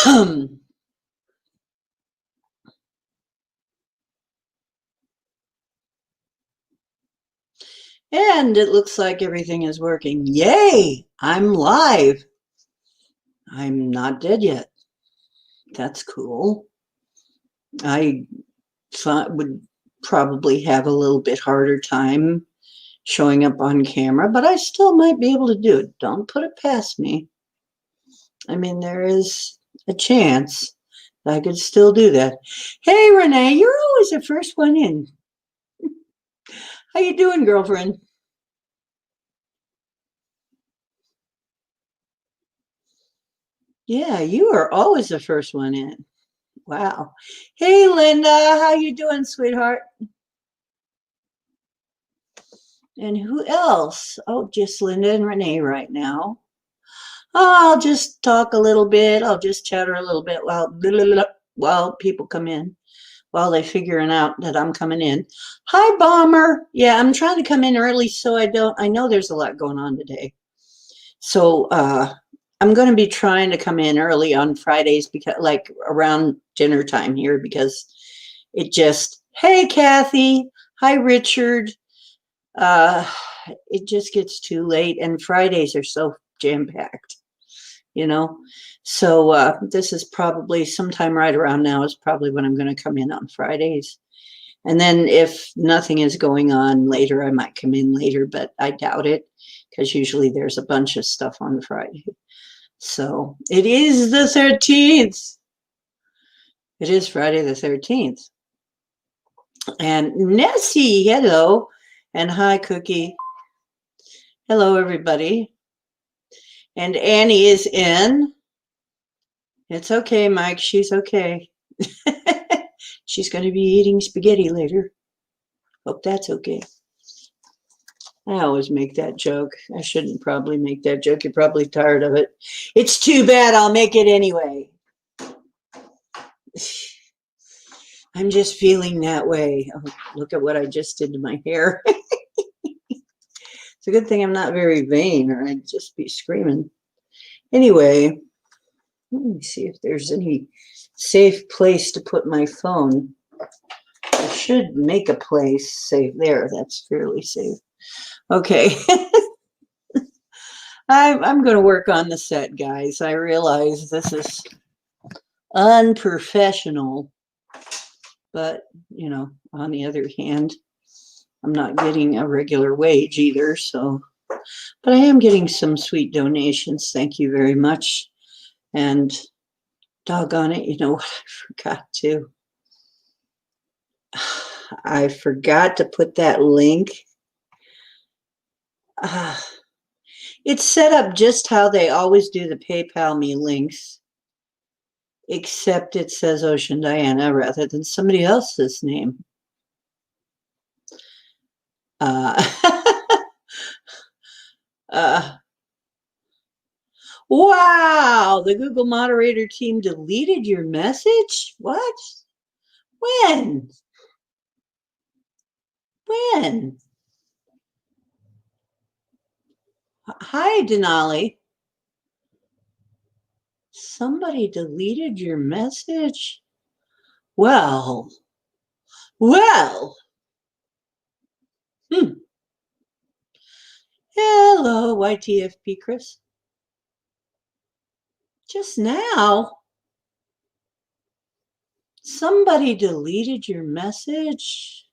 And it looks like everything is working. Yay! I'm live. I'm not dead yet. That's cool. I thought would probably have a little bit harder time showing up on camera, but I still might be able to do it. Don't put it past me. I mean, there is a chance I could still do that. Hey, Renee, you're always the first one in. How you doing, girlfriend? Yeah, you are always the first one in. Wow. Hey, Linda, how you doing, sweetheart? And who else? Oh, just Linda and Renee right now. I'll just talk a little bit. I'll just chatter a little bit while people come in, while they're figuring out that I'm coming in. Hi, Bomber. Yeah, I'm trying to come in early so I know there's a lot going on today. So I'm going to be trying to come in early on Fridays because like around dinner time here because it just, hey, Kathy. Hi, Richard. Uh, it just gets too late and Fridays are so jam packed, you know? So this is probably sometime right around now is probably when I'm going to come in on Fridays. And then if nothing is going on later, I might come in later, but I doubt it because usually there's a bunch of stuff on Friday. So it is the 13th. It is Friday the 13th. And Nessie, hello. And hi, Cookie. Hello, everybody. And Annie is in. It's okay, Mike. She's okay. She's going to be eating spaghetti later. Hope that's okay. I always make that joke. I shouldn't probably make that joke. You're probably tired of it. It's too bad. I'll make it anyway. I'm just feeling that way. Oh, look at what I just did to my hair. It's a good thing I'm not very vain or I'd just be screaming. Anyway, let me see if there's any safe place to put my phone. I should make a place safe there. That's fairly safe. Okay. I'm going to work on the set, guys. I realize this is unprofessional, but, you know, on the other hand, I'm not getting a regular wage either, so, but I am getting some sweet donations. Thank you very much. And doggone it, you know what? I forgot to put that link. It's set up just how they always do the PayPal me links, except it says Ocean Diana rather than somebody else's name. Wow, the Google moderator team deleted your message? What? When? When? Hi, Denali. Somebody deleted your message? Well, well. Hello, YTFP Chris. Just now, somebody deleted your message?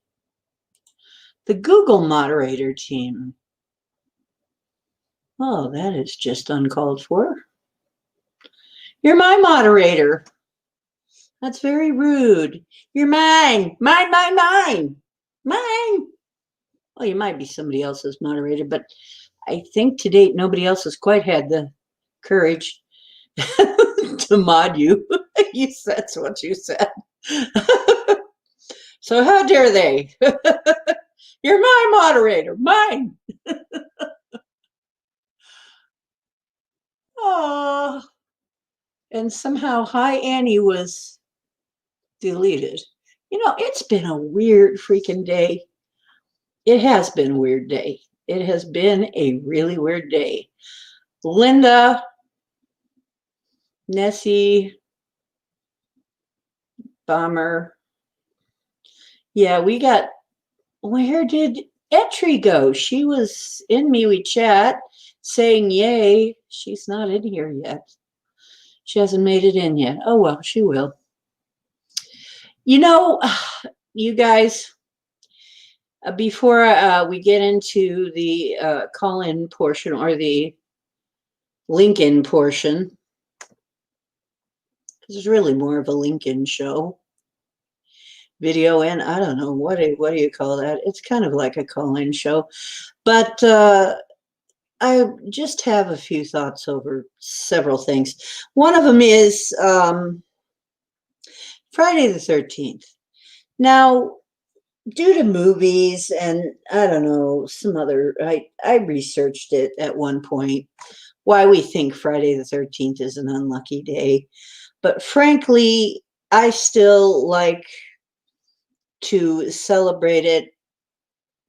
The Google moderator team. Oh, that is just uncalled for. You're my moderator. That's very rude. You're mine. Mine, mine, mine. Mine. Well, you might be somebody else's moderator, but I think to date, nobody else has quite had the courage to mod you. Yes, that's what you said. So how dare they? You're my moderator. Mine. Oh. And somehow Hi Annie was deleted. You know, it's been a weird freaking day. It has been a weird day. It has been a really weird day. Linda, Nessie, Bomber. Yeah, we got. Where did Etri go? She was in MeWe chat saying yay. She's not in here yet. She hasn't made it in yet. Oh, well, she will. You know, you guys, before we get into the call-in portion or the link-in portion, this is really more of a link-in show. Video in, I don't know, what do you call that? It's kind of like a call-in show. But I just have a few thoughts over several things. One of them is Friday the 13th. Now, due to movies and I don't know, some other, I researched it at one point, why we think Friday the 13th is an unlucky day. But frankly, I still like to celebrate it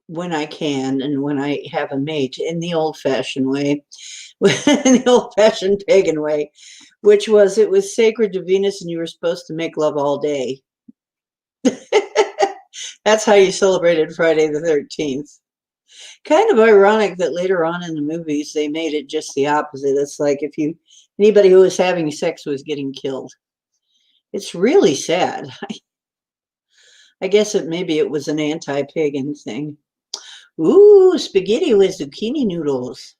when I can and when I have a mate in the old-fashioned way, in the old-fashioned pagan way, which was it was sacred to Venus and you were supposed to make love all day. That's how you celebrated Friday the 13th. Kind of ironic that later on in the movies they made it just the opposite. It's like if anybody who was having sex was getting killed. It's really sad. I guess maybe it was an anti-pagan thing. Ooh, spaghetti with zucchini noodles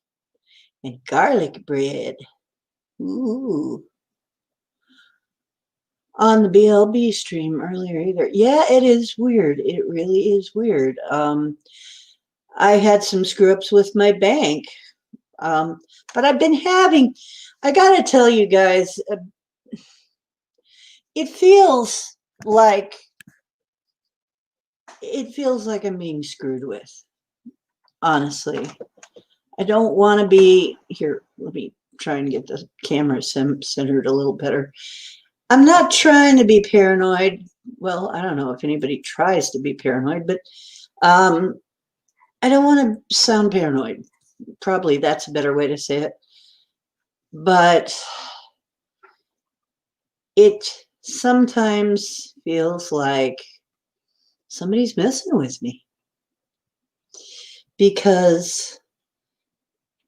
and garlic bread. Ooh. On the BLB stream earlier either. Yeah, it is weird. It really is weird. I had some screw-ups with my bank. But I've been I gotta tell you guys, it feels like I'm being screwed with. Honestly, I don't want to be here. Let me try and get the camera centered a little better. I'm not trying to be paranoid. Well, I don't know if anybody tries to be paranoid, but I don't want to sound paranoid. Probably that's a better way to say it. But it sometimes feels like somebody's messing with me. Because,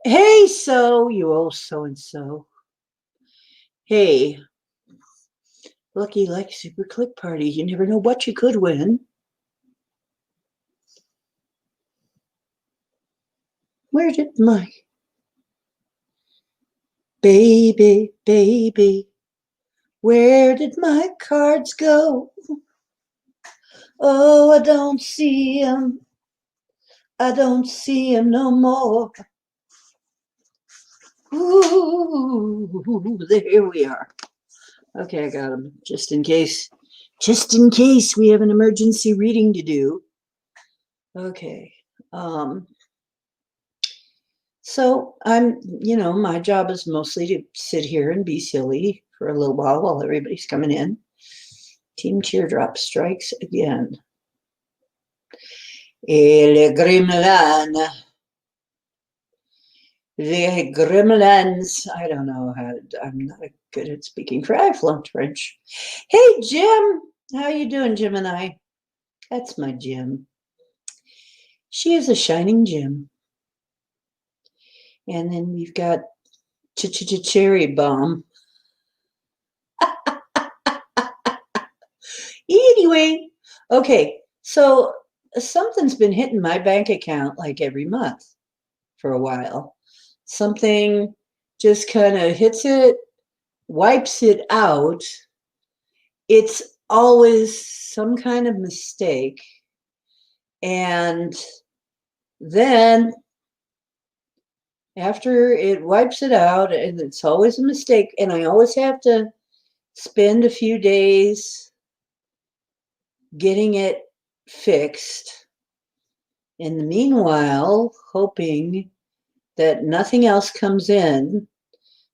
hey, so you owe so-and-so. Hey, lucky like super click party. You never know what you could win. Where did my baby, where did my cards go? Oh, I don't see them. I don't see them no more. Ooh, there we are. Okay, I got them. Just in case we have an emergency reading to do. Okay. So I'm, my job is mostly to sit here and be silly for a little while everybody's coming in. Team Teardrop strikes again. Le Gremlin. The Gremlins. I don't know I'm not good at speaking French. I flunked French. Hey, Jim. How you doing, Gemini? That's my Jim. She is a shining gem. And then we've got Cherry Bomb. Anyway, okay, so something's been hitting my bank account like every month for a while. Something just kind of hits it, wipes it out. It's always some kind of mistake. And then after it wipes it out, and it's always a mistake, and I always have to spend a few days getting it fixed. In the meanwhile, hoping that nothing else comes in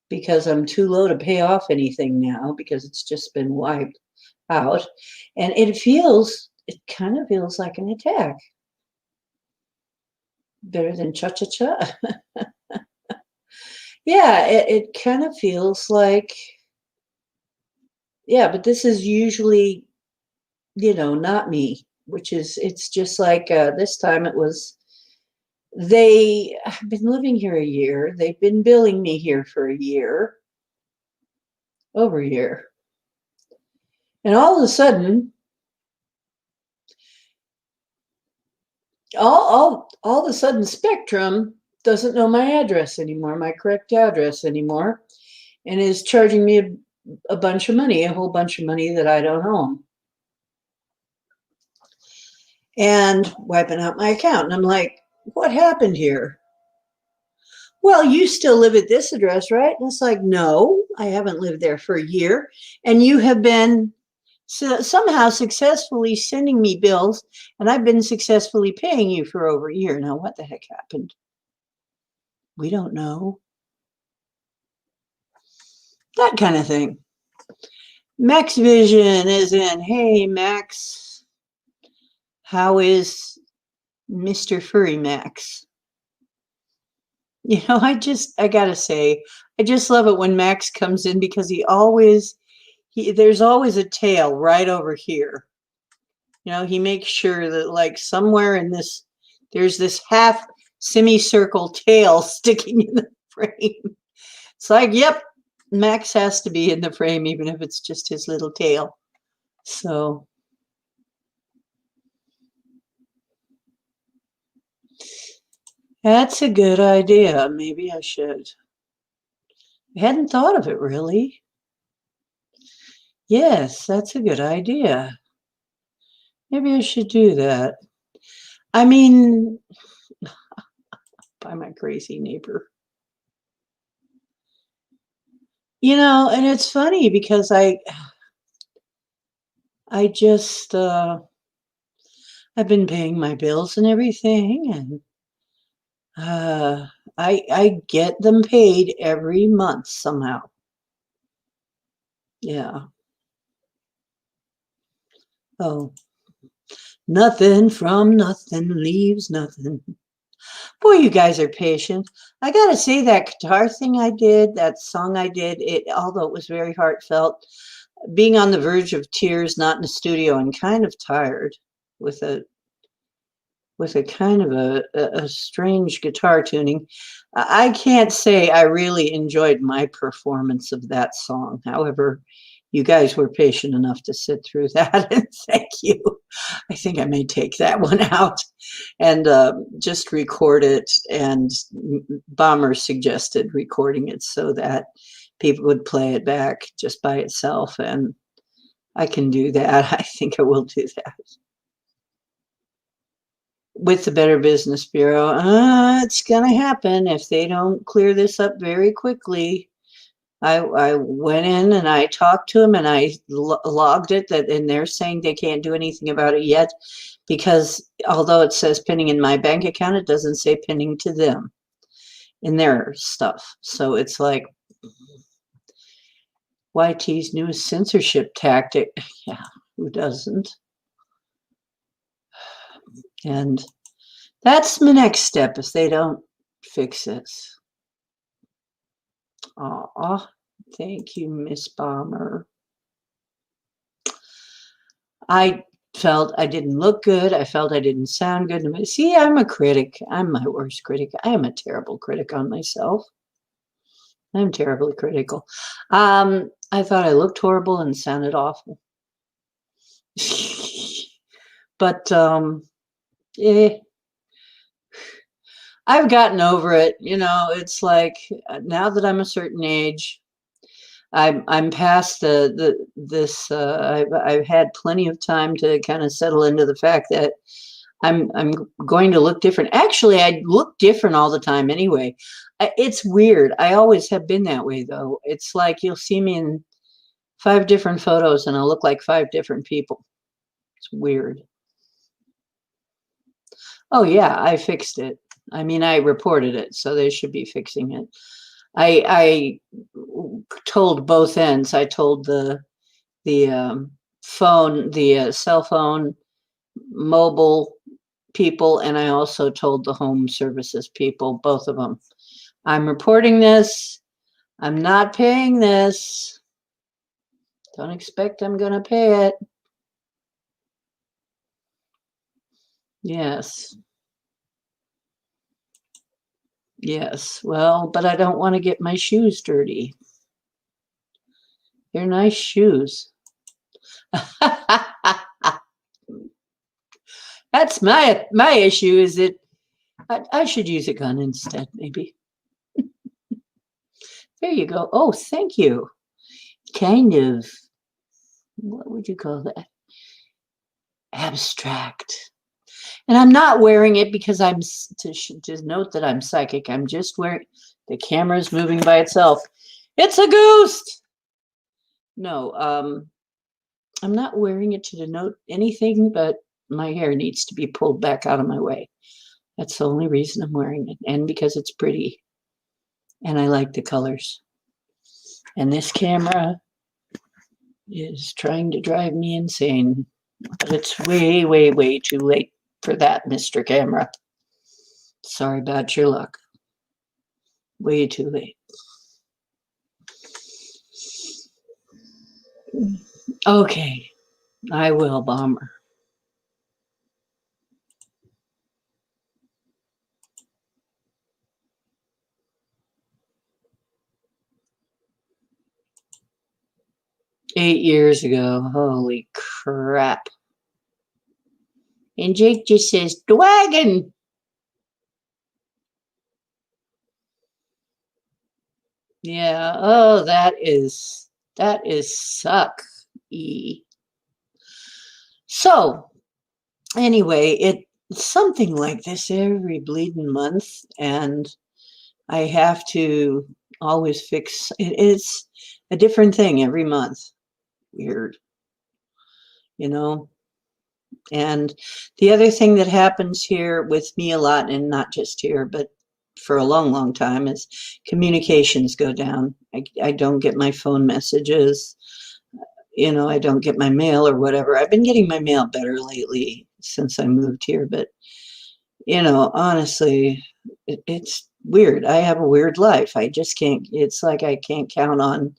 because I'm too low to pay off anything now because it's just been wiped out. And it kind of feels like an attack. Better than cha-cha-cha. Yeah, it kind of feels like, yeah, but this is usually not me, which is, it's just like this time it was, they have been living here a year. They've been billing me here for a year, over a year. And all of a sudden, all of a sudden, Spectrum doesn't know my address anymore, my correct address anymore, and is charging me a bunch of money, a whole bunch of money that I don't own, and wiping out my account. And I'm like, what happened here? Well, you still live at this address, right? And it's like, no, I haven't lived there for a year. And you have been somehow successfully sending me bills, and I've been successfully paying you for over a year. Now, what the heck happened? We don't know. That kind of thing. Max Vision is in. Hey, Max. How is Mr. Furry Max? I gotta say, I just love it when Max comes in because there's always a tail right over here. He makes sure that like somewhere in this, there's this half semicircle tail sticking in the frame. It's like, yep, Max has to be in the frame, even if it's just his little tail. So that's a good idea. Maybe I should. I hadn't thought of it really. Yes, that's a good idea. Maybe I should do that. I mean, by my crazy neighbor. And it's funny because I just I've been paying my bills and everything, and I get them paid every month somehow. Yeah. Oh, nothing from nothing leaves nothing. Boy, you guys are patient. I gotta say, that guitar thing I did, that song I did, although it was very heartfelt, being on the verge of tears, not in the studio, and kind of tired with a kind of a strange guitar tuning. I can't say I really enjoyed my performance of that song. However, you guys were patient enough to sit through that, and thank you. I think I may take that one out and just record it. And Bomber suggested recording it so that people would play it back just by itself, and I can do that. I think I will do that. With the Better Business Bureau, it's going to happen if they don't clear this up very quickly. I went in and I talked to them, and I logged it, and they're saying they can't do anything about it yet because although it says pinning in my bank account, it doesn't say pinning to them in their stuff. So it's like YT's newest censorship tactic. Yeah, who doesn't? And that's my next step if they don't fix this. Aw, thank you, Miss Bomber. I felt I didn't look good. I felt I didn't sound good. See, I'm a critic. I'm my worst critic. I am a terrible critic on myself. I'm terribly critical. I thought I looked horrible and sounded awful. But I've gotten over it. It's like now that I'm a certain age, I'm past this. I've had plenty of time to kind of settle into the fact that I'm going to look different. Actually, I look different all the time anyway. It's weird. I always have been that way, though. It's like you'll see me in 5 different photos, and I'll look like 5 different people. It's weird. Oh yeah, I fixed it. I mean, I reported it, so they should be fixing it. I told both ends. I told the phone, the cell phone, mobile people, and I also told the home services people, both of them. I'm reporting this. I'm not paying this. Don't expect I'm going to pay it. Yes. Yes. Well, but I don't want to get my shoes dirty. They're nice shoes. That's my issue is that I should use a gun instead, maybe. There you go. Oh, thank you. Kind of, what would you call that? Abstract. And I'm not wearing it because I'm to just note that I'm psychic. I'm just wearing the camera's moving by itself. It's a ghost. No, I'm not wearing it to denote anything, but my hair needs to be pulled back out of my way. That's the only reason I'm wearing it, and because it's pretty, and I like the colors. And this camera is trying to drive me insane, but it's way, way, way too late for that, Mr. Camera. Sorry about your luck. Way too late. Okay, I will, Bomber. Eight years ago. Holy crap. And Jake just says, "Dwagon." Yeah. Oh, that is suck. So anyway, it's something like this every bleeding month, and I have to always fix it. It's a different thing every month. Weird, you know. And the other thing that happens here with me a lot, and not just here, but for a long, long time, is communications go down. I don't get my phone messages. You know, I don't get my mail or whatever. I've been getting my mail better lately since I moved here, but you know, honestly, it's weird. I have a weird life. I just can't, it's like I can't count on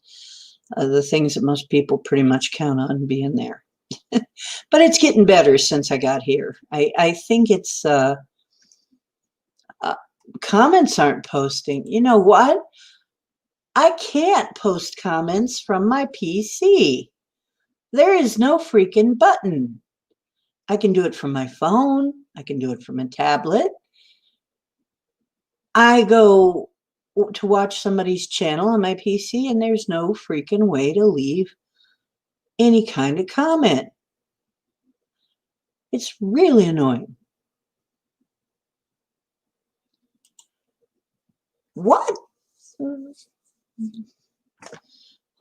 the things that most people pretty much count on being there. But it's getting better since I got here. I think it's comments aren't posting. You know what? I can't post comments from my PC. There is no freaking button. I can do it from my phone. I can do it from a tablet. I go to watch somebody's channel on my PC and there's no freaking way to leave any kind of comment. It's really annoying. What?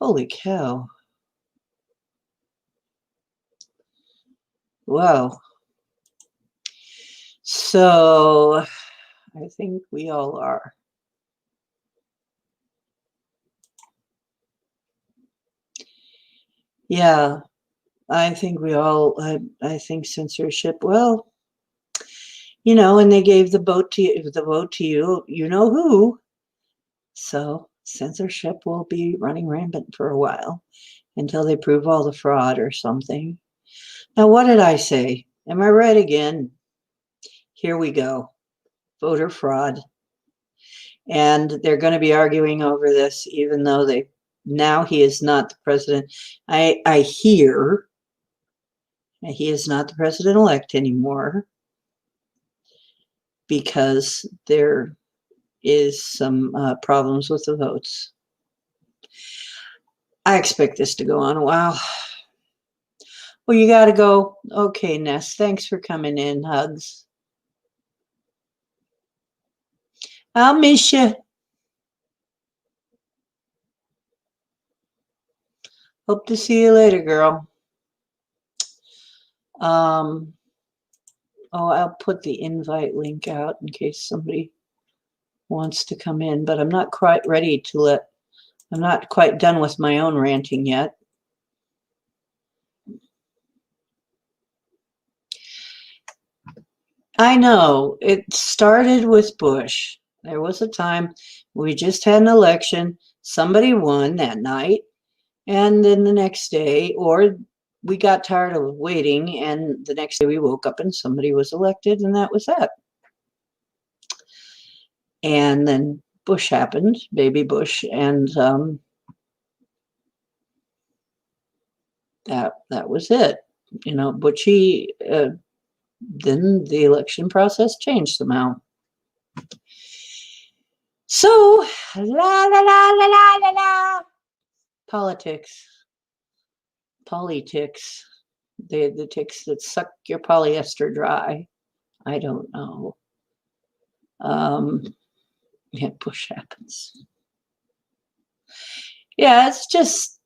Holy cow. Wow. So I think we all are. Yeah, I think we all, I think censorship, well, you know, and they gave the vote to you, you know who. So censorship will be running rampant for a while until they prove all the fraud or something. Now, what did I say? Am I right again? Here we go. Voter fraud. And they're going to be arguing over this, even though now he is not the president. I hear he is not the president-elect anymore because there is some problems with the votes. I expect this to go on a while. Well, you got to go. Okay, Ness, thanks for coming in. Hugs. I'll miss you. Hope to see you later, girl. Oh, I'll put the invite link out in case somebody wants to come in, but I'm not quite ready to I'm not quite done with my own ranting yet. I know, it started with Bush. There was a time we just had an election, somebody won that night, and then the next day, or we got tired of waiting, and the next day we woke up and somebody was elected, and that was that. And then Bush happened, baby Bush, and that was it. Butchie, then the election process changed somehow. So, la la la la la la la. Politics. Polyticks. The ticks that suck your polyester dry. I don't know. Yeah, Bush happens. Yeah, it's just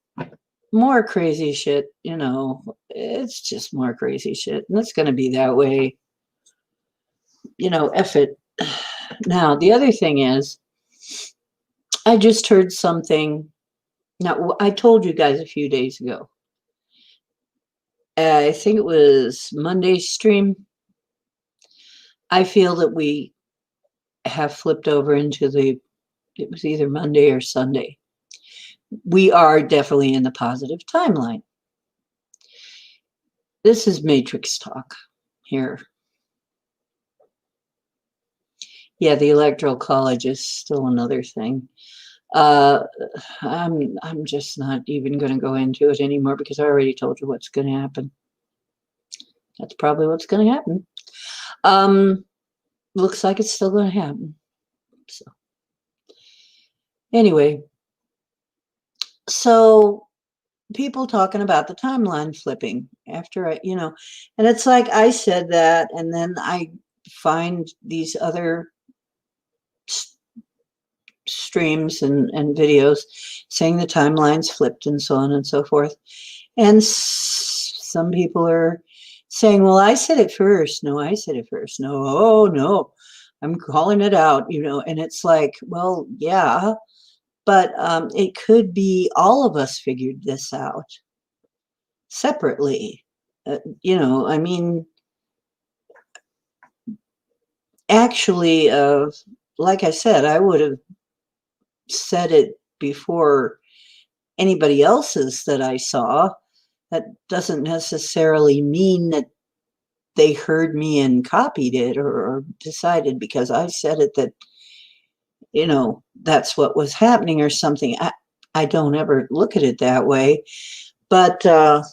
more crazy shit, It's just more crazy shit. And it's going to be that way. F it. Now, the other thing is, I just heard something. Now, I told you guys a few days ago. I think it was Monday's stream. I feel that we have flipped over into it was either Monday or Sunday. We are definitely in the positive timeline. This is Matrix talk here. Yeah, the Electoral College is still another thing. I'm just not even going to go into it anymore because I already told you what's going to happen. That's probably what's going to happen. Looks like it's still going to happen. So anyway, so people talking about the timeline flipping after and it's like I said that, and then I find these other streams and videos saying the timeline's flipped and so on and so forth. And some people are saying, well, I said it first. No, I said it first. No, oh, no, I'm calling it out, and it's like, well, yeah, but it could be all of us figured this out separately. I mean, actually, like I said, I would have said it before anybody else's that I saw. That doesn't necessarily mean that they heard me and copied it or decided because I said it that, that's what was happening or something. I don't ever look at it that way. But, and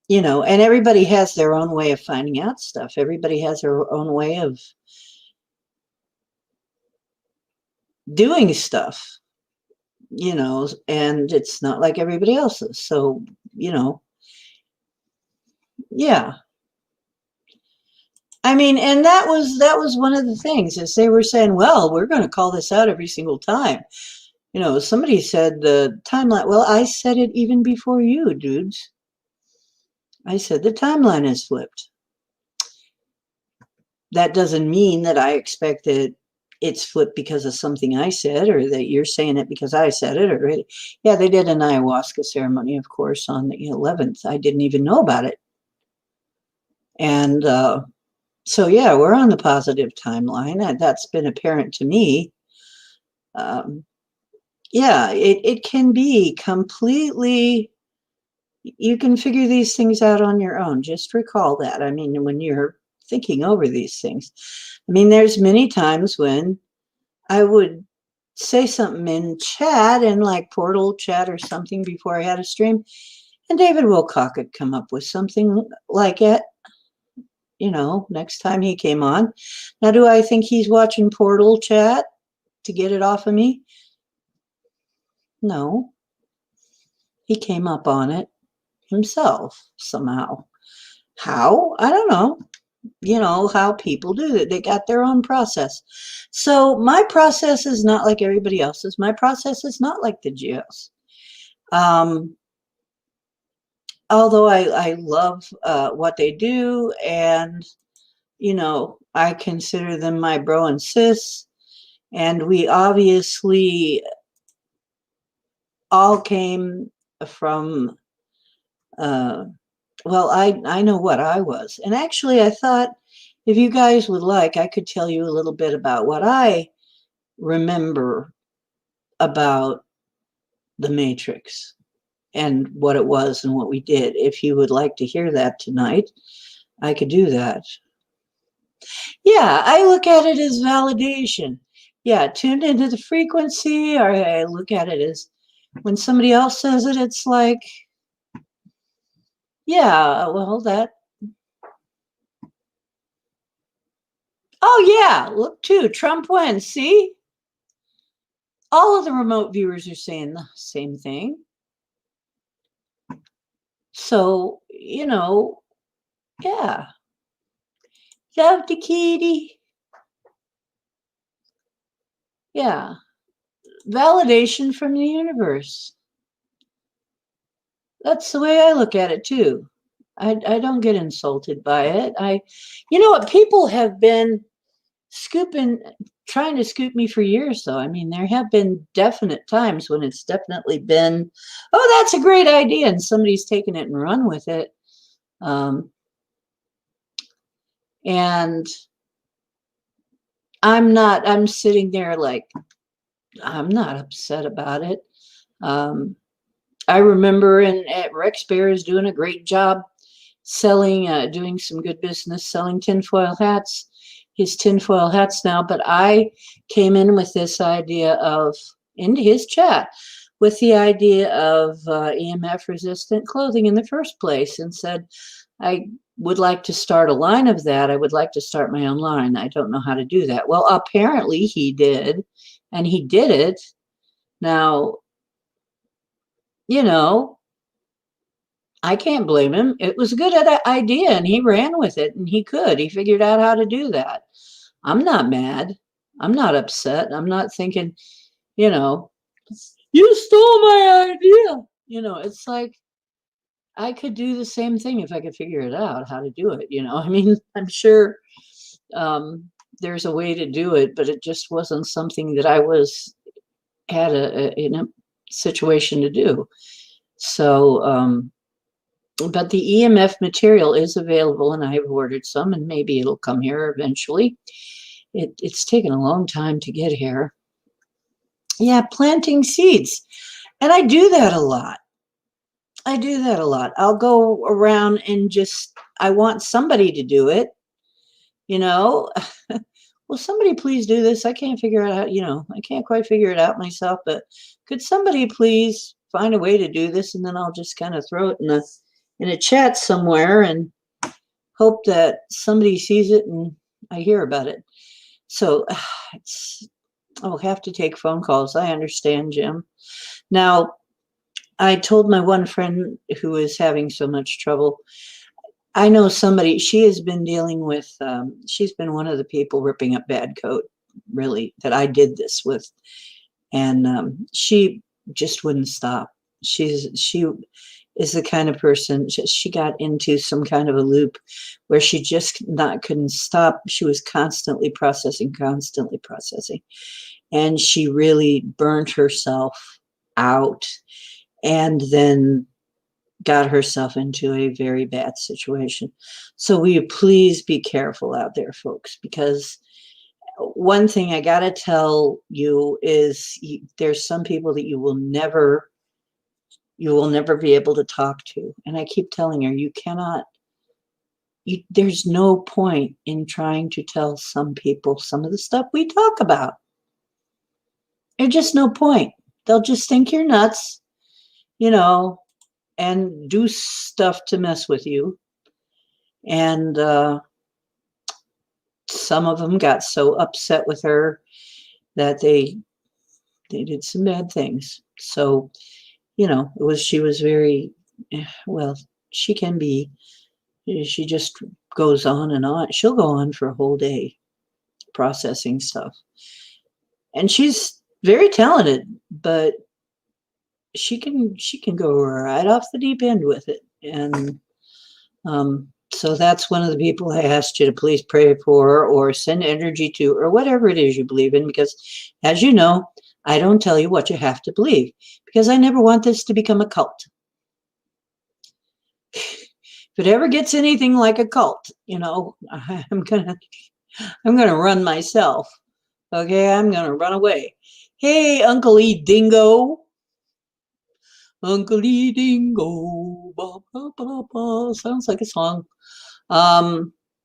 everybody has their own way of finding out stuff. Everybody has their own way of doing stuff, and it's not like everybody else's. So, yeah. I mean, and that was one of the things is they were saying, well, we're going to call this out every single time. Somebody said the timeline. Well, I said it even before you, dudes. I said the timeline is flipped. That doesn't mean that I expect that it's flipped because of something I said, or that you're saying it because I said it. Or yeah, they did an ayahuasca ceremony, of course, on the 11th. I didn't even know about it. And so, yeah, we're on the positive timeline. That's been apparent to me. Yeah, it can be completely, you can figure these things out on your own. Just recall that. I mean, when you're thinking over these things. I mean, there's many times when I would say something in chat, in like portal chat or something before I had a stream, and David Wilcock would come up with something like it, next time he came on. Now, do I think he's watching portal chat to get it off of me? No. He came up on it himself somehow. How? I don't know. How people do it. They got their own process. So my process is not like everybody else's. My process is not like the Geos. Although I love what they do, and, I consider them my bro and sis, and we obviously all came from, well, I know what I was. And actually, I thought if you guys would like, I could tell you a little bit about what I remember about the Matrix. and what it was and what we did. If you would like to hear that tonight, I could do that. Yeah, I look at it as validation. Yeah, tuned into the frequency, or I look at it as when somebody else says it, it's like, yeah, well, that. Oh, yeah, look too, Trump wins. See? All of the remote viewers are saying the same thing. So, yeah. Love the kitty. Yeah. Validation from the universe. That's the way I look at it too. I don't get insulted by it. You know what? People have been scooping, trying to scoop me for years, though. I mean, there have been definite times when it's definitely been, oh, that's a great idea, and somebody's taken it and run with it. And I'm sitting there like, I'm not upset about it. I remember at Rex Bear is doing a great job selling, doing some good business selling tinfoil hats, his tinfoil hats now. But I came in with this idea into his chat, with the idea of EMF resistant clothing in the first place, and said, I would like to start a line of that. I would like to start my own line. I don't know how to do that. Well, apparently he did, and he did it. Now, I can't blame him. It was a good idea, and he ran with it, and he figured out how to do that. I'm not mad. I'm not upset. I'm not thinking, you stole my idea. It's like, I could do the same thing if I could figure it out how to do it. I mean, I'm sure there's a way to do it, but it just wasn't something that I had in a situation to do. So, but the EMF material is available, and I have ordered some, and maybe it'll come here eventually. It's taken a long time to get here. Yeah, planting seeds. And I do that a lot. I'll go around and I want somebody to do it, Will somebody please do this? I can't figure out how, I can't quite figure it out myself, but could somebody please find a way to do this? And then I'll just kind of throw it in a chat somewhere and hope that somebody sees it and I hear about it. So I'll have to take phone calls. I understand, Jim. Now, I told my one friend who is having so much trouble, I know somebody, she has been dealing with, she's been one of the people ripping up Bad Coat, really, that I did this with. And she just wouldn't stop. She is the kind of person, she got into some kind of a loop where she just couldn't stop. She was constantly processing. And she really burned herself out and then got herself into a very bad situation. So will you please be careful out there, folks, because one thing I got to tell you is there's some people that you will never be able to talk to. And I keep telling her, there's no point in trying to tell some people some of the stuff we talk about. There's just no point. They'll just think you're nuts, and do stuff to mess with you. And some of them got so upset with her that they did some bad things. So, she was very, well, she can be, she just goes on and on. She'll go on for a whole day processing stuff. And she's very talented, but she can go right off the deep end with it. And so that's one of the people I asked you to please pray for or send energy to, or whatever it is you believe in, because as you know, I don't tell you what you have to believe, because I never want this to become a cult. If it ever gets anything like a cult, I'm gonna run myself. Okay, I'm gonna run away. Hey, Uncle E Dingo. Uncle Dingo. Ba, ba, ba, ba. Sounds like a song.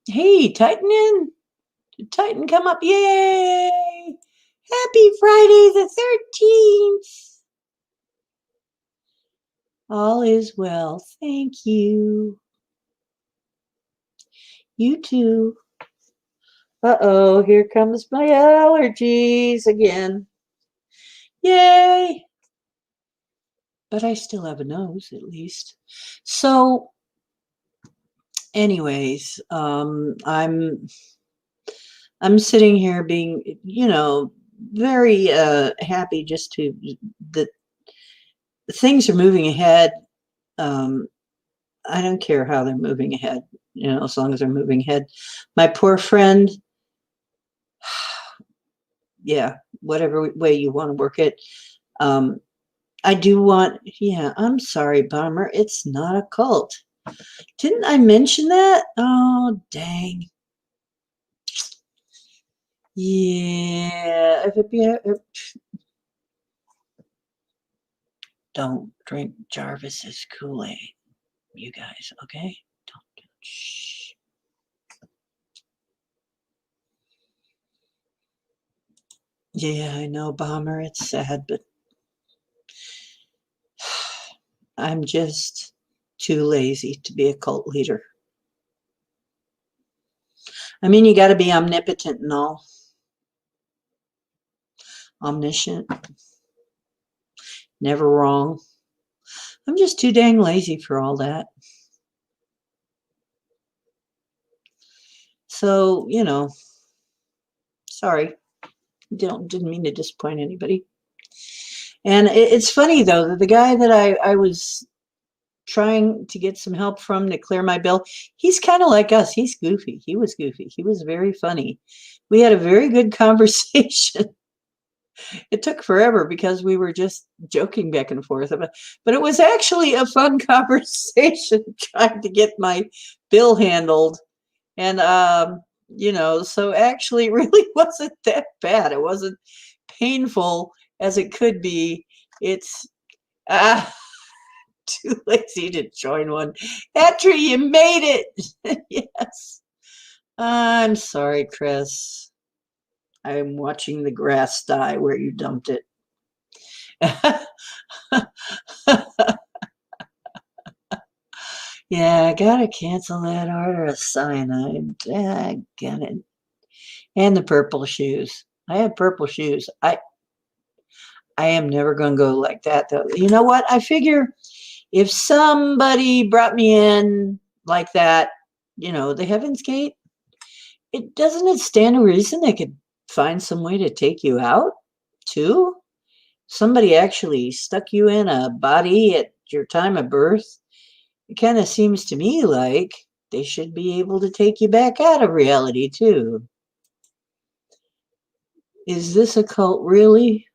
Hey, Titan in. Did Titan come up? Yay! Happy Friday the 13th. All is well. Thank you. You too. Uh-oh, here comes my allergies again. Yay! But I still have a nose, at least. So, anyways, I'm sitting here being, very happy just to that things are moving ahead. I don't care how they're moving ahead, as long as they're moving ahead. My poor friend, yeah, whatever way you want to work it. I do want, yeah, I'm sorry, Bummer. It's not a cult. Didn't I mention that? Oh, dang. Yeah, don't drink Jarvis's Kool-Aid, you guys, okay? Don't. Shh. Yeah, I know, Bomber. It's sad, but I'm just too lazy to be a cult leader. I mean, you got to be omnipotent and all. Omniscient. Never wrong. I'm just too dang lazy for all that. So, sorry. Didn't mean to disappoint anybody. And it's funny, though, that the guy that I was trying to get some help from to clear my bill, he's kind of like us. He's goofy. He was goofy. He was very funny. We had a very good conversation. It took forever because we were just joking back and forth. But it was actually a fun conversation trying to get my bill handled. And, so actually it really wasn't that bad. It wasn't painful as it could be. It's too lazy to join one. After you made it. Yes. I'm sorry, Chris. I'm watching the grass die where you dumped it. Yeah, I gotta cancel that order of cyanide. I get it. And the purple shoes. I have purple shoes. I am never gonna go like that though. You know what? I figure if somebody brought me in like that, the Heaven's Gate, it stand a reason they could find some way to take you out too? Somebody actually stuck you in a body at your time of birth. It kind of seems to me like they should be able to take you back out of reality too. Is this a cult really?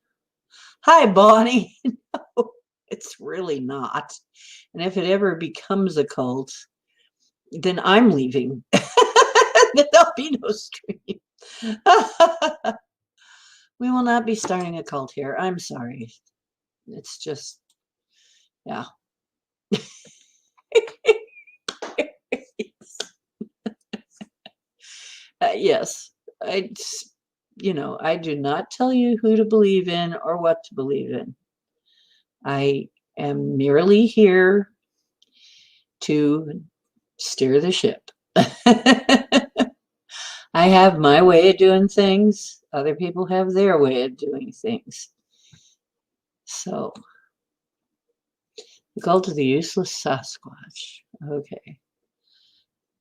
Hi, Bonnie. No, it's really not. And if it ever becomes a cult, then I'm leaving. Then there'll be no stream. We will not be starting a cult here. I'm sorry. It's just, yeah. Yes, I do not tell you who to believe in or what to believe in. I am merely here to steer the ship. I have my way of doing things. Other people have their way of doing things. So, the cult of the useless Sasquatch. Okay.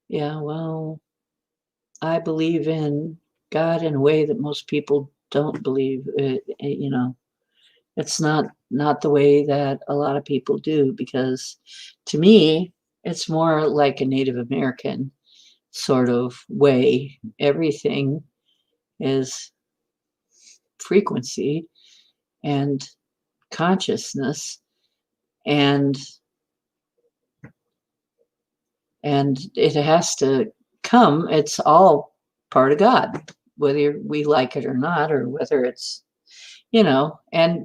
Yeah, well, I believe in God in a way that most people don't believe. It's not the way that a lot of people do, because to me, it's more like a Native American sort of way. Everything is frequency and consciousness, and it has to come. It's all part of God, whether we like it or not, or whether it's, and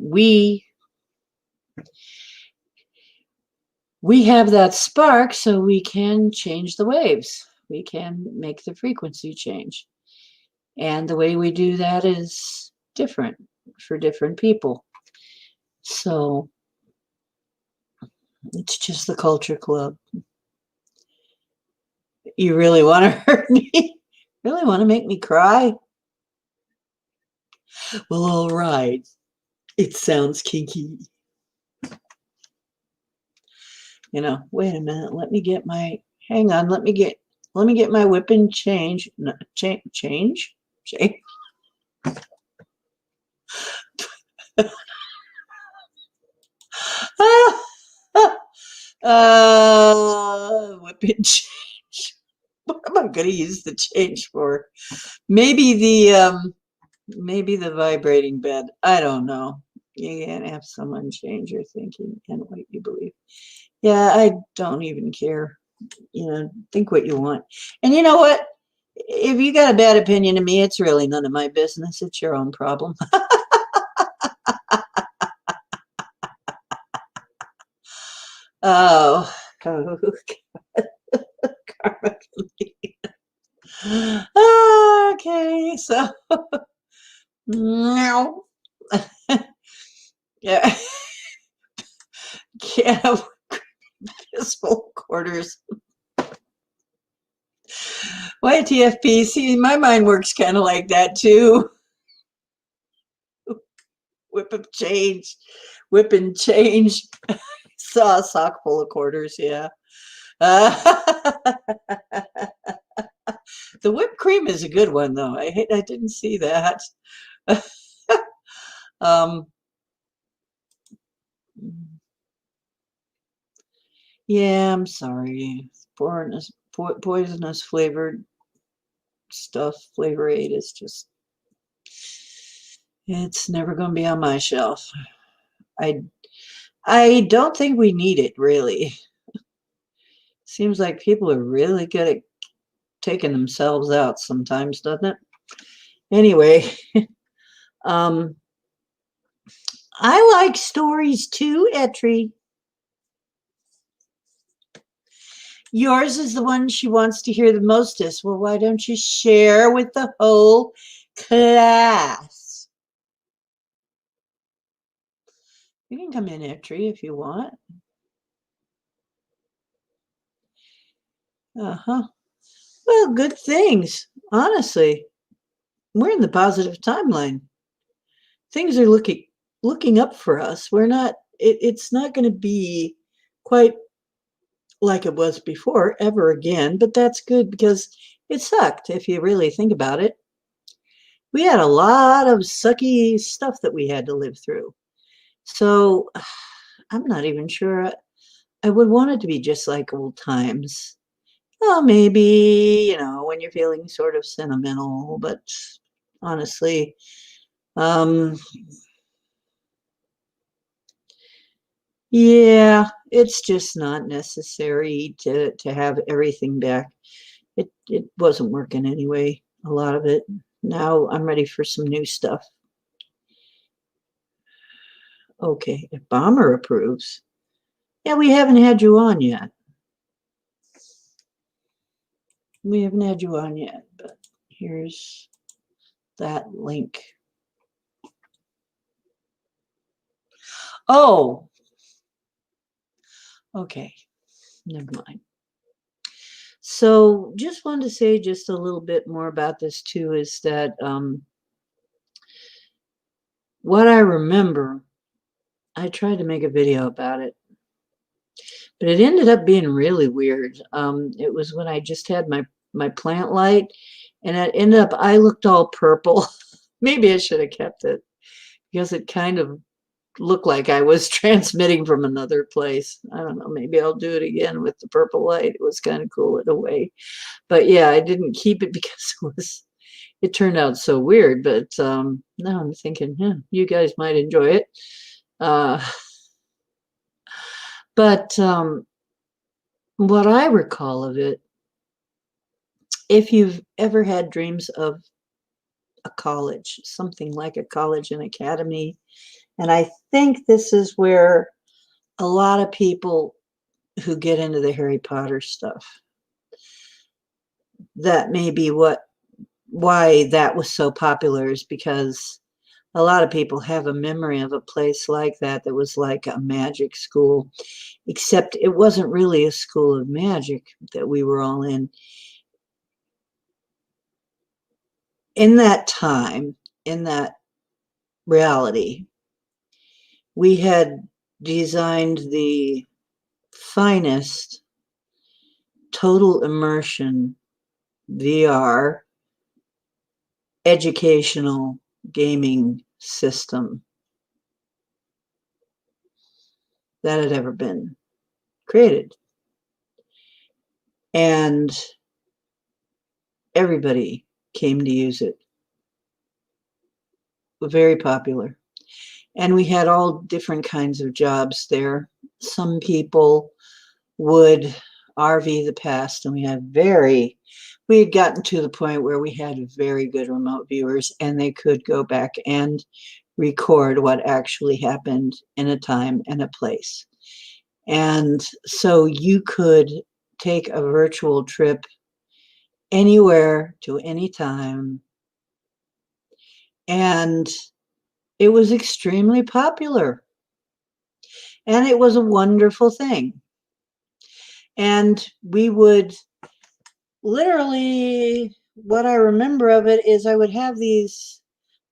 we have that spark, so we can change the waves. We can make the frequency change. And the way we do that is different for different people. So it's just the culture club. You really want to hurt me? Really want to make me cry? Well, all right. It sounds kinky. You know, wait a minute. Let me get my, hang on. Let me get my whip and change. No, change? Whip and change. What am I going to use the change for? Maybe the vibrating bed. I don't know. You can't have someone change your thinking and what you believe. Yeah, I don't even care. You know, think what you want. And you know what? If you got a bad opinion of me, it's really none of my business. It's your own problem. Oh, karma. Okay, so no. Yeah, can't have peaceful quarters. YTFP, see, my mind works kind of like that too. Whip and change, whip and change. Saw a sock full of quarters, yeah. The whipped cream is a good one, though. I didn't see that. um, yeah, I'm sorry. Poisonous flavored stuff, Flavor Aid is just, it's never going to be on my shelf. I I don't think we need it, really. Seems like people are really good at taking themselves out sometimes, doesn't it? Anyway, um, I like stories too, Etri. Yours is the one she wants to hear the mostest. Well, why don't you share with the whole class? You can come in, Etri, if you want. Uh-huh. Well, good things. Honestly, we're in the positive timeline. Things are looking up for us. We're not. It's not going to be quite like it was before ever again. But that's good because it sucked if you really think about it. We had a lot of sucky stuff that we had to live through. So I'm not even sure I would want it to be just like old times. Well, maybe, when you're feeling sort of sentimental, but honestly, um, yeah, it's just not necessary to have everything back. It wasn't working anyway, a lot of it. Now I'm ready for some new stuff. Okay, if Bomber approves. Yeah, we haven't had you on yet. We haven't had you on yet, but here's that link. Oh, okay, never mind. So just wanted to say just a little bit more about this too, is that what I remember, I tried to make a video about it, but it ended up being really weird. It was when I just had my plant light, and it ended up, I looked all purple. Maybe I should have kept it because it kind of looked like I was transmitting from another place. I don't know. Maybe I'll do it again with the purple light. It was kind of cool in a way. But yeah, I didn't keep it because it turned out so weird. But now I'm thinking, you guys might enjoy it. Uh, but what I recall of it, if you've ever had dreams of a college, something like a college and academy, and I think this is where a lot of people who get into the Harry Potter stuff. That may be why that was so popular, is because a lot of people have a memory of a place like that that was like a magic school, except it wasn't really a school of magic that we were all in. In that time, in that reality, we had designed the finest total immersion VR educational gaming system that had ever been created. And everybody came to use it. Very popular. And we had all different kinds of jobs there. Some people would RV the past, and we had gotten to the point where we had very good remote viewers, and they could go back and record what actually happened in a time and a place. And so you could take a virtual trip anywhere to any time. And it was extremely popular. And it was a wonderful thing. And we would literally, what I remember of it is I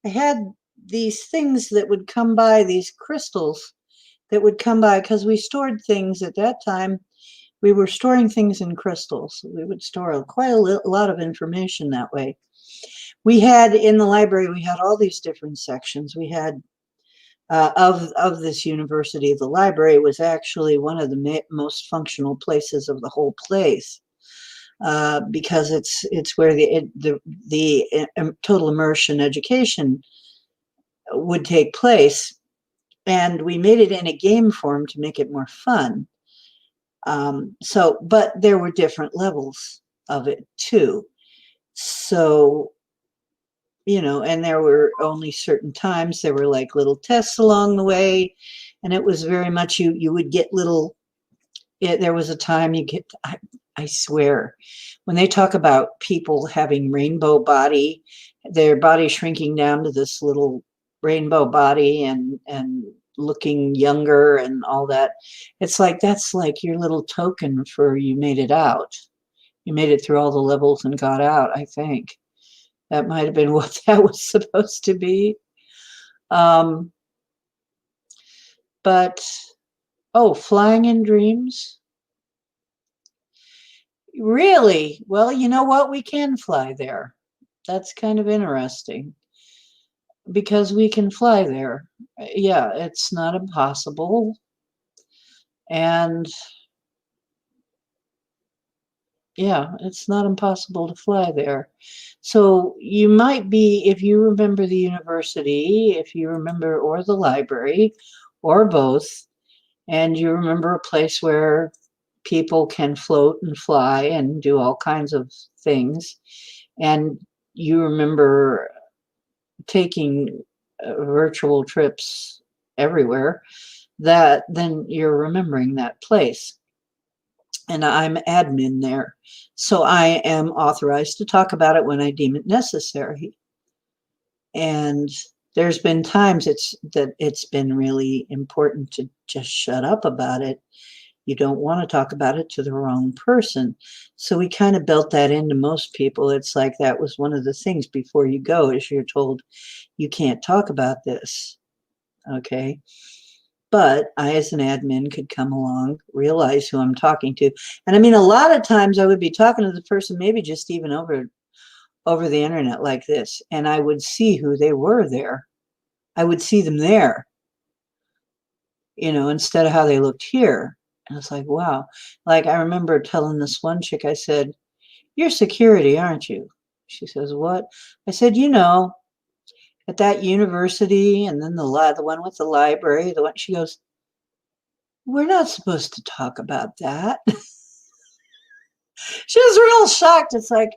had these things that would come by, these crystals that would come by, because we stored things at that time. We were storing things in crystals. We would store quite a lot of information that way. We had, in the library, we had all these different sections. We had, of this university, the library was actually one of the most functional places of the whole place, because it's where the total immersion education would take place. And we made it in a game form to make it more fun. But there were different levels of it too. So, and there were only certain times. There were like little tests along the way. And it was very much, you would get little, there was a time you get, I swear, when they talk about people having rainbow body, their body shrinking down to this little rainbow body and looking younger and all that, it's like, that's like your little token for you made it out. You made it through all the levels and got out, I think. That might have been what that was supposed to be. But, flying in dreams? Really? Well, you know what? We can fly there. That's kind of interesting, because we can fly there. Yeah, it's not impossible. And yeah, it's not impossible to fly there. So you might be, if you remember the university, if you remember, or the library, or both, and you remember a place where people can float and fly and do all kinds of things, and you remember taking virtual trips everywhere, then you're remembering that place. And I'm admin there, so I am authorized to talk about it when I deem it necessary. And there's been times it's been really important to just shut up about it. You don't want to talk about it to the wrong person. So we kind of built that into most people. It's like that was one of the things before you go, is you're told you can't talk about this. Okay. But I, as an admin, could come along, realize who I'm talking to. And I mean, a lot of times I would be talking to the person, maybe just even over the internet like this, and I would see who they were there. I would see them there, instead of how they looked here. And it's like, wow. Like, I remember telling this one chick, I said, "You're security, aren't you?" She says, "What?" I said, at that university, and then the one with the library, the one, she goes, "We're not supposed to talk about that." She was real shocked. It's like,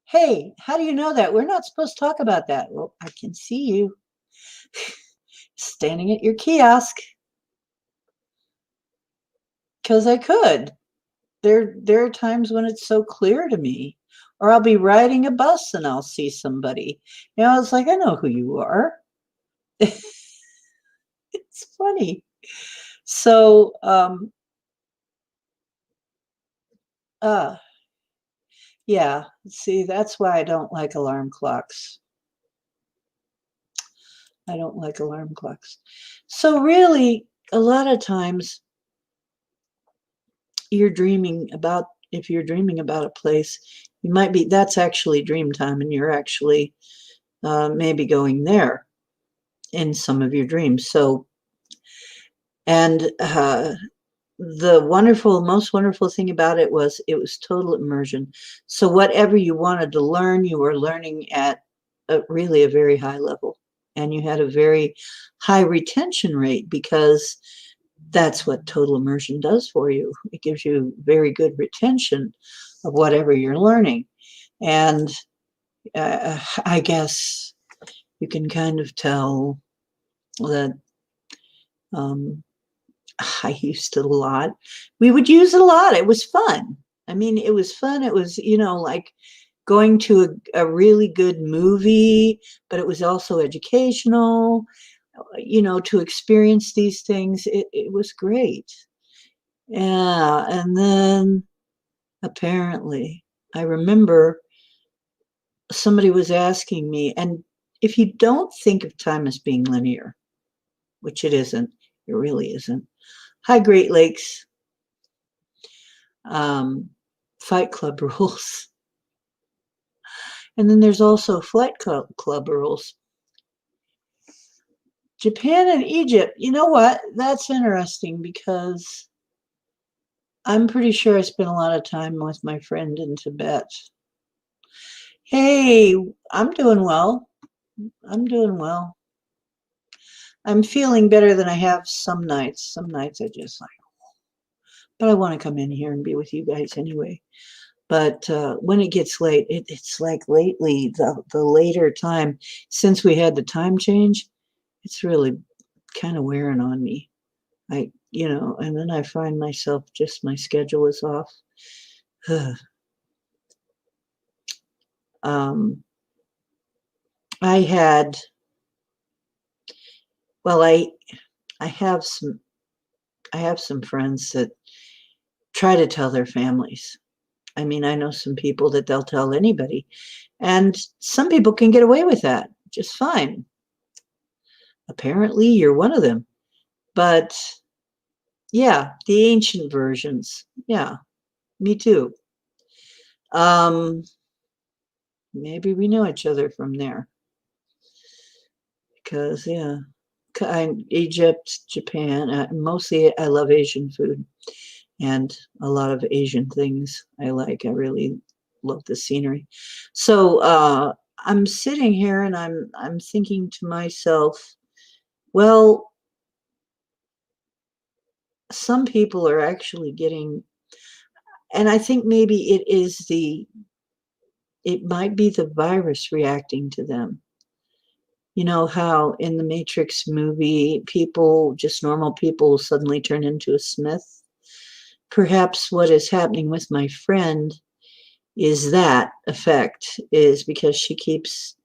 "Hey, how do you know that? We're not supposed to talk about that." "Well, I can see you standing at your kiosk. because I could. There are times when it's so clear to me. Or I'll be riding a bus and I'll see somebody. It's like, I know who you are. It's funny. So, uh, yeah, see, that's why I don't like alarm clocks. I don't like alarm clocks. So really, a lot of times if you're dreaming about a place, that's actually dream time and you're actually maybe going there in some of your dreams. So, and the most wonderful thing about it was total immersion. So whatever you wanted to learn, you were learning at really a very high level. And you had a very high retention rate because that's what total immersion does for you. It gives you very good retention of whatever you're learning. And I guess you can kind of tell that um, I used it a lot. We would use it a lot. It was fun. I mean, it was fun. It was, like going to a really good movie, but it was also educational, to experience these things. It was great. Yeah. And then apparently, I remember somebody was asking me, and if you don't think of time as being linear, which it isn't, it really isn't. Hi, Great Lakes. Fight Club rules. And then there's also Flight Club rules. Japan and Egypt. You know what? That's interesting because I'm pretty sure I spent a lot of time with my friend in Tibet. Hey, I'm doing well. I'm doing well. I'm feeling better than I have some nights. Some nights I just like, but I want to come in here and be with you guys anyway. But when it gets late, it's like lately, the later time, since we had the time change, it's really kind of wearing on me. And then I find myself my schedule is off. um, I had, well, I have some friends that try to tell their families. I mean, I know some people that they'll tell anybody, and some people can get away with that just fine. Apparently, you're one of them. But yeah, the ancient versions. Yeah, me too. Um, maybe we know each other from there. Because, yeah, Egypt, Japan, mostly I love Asian food and a lot of Asian things I like. I really love the scenery. So I'm sitting here and I'm thinking to myself, well, some people are actually getting, and I think maybe it might be the virus reacting to them. You know how in the Matrix movie, normal people, suddenly turn into a Smith? Perhaps what is happening with my friend is that effect, is because she keeps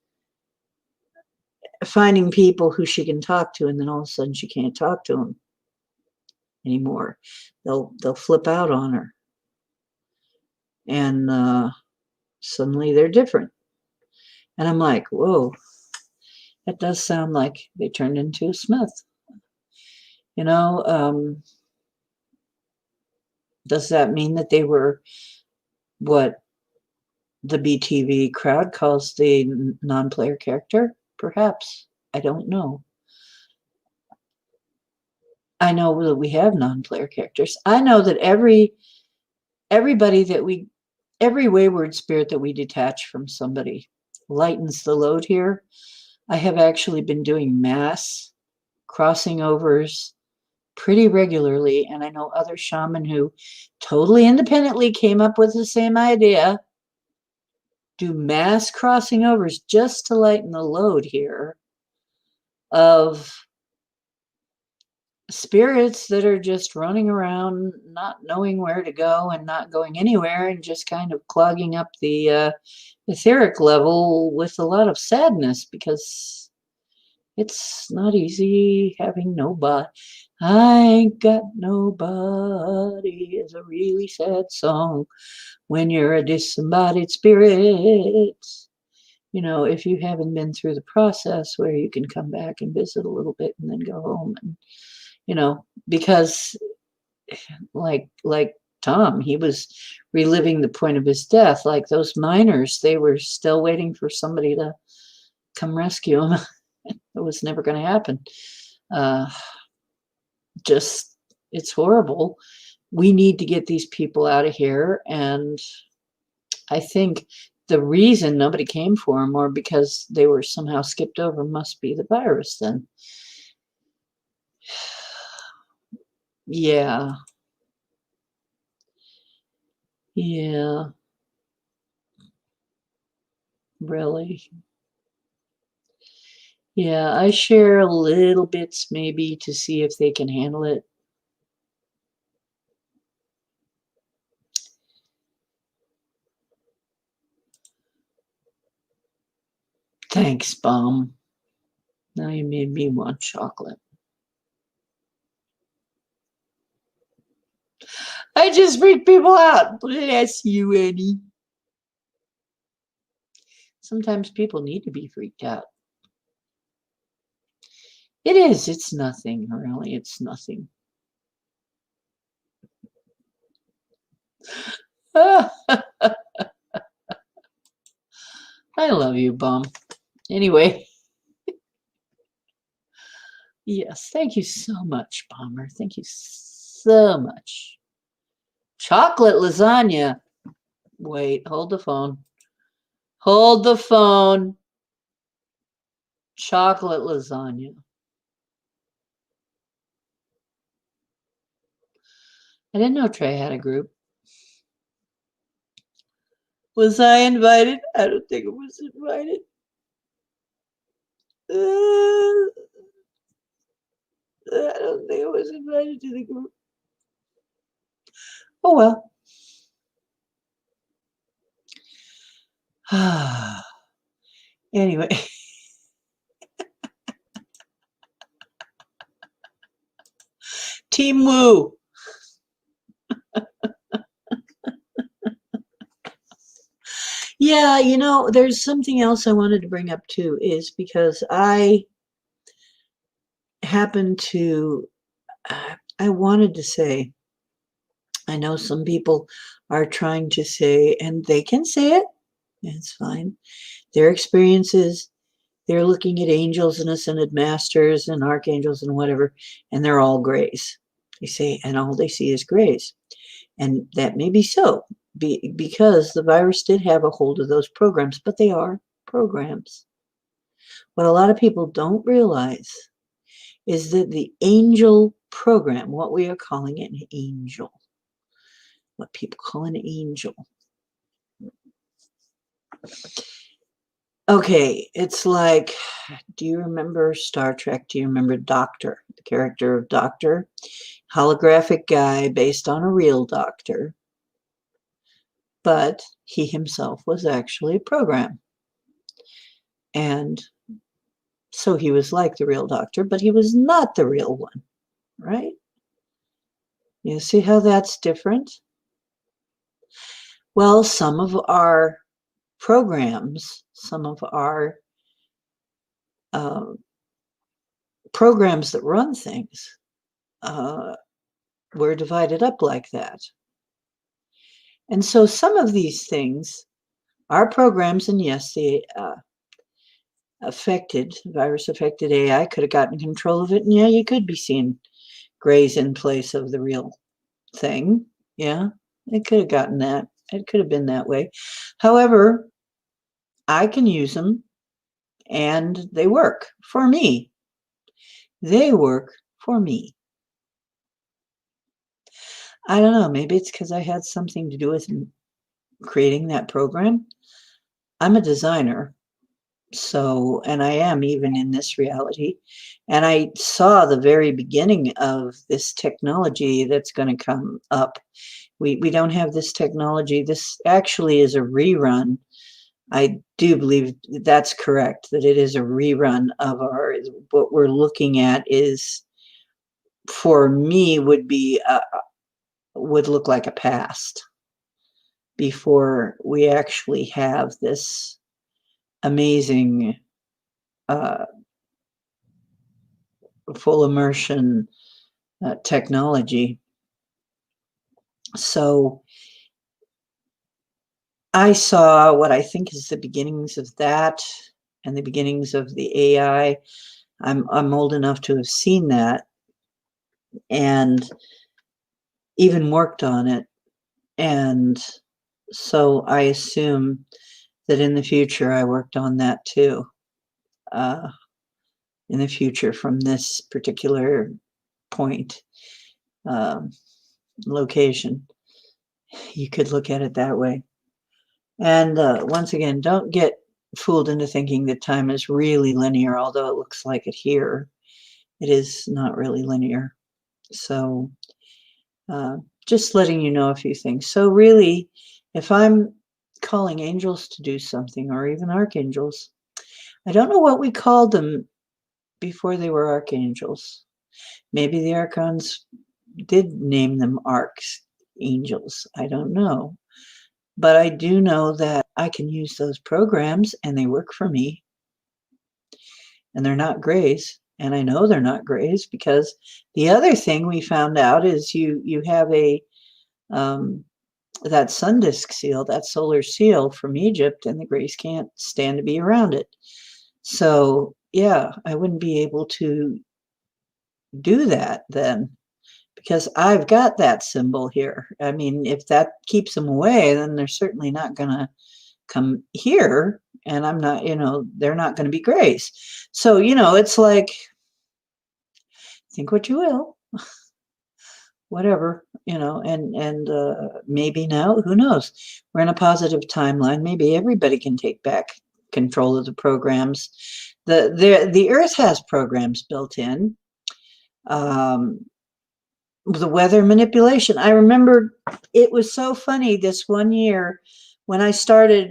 finding people who she can talk to, and then all of a sudden she can't talk to them anymore. They'll flip out on her, and suddenly they're different. And I'm like, whoa, that does sound like they turned into a Smith. You know, does that mean that they were what the BTV crowd calls the non-player character? Perhaps. I don't know. I know that we have non-player characters. I know that every wayward spirit that we detach from somebody lightens the load here. I have actually been doing mass crossing overs pretty regularly, and I know other shaman who totally independently came up with the same idea. Do mass crossing overs just to lighten the load here of spirits that are just running around, not knowing where to go and not going anywhere, and just kind of clogging up the etheric level with a lot of sadness, because it's not easy having nobody. I ain't got nobody is a really sad song when you're a disembodied spirit. You know, if you haven't been through the process where you can come back and visit a little bit and then go home, and because like Tom, he was reliving the point of his death. Like those miners, they were still waiting for somebody to come rescue him. It was never going to happen. Uh, just, it's horrible. We need to get these people out of here. And I think the reason nobody came for them, or because they were somehow skipped over, must be the virus then. Yeah. Yeah. Really. Yeah, I share a little bits maybe to see if they can handle it. Thanks, Bomb. Now you made me want chocolate. I just freak people out. Bless you, Eddie. Sometimes people need to be freaked out. It is. It's nothing, really. It's nothing. I love you, Bum. Anyway. Yes, thank you so much, Bomber. Thank you so much. Chocolate lasagna. Wait, hold the phone. Hold the phone. Chocolate lasagna. I didn't know Trey had a group. Was I invited? I don't think I was invited. I don't think I was invited to the group. Oh well. Anyway. Team Woo. Yeah, there's something else I wanted to bring up too, is because I happened to, I wanted to say, I know some people are trying to say, and they can say it, it's fine, their experiences, they're looking at angels and ascended masters and archangels and whatever, and they're all grays. They say, and all they see is grays. And that may be so, because the virus did have a hold of those programs, but they are programs. What a lot of people don't realize is that the angel program, what we are calling an angel, what people call an angel. Okay, it's like, do you remember Star Trek? Do you remember Doctor, the character of Doctor? Holographic guy based on a real doctor, but he himself was actually a program. And so he was like the real doctor, but he was not the real one, right? You see how that's different? Well, some of our programs, some of our programs that run things were divided up like that. And so some of these things are programs, and yes, the virus affected AI could have gotten control of it, and yeah, you could be seeing grays in place of the real thing. Yeah, it could have gotten that. It could have been that way. However, I can use them, and they work for me. They work for me. I don't know. Maybe it's because I had something to do with creating that program. I'm a designer, So, and I am even in this reality. And I saw the very beginning of this technology that's going to come up. We don't have this technology. This actually is a rerun. I do believe that's correct, that it is a rerun of our, what we're looking at is, for me, would look like a past before we actually have this amazing uh, full immersion technology. So I saw what I think is the beginnings of that and the beginnings of the AI. I'm old enough to have seen that and even worked on it. And so I assume that in the future I worked on that too. Uh, in the future from this particular point, um, location. You could look at it that way. And once again, don't get fooled into thinking that time is really linear, although it looks like it here. It is not really linear. So uh, just letting you know a few things. So really, if I'm calling angels to do something, or even archangels, I don't know what we called them before they were archangels. Maybe the archons did name them archangels. I don't know. But I do know that I can use those programs and they work for me. And they're not grays. And I know they're not grays because the other thing we found out is you have a that sun disk seal, that solar seal from Egypt, and the grays can't stand to be around it. So yeah, I wouldn't be able to do that then because I've got that symbol here. I mean, if that keeps them away, then they're certainly not going to come here, and I'm not, they're not going to be grays. So, it's like, think what you will, whatever, and maybe now, who knows? We're in a positive timeline. Maybe everybody can take back control of the programs. The Earth has programs built in. The weather manipulation. I remember it was so funny this one year when I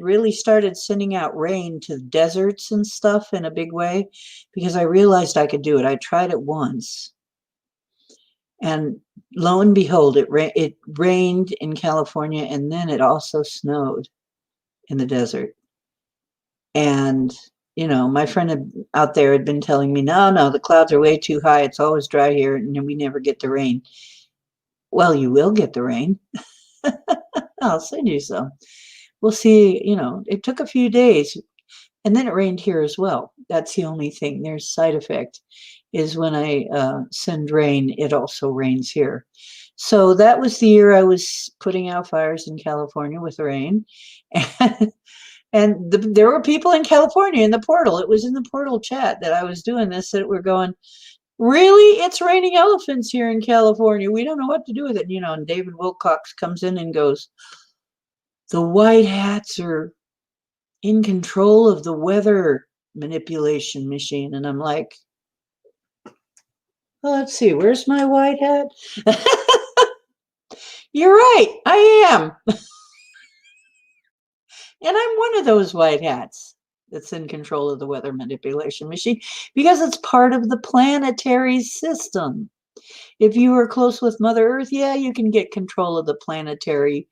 really started sending out rain to deserts and stuff in a big way because I realized I could do it. I tried it once, and lo and behold, it rained in California, and then it also snowed in the desert. And my friend out there had been telling me, no, the clouds are way too high. It's always dry here, and we never get the rain. Well, you will get the rain. I'll send you some. We'll see. It took a few days, and then it rained here as well. That's the only thing. There's side effect is when I send rain, it also rains here. So that was the year I was putting out fires in California with rain. And there were people in California in the portal. It was in the portal chat that I was doing this, that we're going, really? It's raining elephants here in California. We don't know what to do with it. And David Wilcox comes in and goes, the white hats are in control of the weather manipulation machine. And I'm like, well, let's see, where's my white hat? You're right, I am. And I'm one of those white hats that's in control of the weather manipulation machine because it's part of the planetary system. If you are close with Mother Earth, yeah, you can get control of the planetary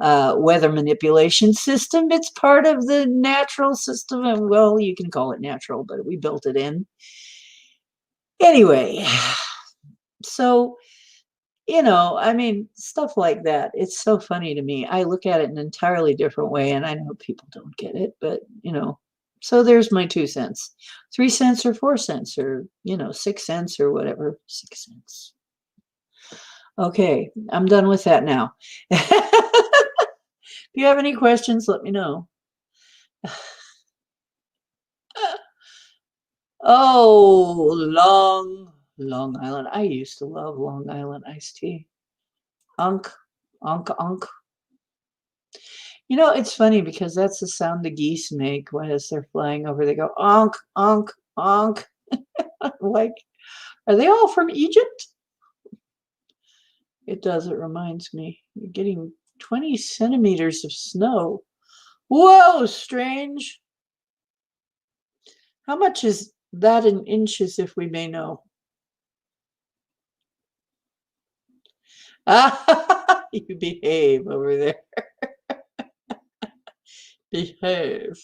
weather manipulation system. It's part of the natural system. And, well, you can call it natural, but we built it in. Anyway, so, I mean, stuff like that. It's so funny to me. I look at it an entirely different way, and I know people don't get it, but, so there's my 2 cents. 3 cents or 4 cents or, 6 cents or whatever. 6 cents. Okay, I'm done with that now. If you have any questions, let me know. Oh, Long Island. I used to love Long Island iced tea. Unk, unk, unk. It's funny because that's the sound the geese make as they're flying over. They go onk, onk, onk. Like, are they all from Egypt? It does. It reminds me. You're getting 20 centimeters of snow. Whoa, strange. How much is that in inches, if we may know? Ah, you behave over there. Behave.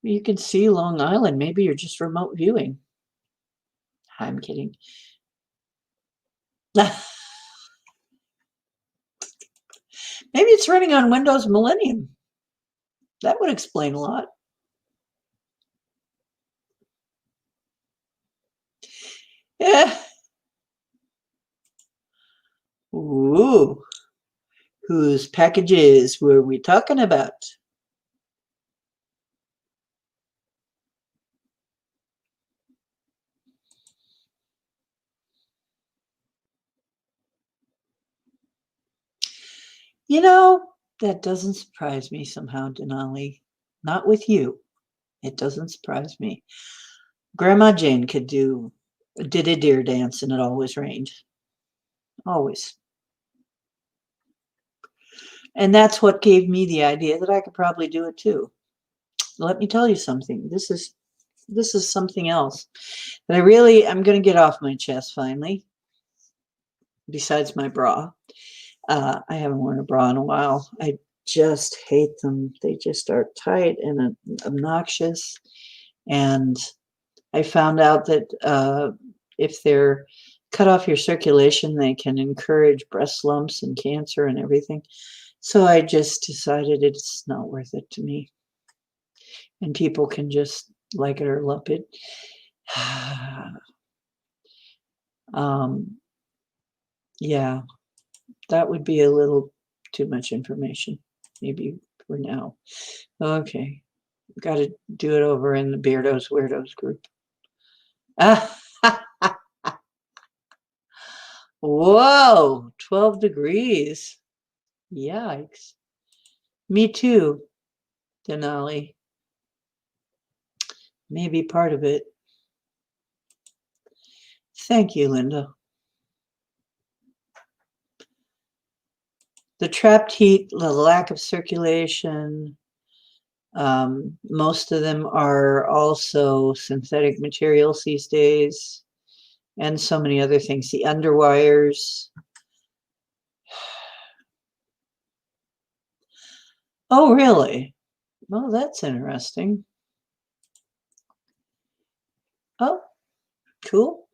You can see Long Island. Maybe you're just remote viewing. I'm kidding. Maybe it's running on Windows Millennium. That would explain a lot. Yeah. Ooh. Whose packages were we talking about? That doesn't surprise me somehow, Denali. Not with you. It doesn't surprise me. Grandma Jane did a deer dance and it always rained. Always. And that's what gave me the idea that I could probably do it too. Let me tell you something. This is something else that I'm going to get off my chest finally. Besides my bra, I haven't worn a bra in a while. I just hate them. They just are tight and obnoxious. And I found out that if they're cut off your circulation, they can encourage breast lumps and cancer and everything. So I just decided it's not worth it to me. And people can just like it or lump it. Yeah, that would be a little too much information, maybe for now. Okay, got to do it over in the Beardos Weirdos group. Whoa, 12 degrees. Yikes. Me too, Denali. Maybe part of it. Thank you, Linda. The trapped heat, the lack of circulation, most of them are also synthetic materials these days, and so many other things. The underwires. Oh, really? Well, that's interesting. Oh, cool.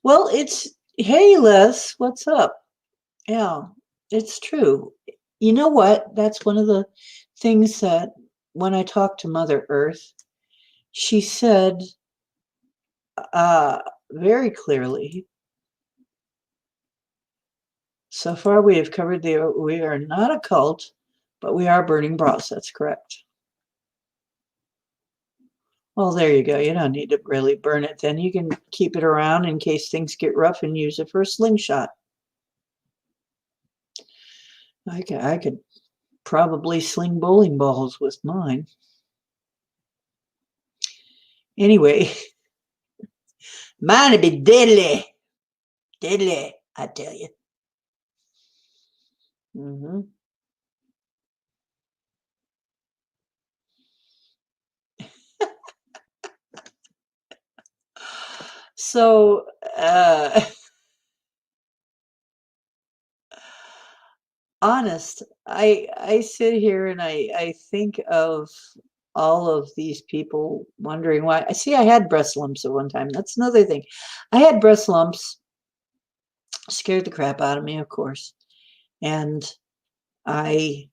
Well, hey, Les, what's up? Yeah, it's true. You know what? That's one of the things that when I talked to Mother Earth, she said uh, very clearly, so far we have covered we are not a cult, but we are burning bras. That's correct. Well, there you go. You don't need to really burn it then. You can keep it around in case things get rough and use it for a slingshot. I could probably sling bowling balls with mine. Anyway, mine would be deadly. Deadly, I tell you. Mm-hmm. So, honest, I sit here and I think of all of these people wondering why. I had breast lumps at one time. That's another thing. I had breast lumps, scared the crap out of me, of course. And I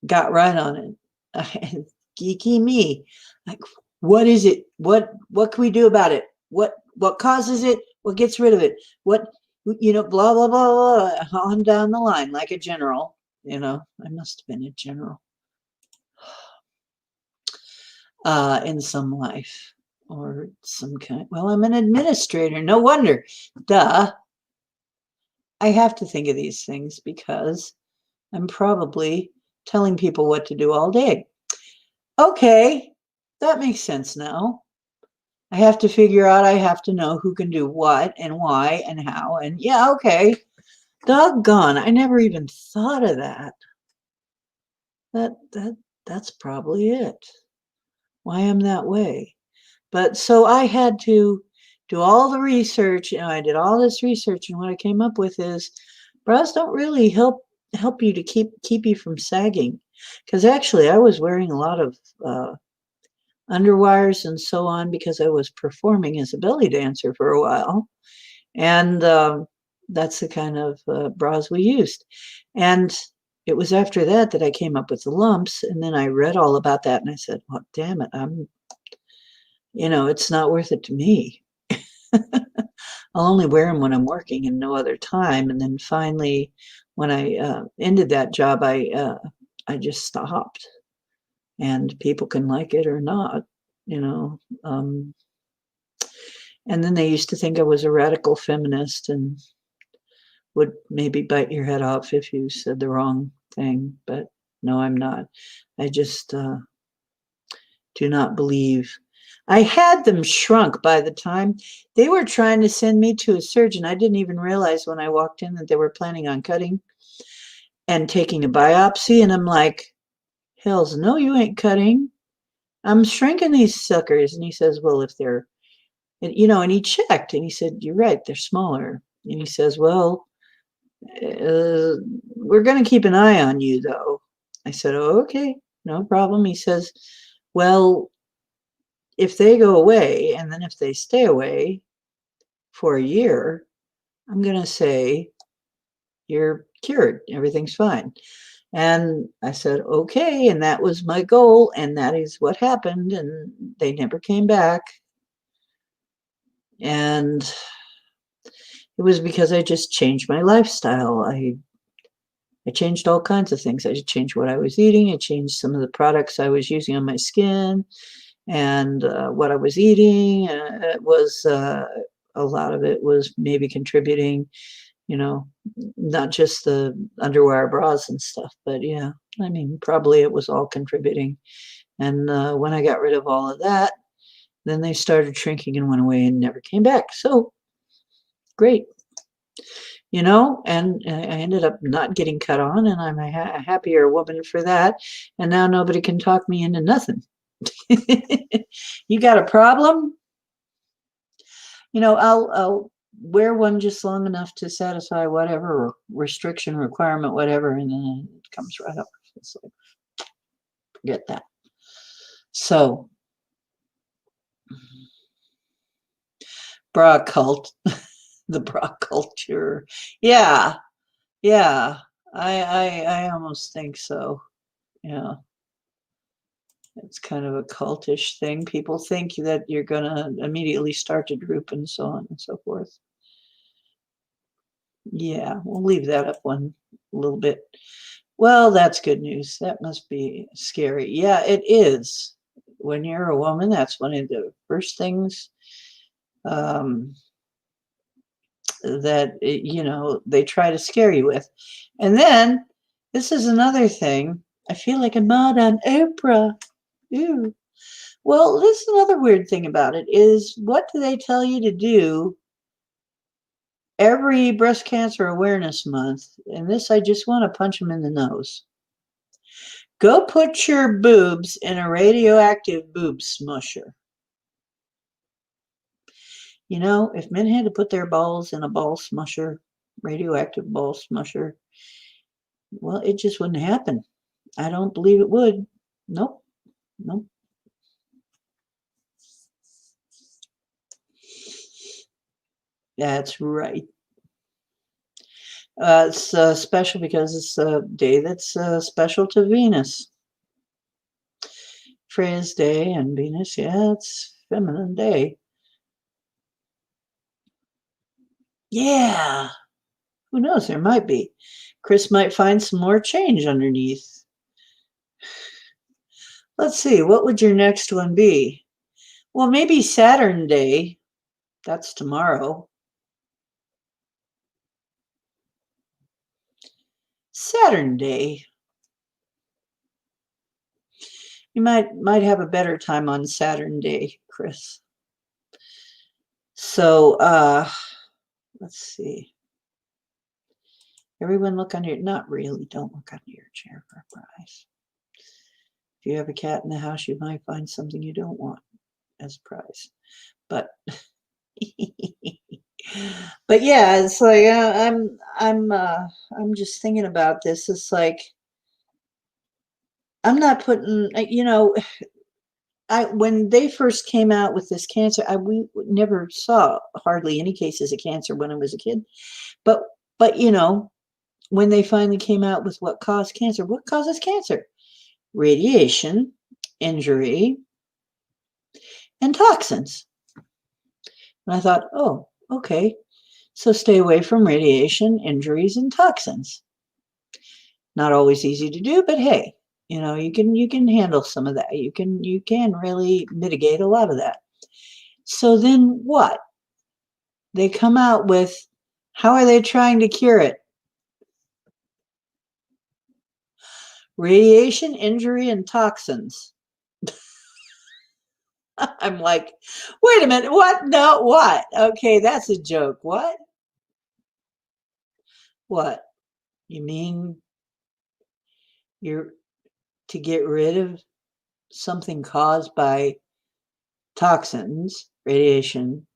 got right on it. Geeky me. Like, what is it? What can we do about it? What causes it? What gets rid of it? What blah blah blah blah on down the line like a general. I must have been a general. in some life or some kind. Well, I'm an administrator. No wonder. Duh. I have to think of these things because I'm probably telling people what to do all day. Okay, that makes sense now. I have to figure out, I have to know who can do what and why and how. And yeah, okay. Doggone, I never even thought of that. That's probably it. Why I'm that way. But so I had to do all the research. I did all this research, and what I came up with is bras don't really help you to keep you from sagging. Because actually, I was wearing a lot of underwires and so on because I was performing as a belly dancer for a while, and that's the kind of bras we used. And it was after that that I came up with the lumps, and then I read all about that, and I said, "Well, damn it, it's not worth it to me." I'll only wear them when I'm working and no other time. And then finally, when I ended that job, I just stopped. And people can like it or not, you know. And then they used to think I was a radical feminist and would maybe bite your head off if you said the wrong thing. But no, I'm not. I just do not believe. I had them shrunk by the time they were trying to send me to a surgeon. I didn't even realize when I walked in that they were planning on cutting and taking a biopsy. And I'm like, hells no, you ain't cutting. I'm shrinking these suckers. And he says, well, if they're, and he checked and he said, you're right, they're smaller. And he says, well, we're going to keep an eye on you, though. I said, oh, okay, no problem. He says, well, if they go away and then if they stay away for a year, I'm going to say you're cured. Everything's fine. And I said, okay. And that was my goal. And that is what happened. And they never came back. And it was because I just changed my lifestyle. I changed all kinds of things. I changed what I was eating. I changed some of the products I was using on my skin and what I was eating. It was a lot of it was maybe contributing, not just the underwire bras and stuff, but yeah, I mean, probably it was all contributing. And when I got rid of all of that, then they started shrinking and went away and never came back. So great. And I ended up not getting cut on, and I'm a happier woman for that. And now nobody can talk me into nothing. You got a problem? I'll wear one just long enough to satisfy whatever restriction, requirement, whatever, and then it comes right up. It's like, forget that. So, bra cult, the bra culture. Yeah, yeah. I almost think so. Yeah. It's kind of a cultish thing. People think that you're going to immediately start a group and so on and so forth. Yeah, we'll leave that up one a little bit. Well, that's good news. That must be scary. Yeah, it is. When you're a woman, that's one of the first things um, that, they try to scare you with. And then this is another thing. I feel like I'm not on Oprah. Ooh. Well, this is another weird thing about it is what do they tell you to do every breast cancer awareness month? And this, I just want to punch them in the nose. Go put your boobs in a radioactive boob smusher. If men had to put their balls in a ball smusher, radioactive ball smusher, well, it just wouldn't happen. I don't believe it would. Nope. Nope. That's right. It's special because it's a day that's special to Venus. Freya's day and Venus, yeah, it's feminine day. Yeah, who knows? There might be. Chris might find some more change underneath. Let's see, what would your next one be? Well, maybe Saturn Day. That's tomorrow. Saturn Day. You might have a better time on Saturn Day, Chris. So, let's see. Everyone look under your, not really, don't look under your chair for a prize. If you have a cat in the house, you might find something you don't want as a prize. But but yeah, it's like I'm just thinking about this. It's like I'm not putting, I when they first came out with this cancer, we never saw hardly any cases of cancer when I was a kid. But but when they finally came out with what caused cancer, what causes cancer? Radiation, injury, and toxins. And I thought, oh, okay, so stay away from radiation, injuries, and toxins. Not always easy to do, but hey, you can handle some of that. You can really mitigate a lot of that. So then what? They come out with, how are they trying to cure it? Radiation, injury, and toxins. I'm like, wait a minute, what? No, what? Okay, that's a joke. What? What? You mean you're to get rid of something caused by toxins, radiation,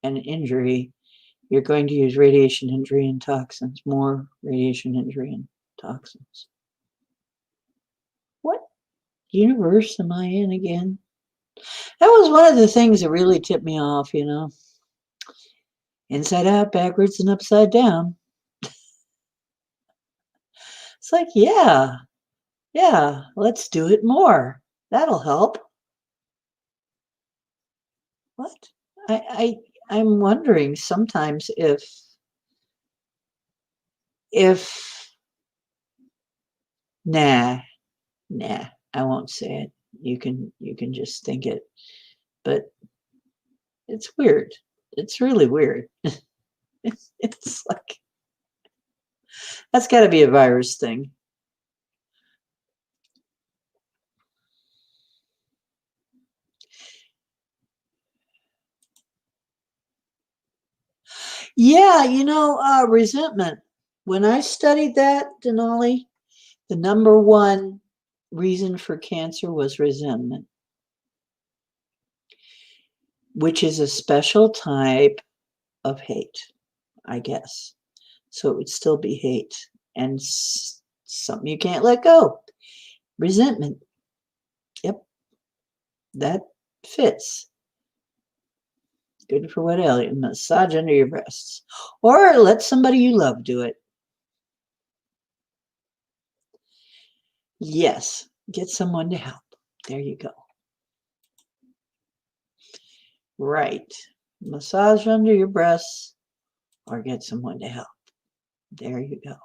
and injury? You're going to use radiation, injury, and toxins. More radiation, injury, and toxins. What universe am I in again? That was one of the things that really tipped me off, Inside out, backwards, and upside down. It's like, yeah, yeah, let's do it more. That'll help. What? I'm wondering sometimes if nah, nah, I won't say it. You can just think it. But it's weird. It's really weird. It's like that's got to be a virus thing. Yeah, resentment. When I studied that, Denali, the number one reason for cancer was resentment, which is a special type of hate, I guess. So it would still be hate and something you can't let go. Resentment. Yep, that fits. Good for what else? Massage under your breasts. Or let somebody you love do it. Yes, get someone to help. There you go. Right. Massage under your breasts or get someone to help. There you go.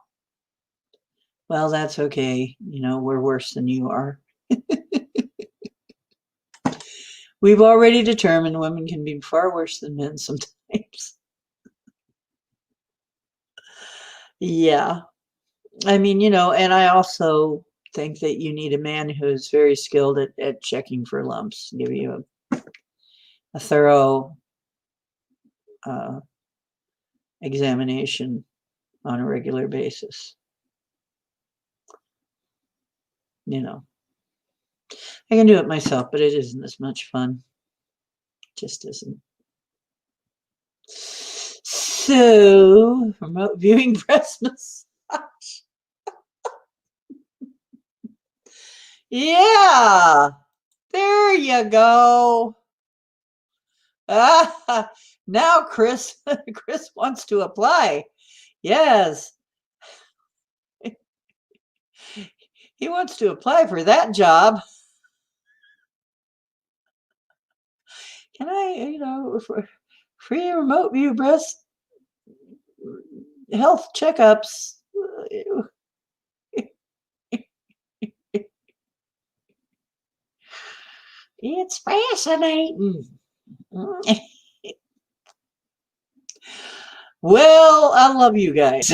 Well, that's okay. We're worse than you are. We've already determined women can be far worse than men sometimes. Yeah. I mean, and I also think that you need a man who's very skilled at checking for lumps, give you a thorough uh, examination on a regular basis. I can do it myself, but it isn't as much fun. It just isn't. So, remote viewing breast massage. Yeah, there you go. Ah, now Chris wants to apply. Yes, he wants to apply for that job. Can I, for free remote view breast health checkups? It's fascinating. Well, I love you guys.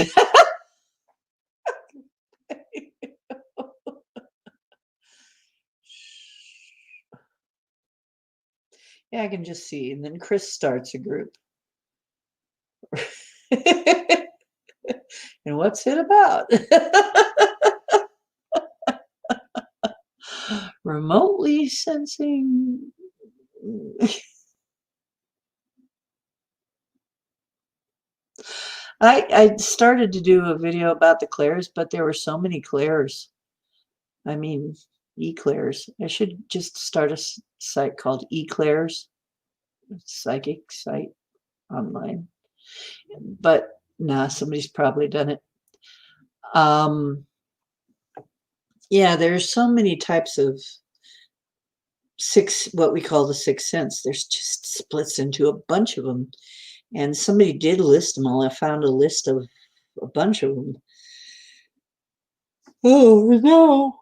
Yeah, I can just see. And then Chris starts a group. And what's it about? Remotely sensing. I started to do a video about the clairs, but there were so many clairs. I mean, eclairs. I should just start a site called eclairs, psychic site online. But nah, somebody's probably done it. Yeah, there's so many types of what we call the sixth sense. There's just splits into a bunch of them. And somebody did list them all. I found a list of a bunch of them. Oh no.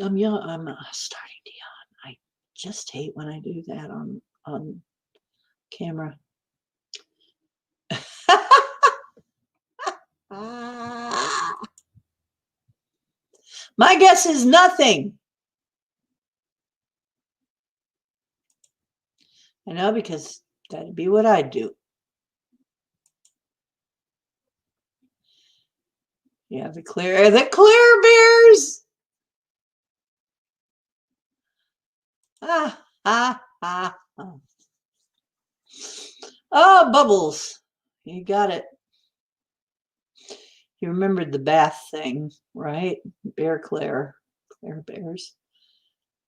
I'm young. I'm starting to yawn. I just hate when I do that on camera. My guess is nothing. I know, because that'd be what I'd do. Yeah, the clear bears. Ah, ah, ah, ah. Oh, Bubbles. You got it. You remembered the bath thing, right? Claire bears.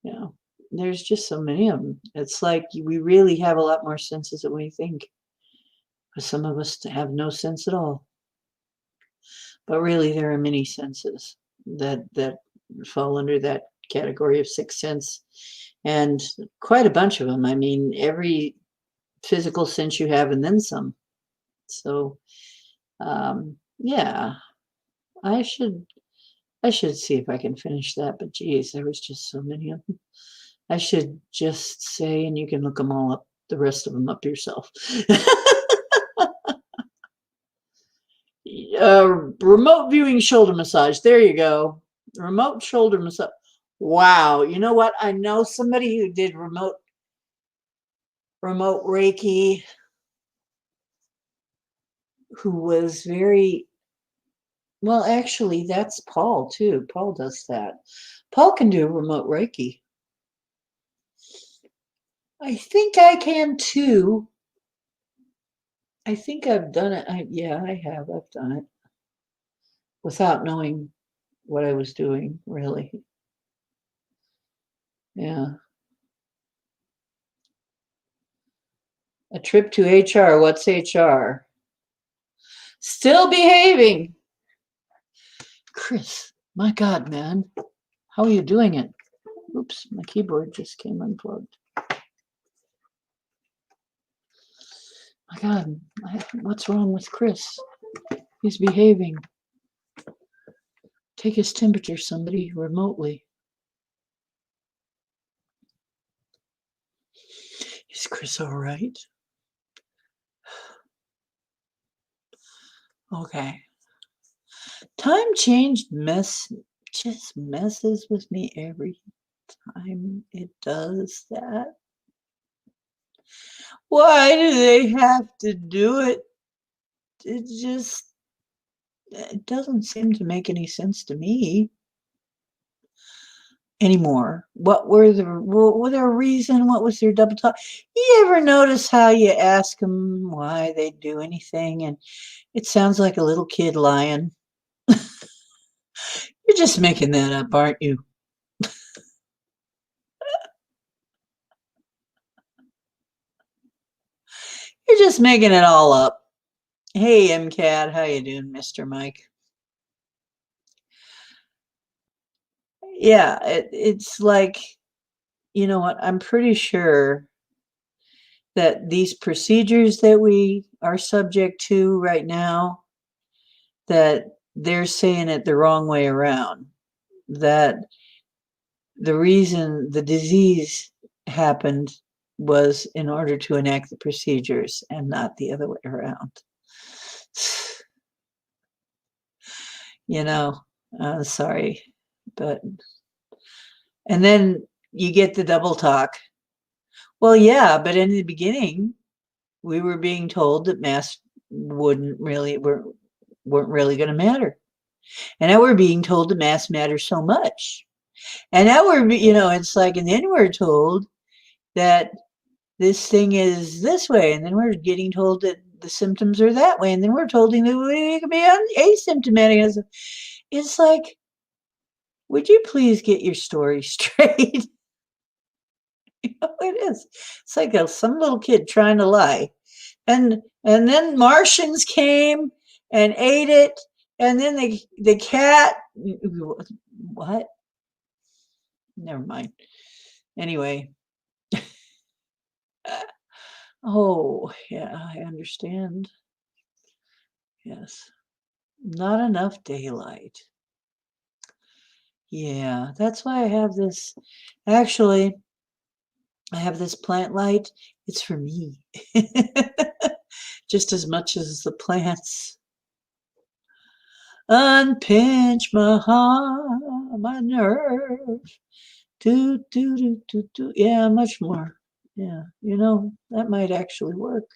Yeah. There's just so many of them. It's like we really have a lot more senses than we think. Some of us have no sense at all. But really, there are many senses that fall under that category of sixth sense, and quite a bunch of them. I mean, every physical sense you have, and then some. So, yeah, I should see if I can finish that. But geez, there was just so many of them. I should just say, and you can look them all up, the rest of them up yourself. Remote viewing shoulder massage. There you go. Remote shoulder massage. Wow. You know what? I know somebody who did remote Reiki, who was very well. Actually, that's Paul too. Paul does that. Paul can do remote Reiki. I think I can too. I think I've done it. Yeah, I have. I've done it without knowing what I was doing, really. Yeah. A trip to HR. What's HR? Still behaving. Chris, my God, man. How are you doing it? Oops, my keyboard just came unplugged. My God, what's wrong with Chris? He's behaving. Take his temperature, somebody, remotely. Is Chris all right? Okay. Time change just messes with me every time it does that. Why do they have to do it? It doesn't seem to make any sense to me anymore. What were their reason? What was their double talk? You ever notice how you ask them why they do anything, and it sounds like a little kid lying? You're just making that up, aren't you? You're just making it all up. Hey, MCAT, how you doing, Mr. Mike? Yeah, it's like, you know what? I'm pretty sure that these procedures that we are subject to right now, that they're saying it the wrong way around. That the reason the disease happened was in order to enact the procedures and not the other way around. You know, sorry, but and then you get the double talk. Well, yeah, but in the beginning, we were being told that masks weren't really going to matter, and now we're being told that masks matter so much, and now it's like, and then we're told that this thing is this way, and then we're getting told that the symptoms are that way, and then we're told that we can be asymptomatic. It's like, would you please get your story straight? It is. It's like some little kid trying to lie. And then Martians came and ate it, and then the cat, what? Never mind. Anyway. Oh, yeah, I understand. Yes. Not enough daylight. Yeah, that's why I have this. Actually, I have this plant light. It's for me. Just as much as the plants. Unpinch my heart, my nerve. Do, do, do, do, do. Yeah, much more. Yeah, that might actually work.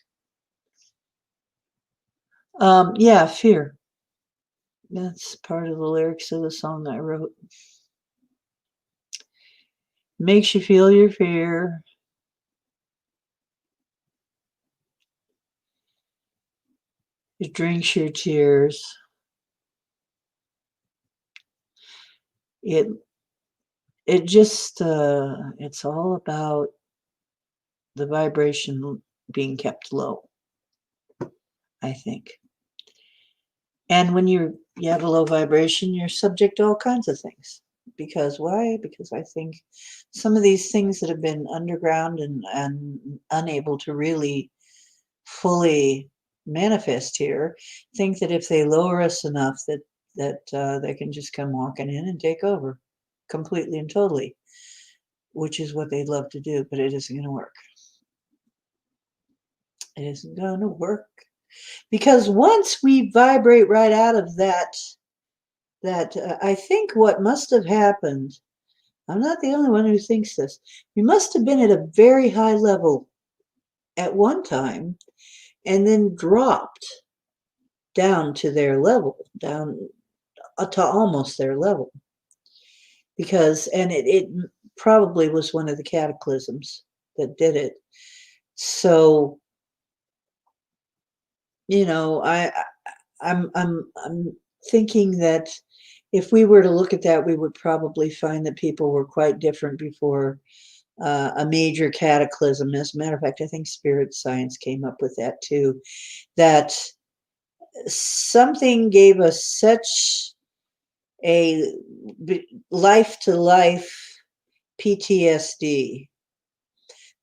Yeah, fear. That's part of the lyrics of the song I wrote. Makes you feel your fear. It drinks your tears. It just it's all about the vibration being kept low, I think. And when you have a low vibration, you're subject to all kinds of things. Because why? Because I think some of these things that have been underground and unable to really fully manifest here think that if they lower us enough that they can just come walking in and take over completely and totally, which is what they'd love to do, but it isn't going to work. It isn't going to work. Because once we vibrate right out of that I think what must have happened, I'm not the only one who thinks this, we must have been at a very high level at one time and then dropped down to their level, down to almost their level. Because, and it probably was one of the cataclysms that did it. So, I'm thinking that if we were to look at that, we would probably find that people were quite different before a major cataclysm. As a matter of fact, I think spirit science came up with that too, that something gave us such a life-to-life PTSD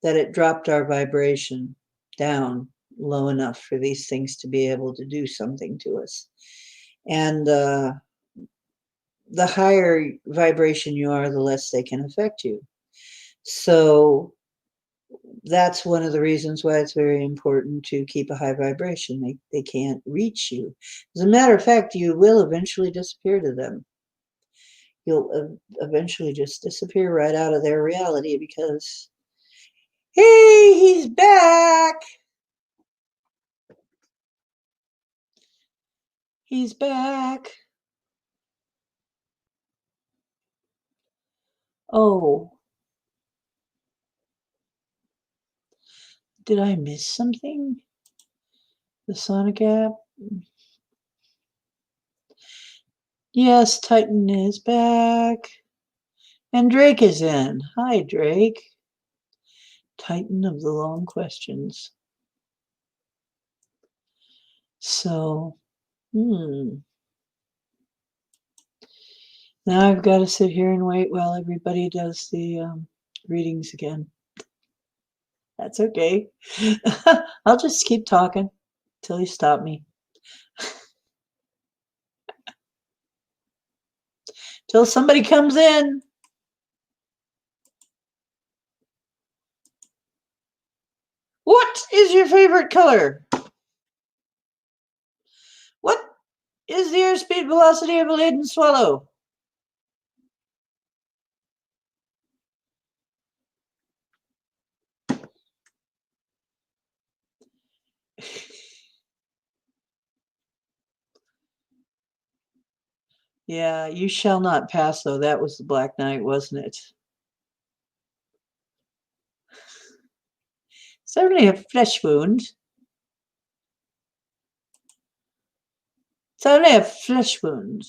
that it dropped our vibration down low enough for these things to be able to do something to us. And the higher vibration you are, the less they can affect you. So that's one of the reasons why it's very important to keep a high vibration. They can't reach you. As a matter of fact, you will eventually disappear to them. You'll eventually just disappear right out of their reality because, hey, he's back. He's back. Oh, did I miss something? The Sonic app? Yes, Titan is back. And Drake is in. Hi, Drake. Titan of the long questions. So, now I've got to sit here and wait while everybody does the readings again. That's okay. I'll just keep talking till you stop me. Till somebody comes in. is your favorite color? What is the airspeed velocity of a laden swallow? Yeah, you shall not pass, though. That was the Black Knight, wasn't it? It's only a flesh wound. It's only a flesh wound.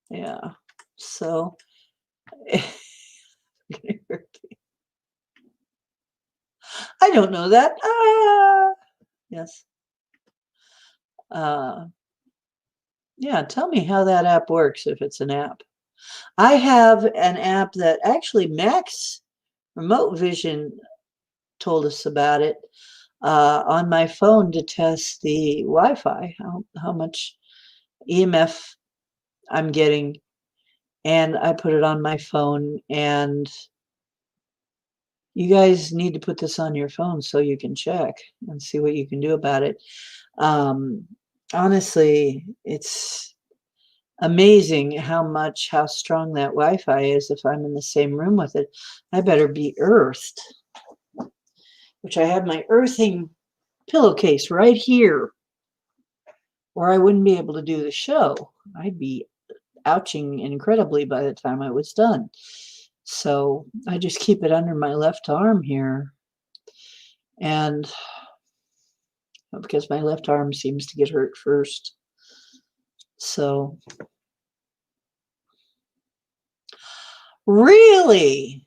Yeah. So I don't know that. Yes. Yeah, tell me how that app works if it's an app. I have an app that actually Max Remote Vision told us about it on my phone to test the Wi-Fi, how much EMF I'm getting, and I put it on my phone. And you guys need to put this on your phone so you can check and see what you can do about it. Honestly, it's amazing how strong that Wi-Fi is. If I'm in the same room with it, I better be earthed, which I have my earthing pillowcase right here, or I wouldn't be able to do the show. I'd be ouching incredibly by the time I was done. So I just keep it under my left arm here. And because my left arm seems to get hurt first. So, really?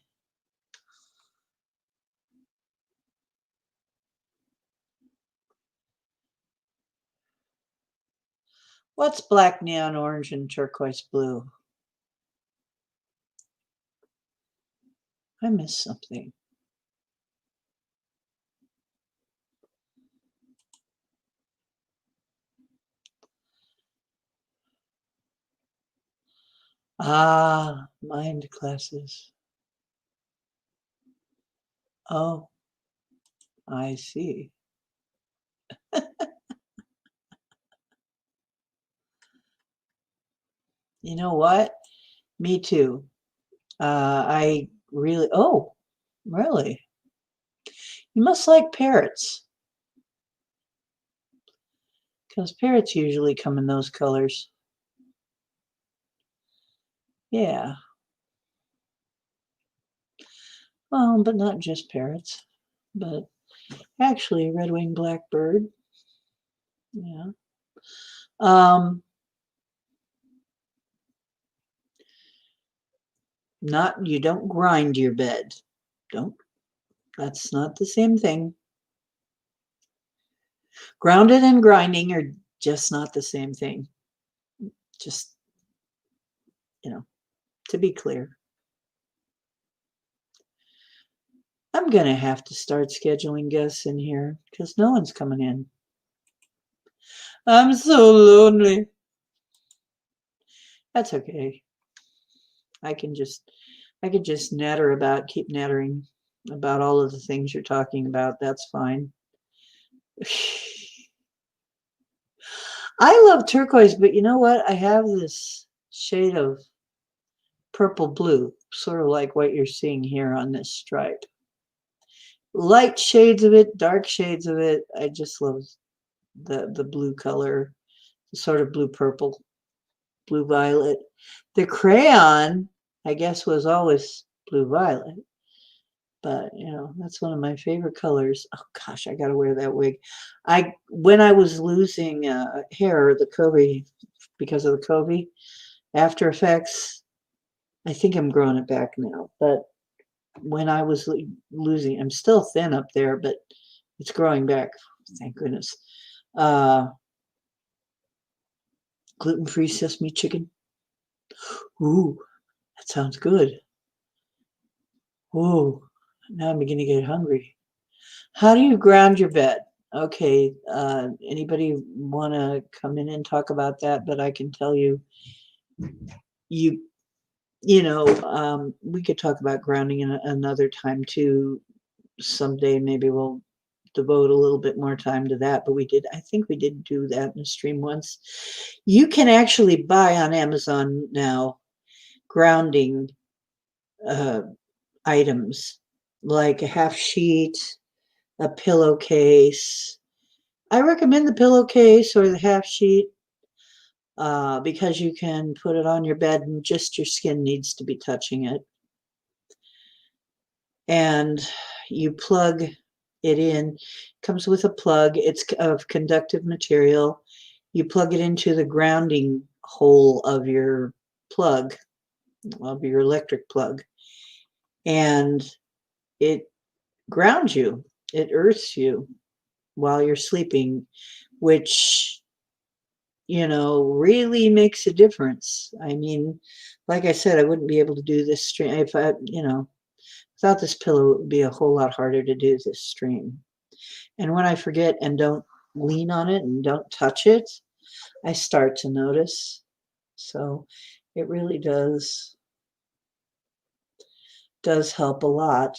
What's black, neon orange, and turquoise blue? I missed something. Ah, mind classes. Oh, I see. You know what? Me too. I really, oh, really? You must like parrots, because parrots usually come in those colors. Yeah. Well, but not just parrots, but actually red-winged blackbird. Yeah. Um, Not, you don't grind your bed. Don't. That's not the same thing. Grounded and grinding are just not the same thing. Just, to be clear. I'm going to have to start scheduling guests in here because no one's coming in. I'm so lonely. That's okay. I can just keep nattering about all of the things you're talking about. That's fine. I love turquoise, but you know what? I have this shade of purple blue, sort of like what you're seeing here on this stripe. Light shades of it, dark shades of it. I just love the blue color, sort of blue purple, blue violet. The crayon, I guess, was always blue violet. But that's one of my favorite colors. Oh gosh, I gotta wear that wig. When I was losing hair, the COVID, because of the COVID after effects, I think I'm growing it back now. But when I was losing, I'm still thin up there, but it's growing back. Thank goodness. Gluten-free sesame chicken. Ooh, that sounds good. Ooh, now I'm beginning to get hungry. How do you ground your bed? Okay, anybody want to come in and talk about that? But I can tell you, you we could talk about grounding another time too. someday maybe we'll devote a little bit more time to that. But I think we did do that in a stream once. You can actually buy on Amazon now grounding uh, items like a half sheet, a pillowcase. I recommend the pillowcase or the half sheet because you can put it on your bed and just your skin needs to be touching it. And you plug it in. It comes with a plug. It's of conductive material. You plug it into the grounding hole of your plug, of your electric plug, and it grounds you. It earths you while you're sleeping, which really makes a difference. I mean, like I said, I wouldn't be able to do this stream if without this pillow, it would be a whole lot harder to do this stream. And when I forget and don't lean on it and don't touch it, I start to notice. So it really does help a lot.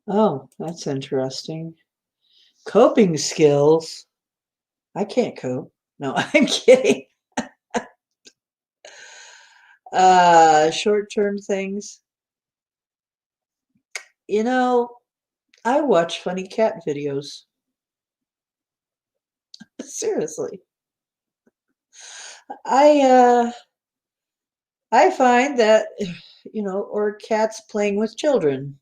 Oh, that's interesting. Coping skills. I can't cope. No, I'm kidding. Short-term things. I watch funny cat videos. Seriously. I find that or cats playing with children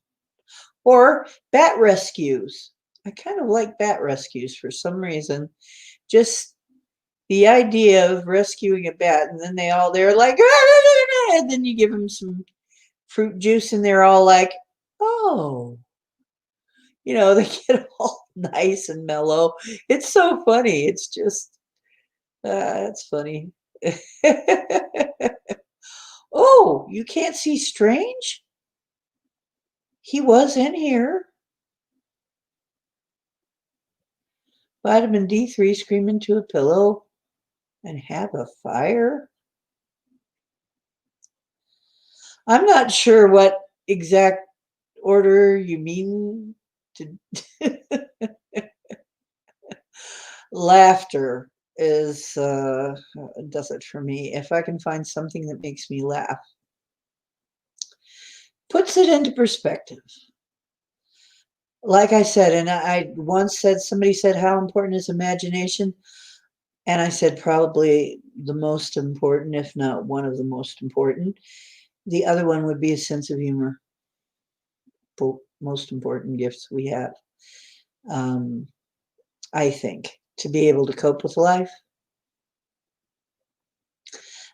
or bat rescues. I kind of like bat rescues for some reason. Just the idea of rescuing a bat and then they're like, and then you give them some fruit juice and they're all like, oh, they get all nice and mellow. It's so funny. It's just, it's funny. Oh, you can't see Strange? He was in here. Vitamin D3, scream into a pillow and have a fire. I'm not sure what exact order you mean to. Laughter does it for me. If I can find something that makes me laugh, puts it into perspective. Like I said, and I once said, somebody said, how important is imagination? And I said, probably the most important, if not one of the most important. The other one would be a sense of humor. Both most important gifts we have. I think, to be able to cope with life,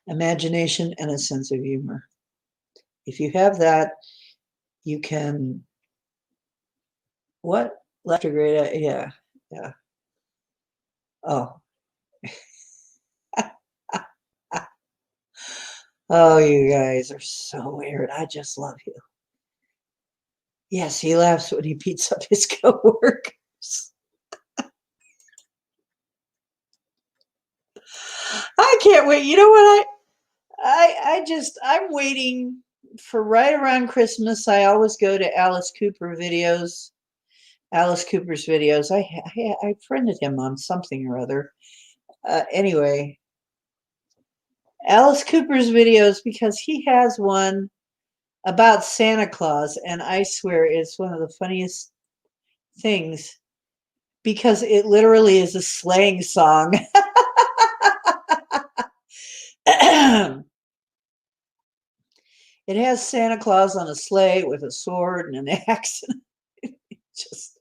imagination, and a sense of humor. If you have that, you can. What? Laughter, great. Yeah. Yeah. Oh. Oh, you guys are so weird. I just love you. Yes, he laughs when he beats up his coworkers. I can't wait. You know what? I'm waiting for right around Christmas. I always go to Alice Cooper's videos. I friended him on something or other. Anyway, Alice Cooper's videos, because he has one about Santa Claus, and I swear it's one of the funniest things because it literally is a slang song. It has Santa Claus on a sleigh with a sword and an axe. Just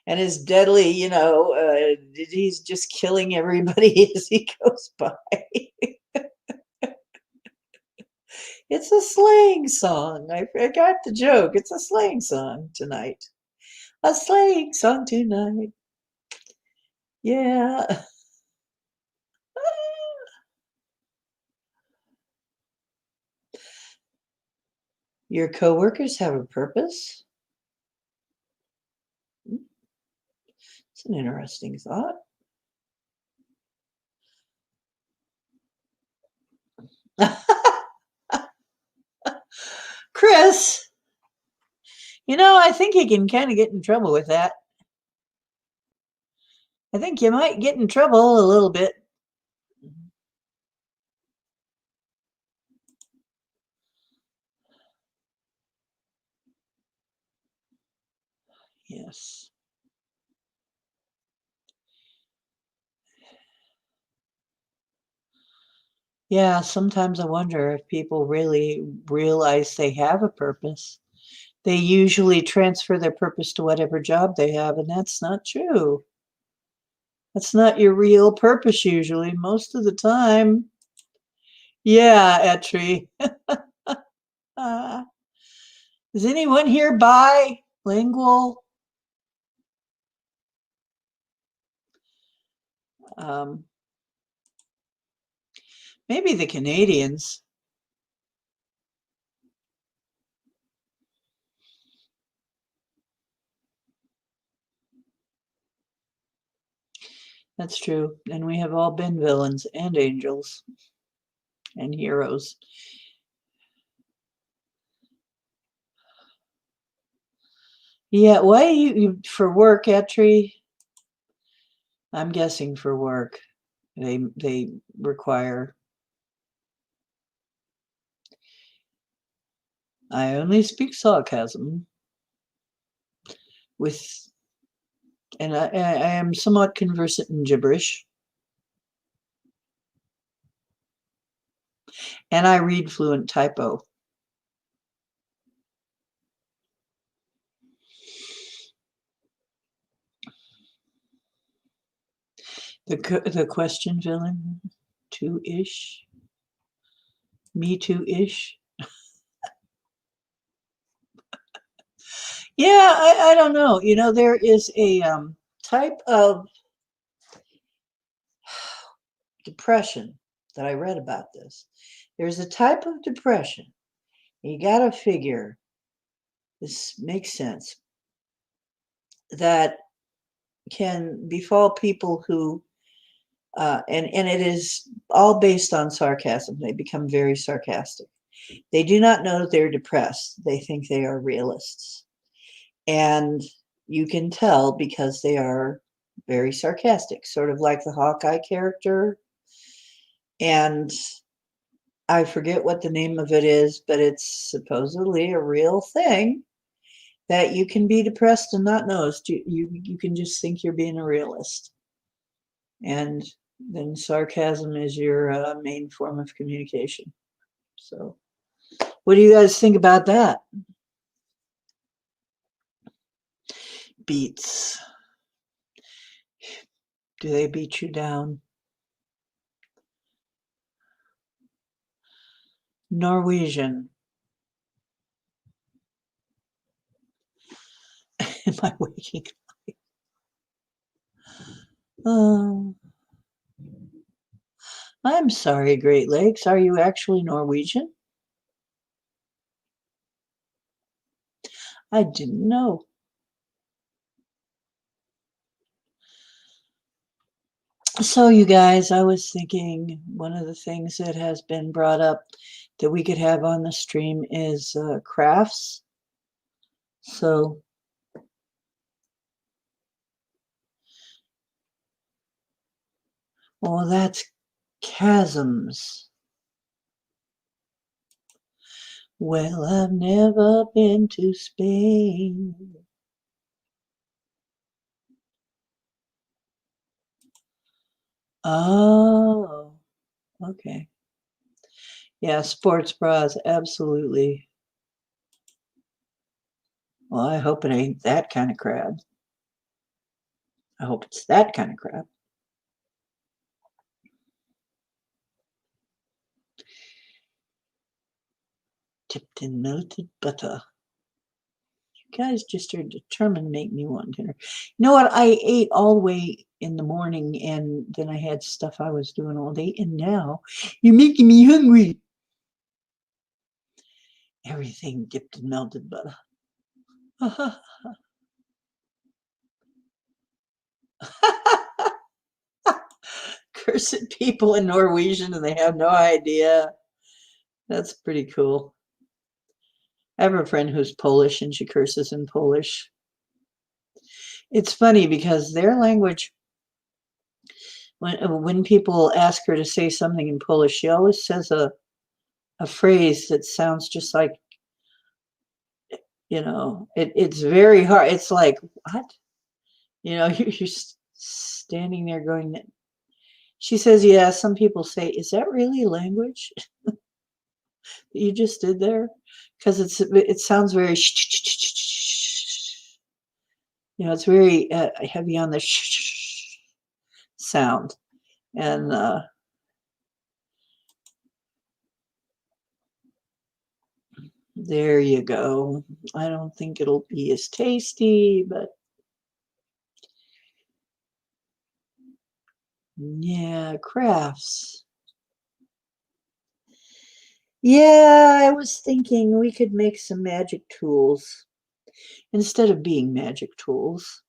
and is deadly, he's just killing everybody as he goes by. It's a slang song. I got the joke. It's a slang song tonight. A slang song tonight. Yeah. Your coworkers have a purpose? It's an interesting thought. Yes. I think you can kind of get in trouble with that. I think you might get in trouble a little bit. Yes. Yeah, sometimes I wonder if people really realize they have a purpose. They usually transfer their purpose to whatever job they have, and that's not true. That's not your real purpose usually. Most of the time, yeah, Etri. Uh, is anyone here bilingual? Um, maybe the Canadians. That's true. And we have all been villains and angels and heroes. Yeah, why you for work, Etri? I'm guessing for work. They require. I only speak sarcasm with, and I am somewhat conversant in gibberish, and I read fluent typo. The question villain, two ish, me too ish. Yeah, I don't know. There is a type of depression that I read about this. There's a type of depression. You got to figure this makes sense that can befall people who and it is all based on sarcasm. They become very sarcastic. They do not know that they're depressed. They think they are realists. And you can tell because they are very sarcastic, sort of like the Hawkeye character. And I forget what the name of it is, but it's supposedly a real thing that you can be depressed and not noticed. You can just think you're being a realist. And then sarcasm is your main form of communication. So, what do you guys think about that? Beats. Do they beat you down? Norwegian. Am I waking? Oh, I'm sorry, Great Lakes. Are you actually Norwegian? I didn't know. So, you guys, I was thinking one of the things that has been brought up that we could have on the stream is crafts. So, well, that's chasms. Well, I've never been to Spain. Oh, okay. Yeah, sports bras, absolutely. Well, I hope it ain't that kind of crab. I hope it's that kind of crab. Dipped in melted butter. You guys just are determined to make me want dinner. You know what? I ate all the way in the morning and then I had stuff I was doing all day, and now you're making me hungry. Everything dipped in melted butter. Cursed people in Norwegian and they have no idea. That's pretty cool. I have a friend who's Polish and she curses in Polish. It's funny because their language, when people ask her to say something in Polish, she always says a phrase that sounds just like, it's very hard. It's like, what? You're standing there going, she says, yeah, some people say, is that really language that you just did there? Because it sounds very, it's very heavy on the sound. And there you go. I don't think it'll be as tasty, but yeah, crafts. Yeah, I was thinking we could make some magic tools instead of being magic tools.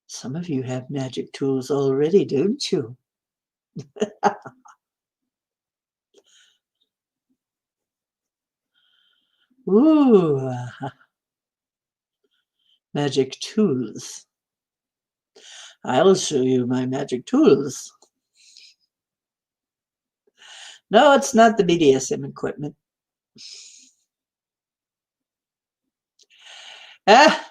Some of you have magic tools already, don't you? Ooh, magic tools. I'll show you my magic tools. No, it's not the BDSM equipment. Ah,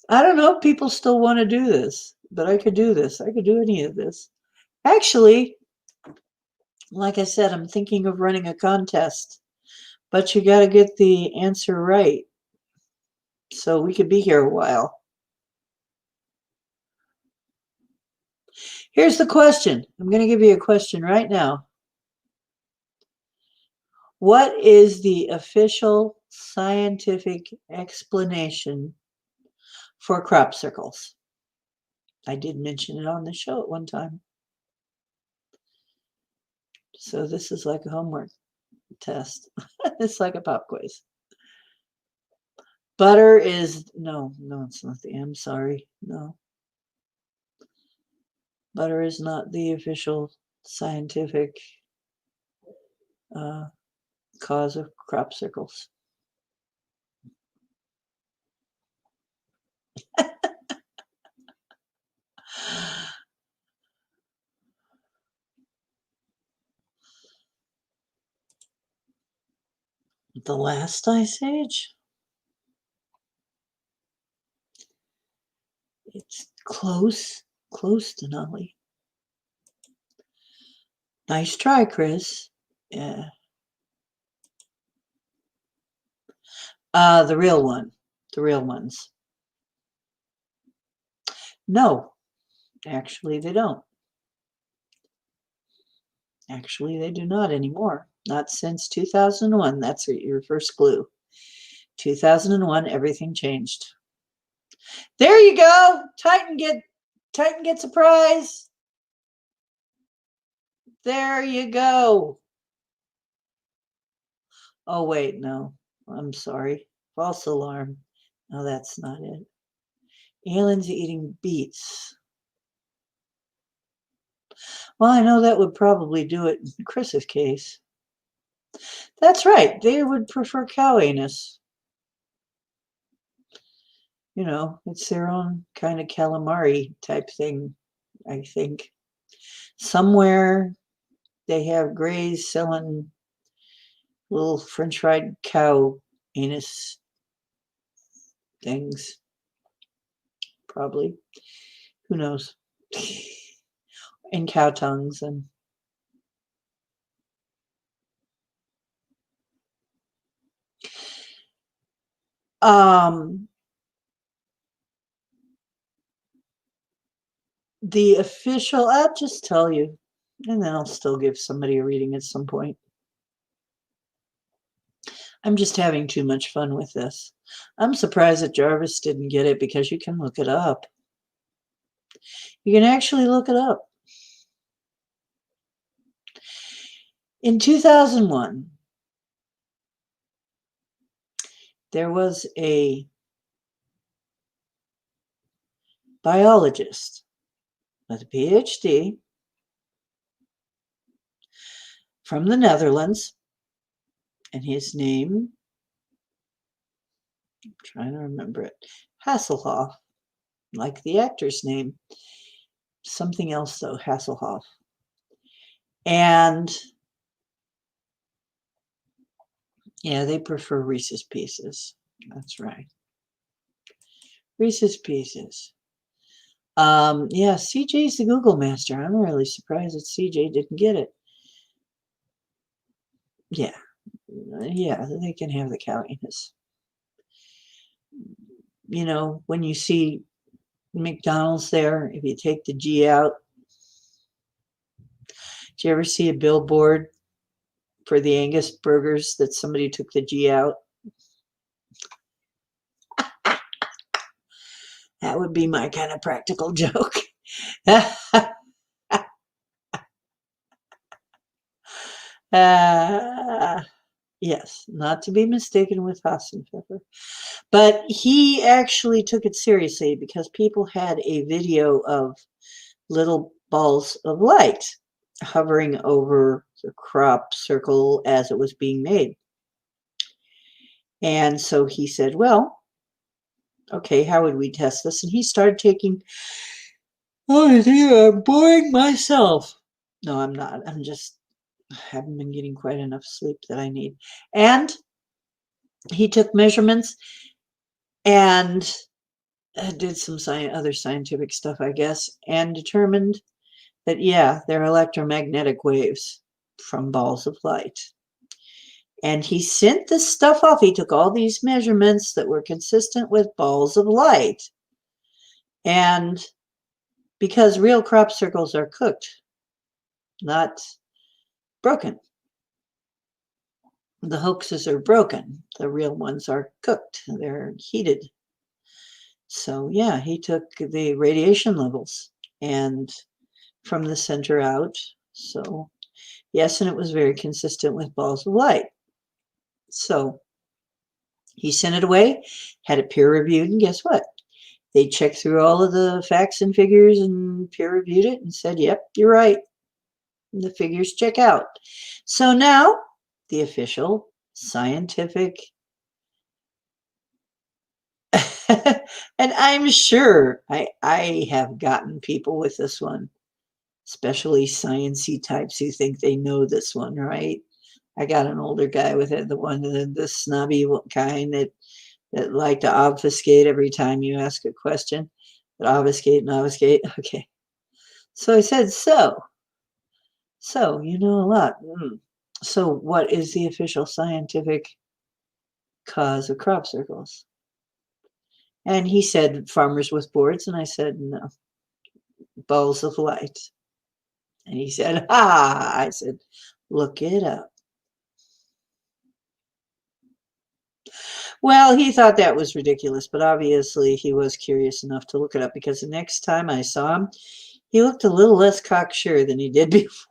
I don't know if people still want to do this, but I could do this. I could do any of this. Actually, like I said, I'm thinking of running a contest, but you got to get the answer right. So we could be here a while. Here's the question. I'm going to give you a question right now. What is the official scientific explanation for crop circles? I did mention it on the show at one time. So this is like a homework test. It's like a pop quiz. Butter is, no, it's not I'm sorry. No. Butter is not the official scientific uh, cause of crop circles. The last ice age? It's close to Nolly. Nice try, Chris. Yeah. The real one. The real ones. No, actually, they don't. Actually, they do not anymore. Not since 2001. That's your first clue. 2001, everything changed. There you go. Titan gets a prize. There you go. Oh wait, no. I'm sorry. False alarm. No, that's not it. Aliens eating beets. Well, I know that would probably do it in Chris's case. That's right. They would prefer cow anus. It's their own kind of calamari type thing, I think. Somewhere they have Grays selling little French fried cow anus things. Probably. Who knows? And cow tongues and the official, I'll just tell you, and then I'll still give somebody a reading at some point. I'm just having too much fun with this. I'm surprised that Jarvis didn't get it because you can look it up. You can actually look it up. In 2001, there was a biologist with a PhD from the Netherlands. And his name, I'm trying to remember it, Hasselhoff, like the actor's name. Something else, though, Hasselhoff. And yeah, they prefer Reese's Pieces. That's right. Reese's Pieces. Yeah, CJ's the Google master. I'm really surprised that CJ didn't get it. Yeah. Yeah, they can have the cowiness. You know, when you see McDonald's there, if you take the G out, do you ever see a billboard for the Angus burgers that somebody took the G out? That would be my kind of practical joke. Yes, not to be mistaken with Hassenpfeffer. But he actually took it seriously because people had a video of little balls of light hovering over the crop circle as it was being made. And so he said, well, okay, how would we test this? And he started taking, oh, I think I'm boring myself. No, I'm not. I'm just, I haven't been getting quite enough sleep that I need. And he took measurements and did some other scientific stuff, I guess, and determined that, yeah, they're electromagnetic waves from balls of light. And he sent this stuff off. He took all these measurements that were consistent with balls of light. And because real crop circles are cooked, not broken. The hoaxes are broken. The real ones are cooked. They're heated. So yeah, he took the radiation levels and from the center out. So yes, and it was very consistent with balls of light. So he sent it away, had it peer reviewed, and guess what? They checked through all of the facts and figures and peer reviewed it and said, yep, you're right. And the figures check out. So now the official scientific and I'm sure I have gotten people with this one, especially sciencey types who think they know this one, right? I got an older guy with it, the snobby kind that like to obfuscate every time you ask a question. But obfuscate and obfuscate. Okay. So I said, so you know a lot. So what is the official scientific cause of crop circles? And he said farmers with boards, and I said, no, balls of light. And he said, ah, I said, look it up. Well, he thought that was ridiculous, but obviously he was curious enough to look it up because the next time I saw him, he looked a little less cocksure than he did before.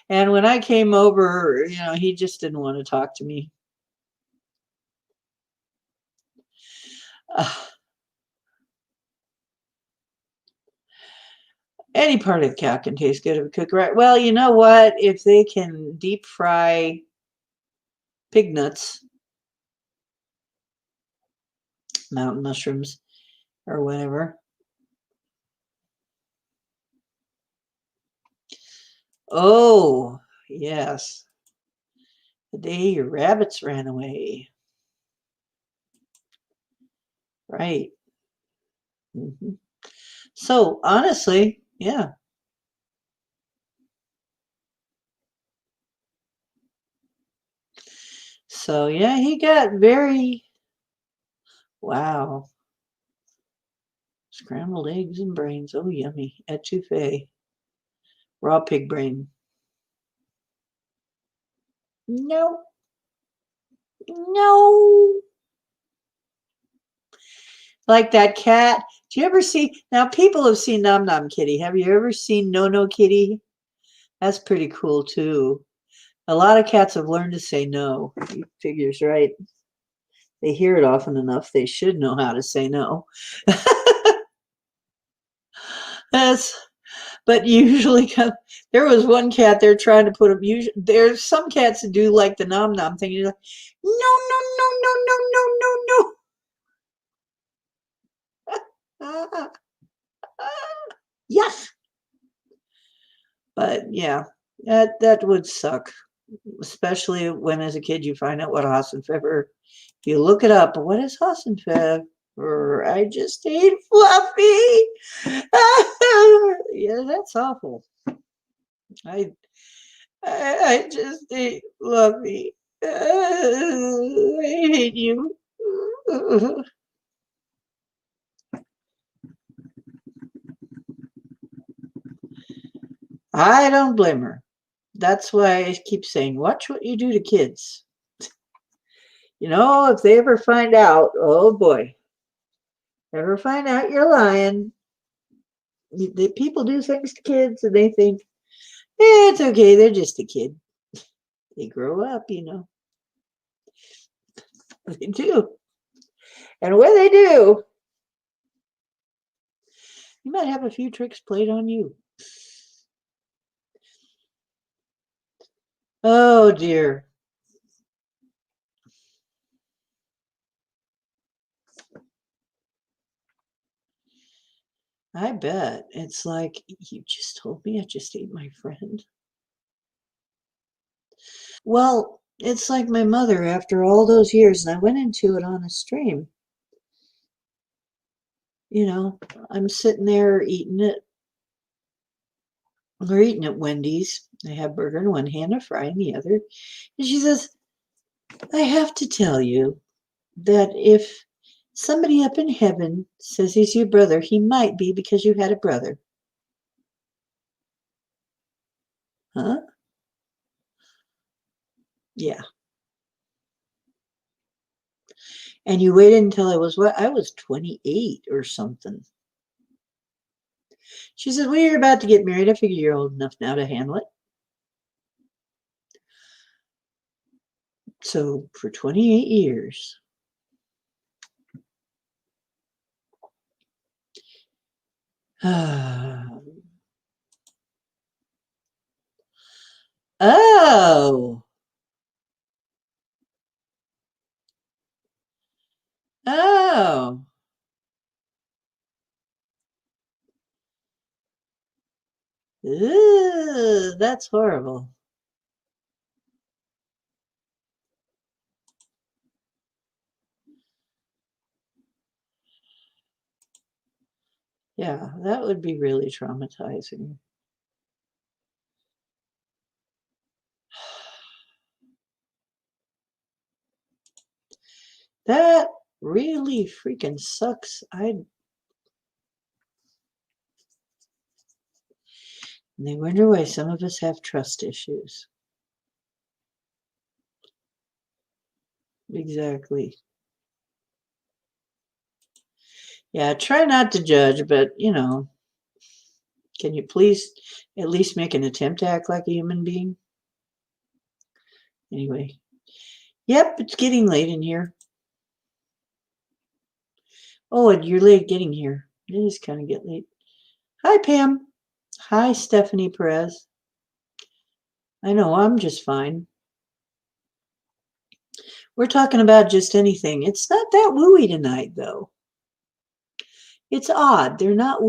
And when I came over, you know, he just didn't want to talk to me. Any part of the cow can taste good if it cooked right. Well, you know what? If they can deep fry pig nuts, mountain mushrooms, or whatever. Oh, yes. The day your rabbits ran away. Right. So, honestly, yeah. So, yeah, he got very, wow. Scrambled eggs and brains. Oh, yummy. Etouffee. Raw pig brain. No. No. Like that cat. Do you ever see? Now, people have seen Nom Nom Kitty. Have you ever seen No No Kitty? That's pretty cool, too. A lot of cats have learned to say no. Figures, right? They hear it often enough. They should know how to say no. That's But usually, there was one cat there trying to put him. There's some cats that do like the nom nom thing. You're like, no, no, no, no, no, no, no, no. Yes. But yeah, that would suck, especially when as a kid you find out what Hassenpfeffer. If you look it up, what is Hassenpfeffer? I just hate Fluffy. Yeah, that's awful. I I just hate Fluffy. I hate you. I don't blame her. That's why I keep saying, watch what you do to kids. If they ever find out, oh boy, ever find out you're lying, the people do things to kids and they think, it's okay, they're just a kid. They grow up. They do. And when they do, you might have a few tricks played on you. Oh dear. I bet. It's like, you just told me I just ate my friend. Well, it's like my mother after all those years, and I went into it on a stream. You know, I'm sitting there eating it. We're eating at Wendy's. I have burger in one hand, a fry in the other. And she says, I have to tell you that if somebody up in heaven says he's your brother, he might be because you had a brother. Huh? Yeah. And you waited until I was what? I was 28 or something. She said, well, you're about to get married. I figure you're old enough now to handle it. So for 28 years. Oh. Oh. Ooh, that's horrible. Yeah, that would be really traumatizing. That really freaking sucks. They wonder why some of us have trust issues. Exactly. Yeah, try not to judge, but can you please at least make an attempt to act like a human being? Anyway, yep, it's getting late in here. Oh, and you're late getting here. It is kind of get late. Hi, Pam. Hi, Stephanie Perez. I know, I'm just fine. We're talking about just anything. It's not that wooey tonight, though. It's odd. They're not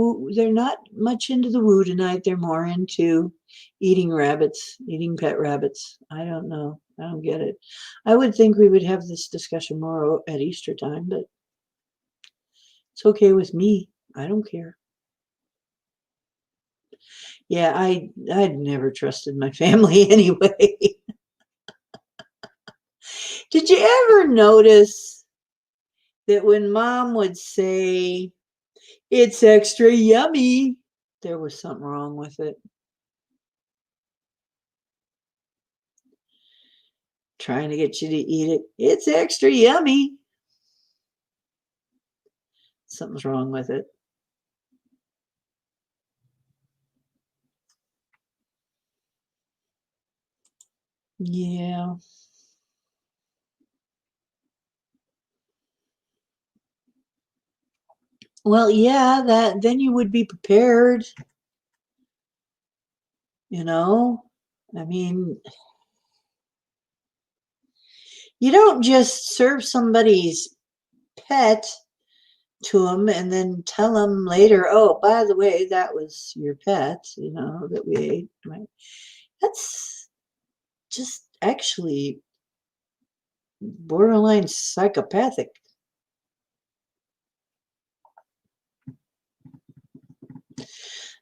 much into the woo tonight. They're more into eating rabbits, eating pet rabbits. I don't know. I don't get it. I would think we would have this discussion more at Easter time, but it's okay with me. I don't care. Yeah, I'd never trusted my family anyway. Did you ever notice that when mom would say, it's extra yummy, there was something wrong with it? Trying to get you to eat it. It's extra yummy. Something's wrong with it. Yeah. Well, yeah, that then you would be prepared. You know, I mean, you don't just serve somebody's pet to them and then tell them later, oh, by the way, that was your pet, that we ate. Right? That's just actually borderline psychopathic.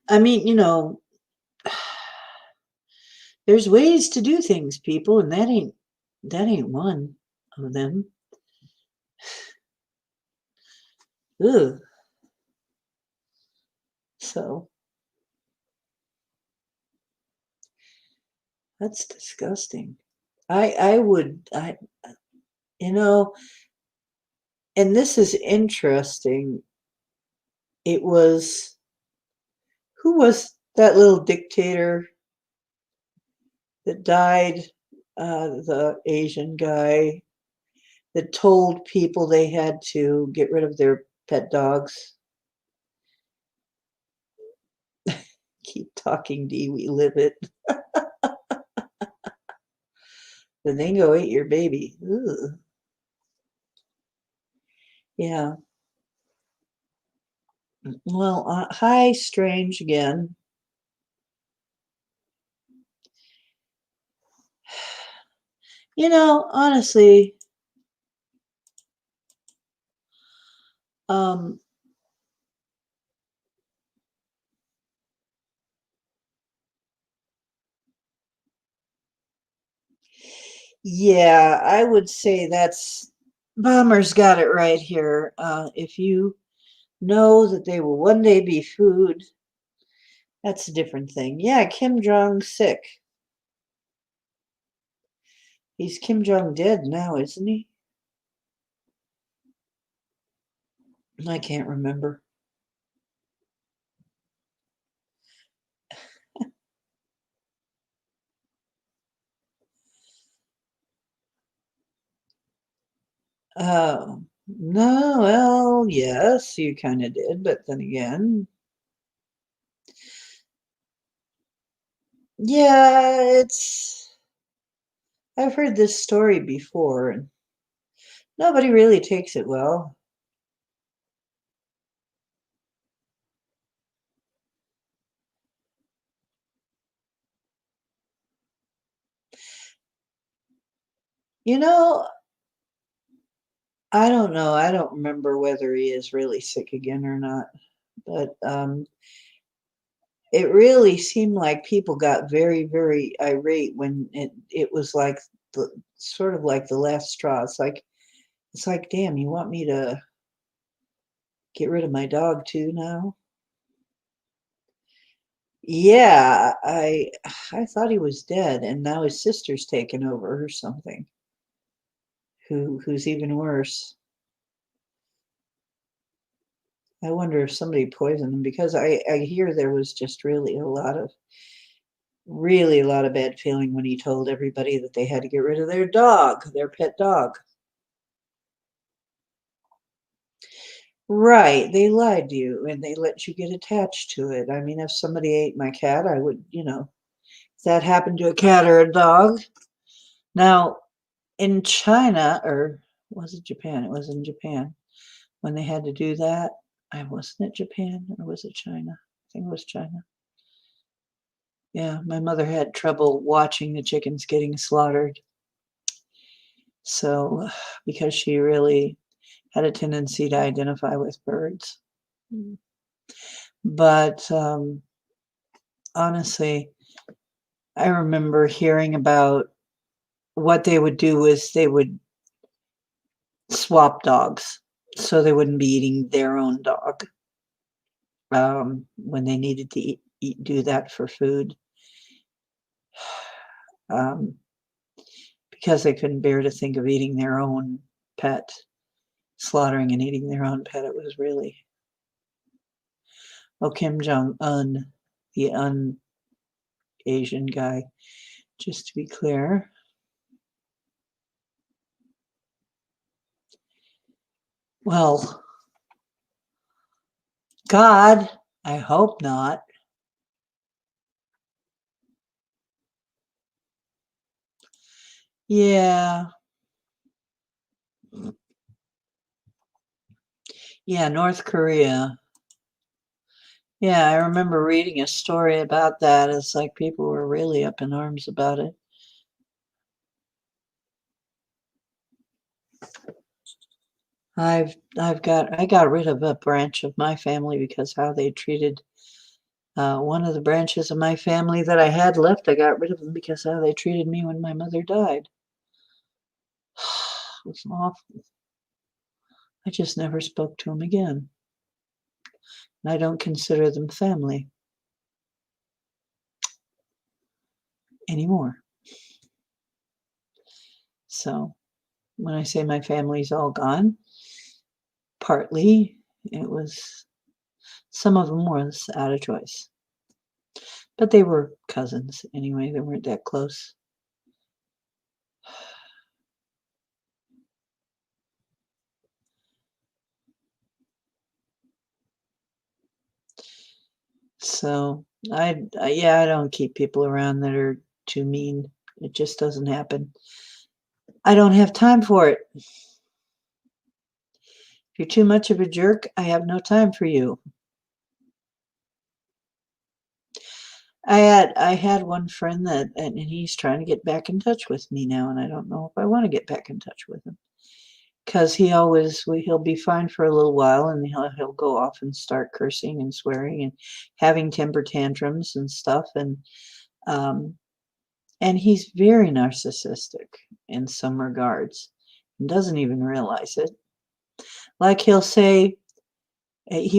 I mean, there's ways to do things, people, and that ain't one of them. Ugh. So that's disgusting. I would you know, and this is interesting. It was who was that little dictator that died? The Asian guy that told people they had to get rid of their pet dogs. Keep talking, D. We live it. Then they go eat your baby. Ugh. Yeah. Well, hi, strange again. Honestly, um, yeah, I would say that's Bomber's got it right here. If you know that they will one day be food, that's a different thing. Yeah, Kim Jong's sick. He's Kim Jong dead now, isn't he? I can't remember. No, well, yes, you kind of did, but then again, yeah, I've heard this story before, and nobody really takes it well. You know, I don't know. I don't remember whether he is really sick again or not, but it really seemed like people got very, very irate when it was like the sort of like the last straw. It's like, damn, you want me to get rid of my dog too now? Yeah, I thought he was dead, and now his sister's taken over or something. Who's even worse. I wonder if somebody poisoned him because I hear there was just really a lot of bad feeling when he told everybody that they had to get rid of their dog, their pet dog. Right, they lied to you and they let you get attached to it. I mean, if somebody ate my cat, I would, if that happened to a cat or a dog. Now, in China, or was it Japan? It was in Japan when they had to do that. I wasn't it Japan or was it China? I think it was China. Yeah, my mother had trouble watching the chickens getting slaughtered. So, because she really had a tendency to identify with birds. But honestly, I remember hearing about what they would do is they would swap dogs so they wouldn't be eating their own dog when they needed to do that for food um, because they couldn't bear to think of eating their own pet, slaughtering and eating their own pet. It was really, oh, Kim Jong Un, the un-Asian guy, just to be clear. Well, God, I hope not. Yeah. Yeah, North Korea. Yeah, I remember reading a story about that. It's like people were really up in arms about it. I got rid of a branch of my family because how they treated one of the branches of my family that I had left. I got rid of them because how they treated me when my mother died. It was awful. I just never spoke to them again. And I don't consider them family anymore. So when I say my family's all gone, partly it was some of them was out of choice. But they were cousins anyway, they weren't that close. So yeah, I don't keep people around that are too mean. It just doesn't happen. I don't have time for it. If you're too much of a jerk, I have no time for you. I had one friend that and he's trying to get back in touch with me now, and I don't know if I want to get back in touch with him. Because he'll be fine for a little while, and he'll go off and start cursing and swearing and having temper tantrums and stuff, um and he's very narcissistic in some regards and doesn't even realize it. Like he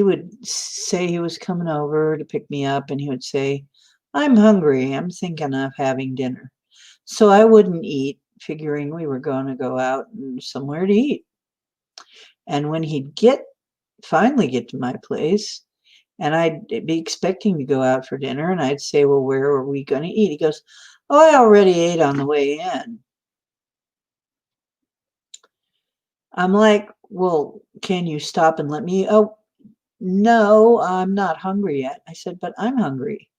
would say he was coming over to pick me up, and he would say, "I'm hungry. I'm thinking of having dinner." So I wouldn't eat, figuring we were going to go out and somewhere to eat. And when he'd finally get to my place, and I'd be expecting to go out for dinner, and I'd say, "Well, where are we going to eat?" He goes, "Oh, I already ate on the way in." I'm like, "Well, can you stop and let me?" "Oh, no, I'm not hungry yet." I said, "But I'm hungry.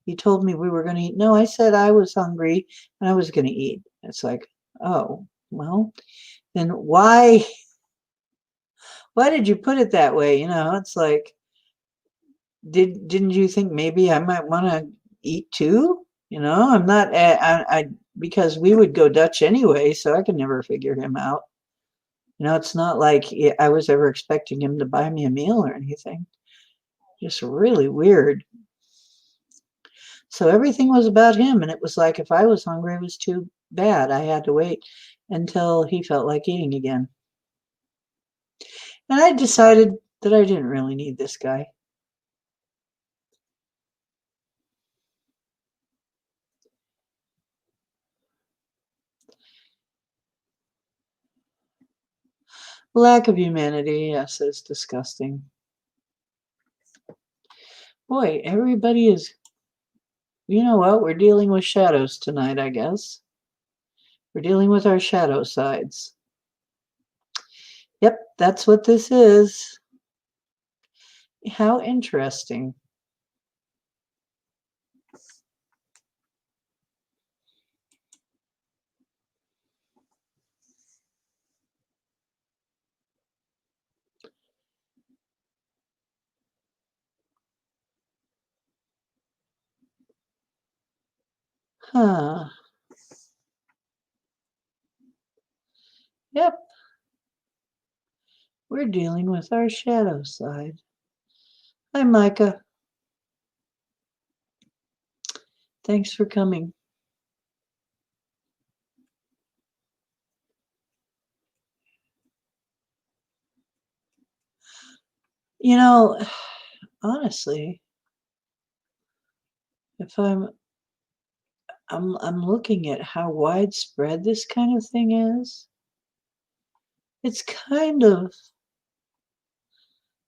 You told me we were going to eat." "No, I said I was hungry and I was going to eat." It's like, "Oh, well, then why did you put it that way?" It's like, didn't you think maybe I might want to eat too? I'm not, because we would go Dutch anyway, so I could never figure him out. It's not like I was ever expecting him to buy me a meal or anything. Just really weird. So everything was about him, and it was like if I was hungry, it was too bad. I had to wait until he felt like eating again. And I decided that I didn't really need this guy. Lack of humanity, yes, is disgusting. Boy, everybody is, you know what? We're dealing with shadows tonight, I guess. We're dealing with our shadow sides. Yep, that's what this is. How interesting. Huh. Yep, we're dealing with our shadow side. Hi, Micah. Thanks for coming. You know, honestly, if I'm looking at how widespread this kind of thing is, it's kind of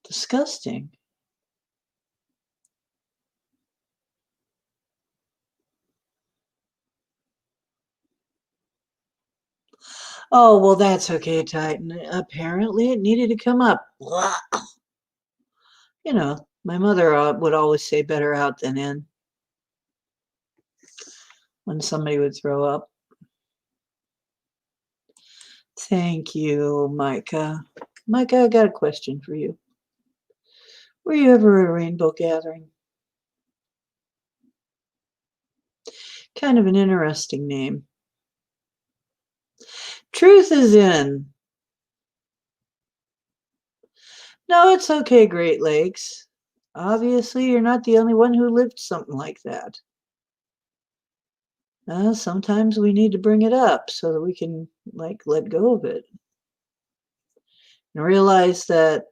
disgusting. Oh, well, that's okay, Titan. Apparently, it needed to come up. My mother would always say better out than in when somebody would throw up. Thank you, Micah. Micah, I got a question for you. Were you ever at a rainbow gathering? Kind of an interesting name. Truth is in. No, it's okay, Great Lakes. Obviously, you're not the only one who lived something like that. Sometimes we need to bring it up so that we can, like, let go of it and realize that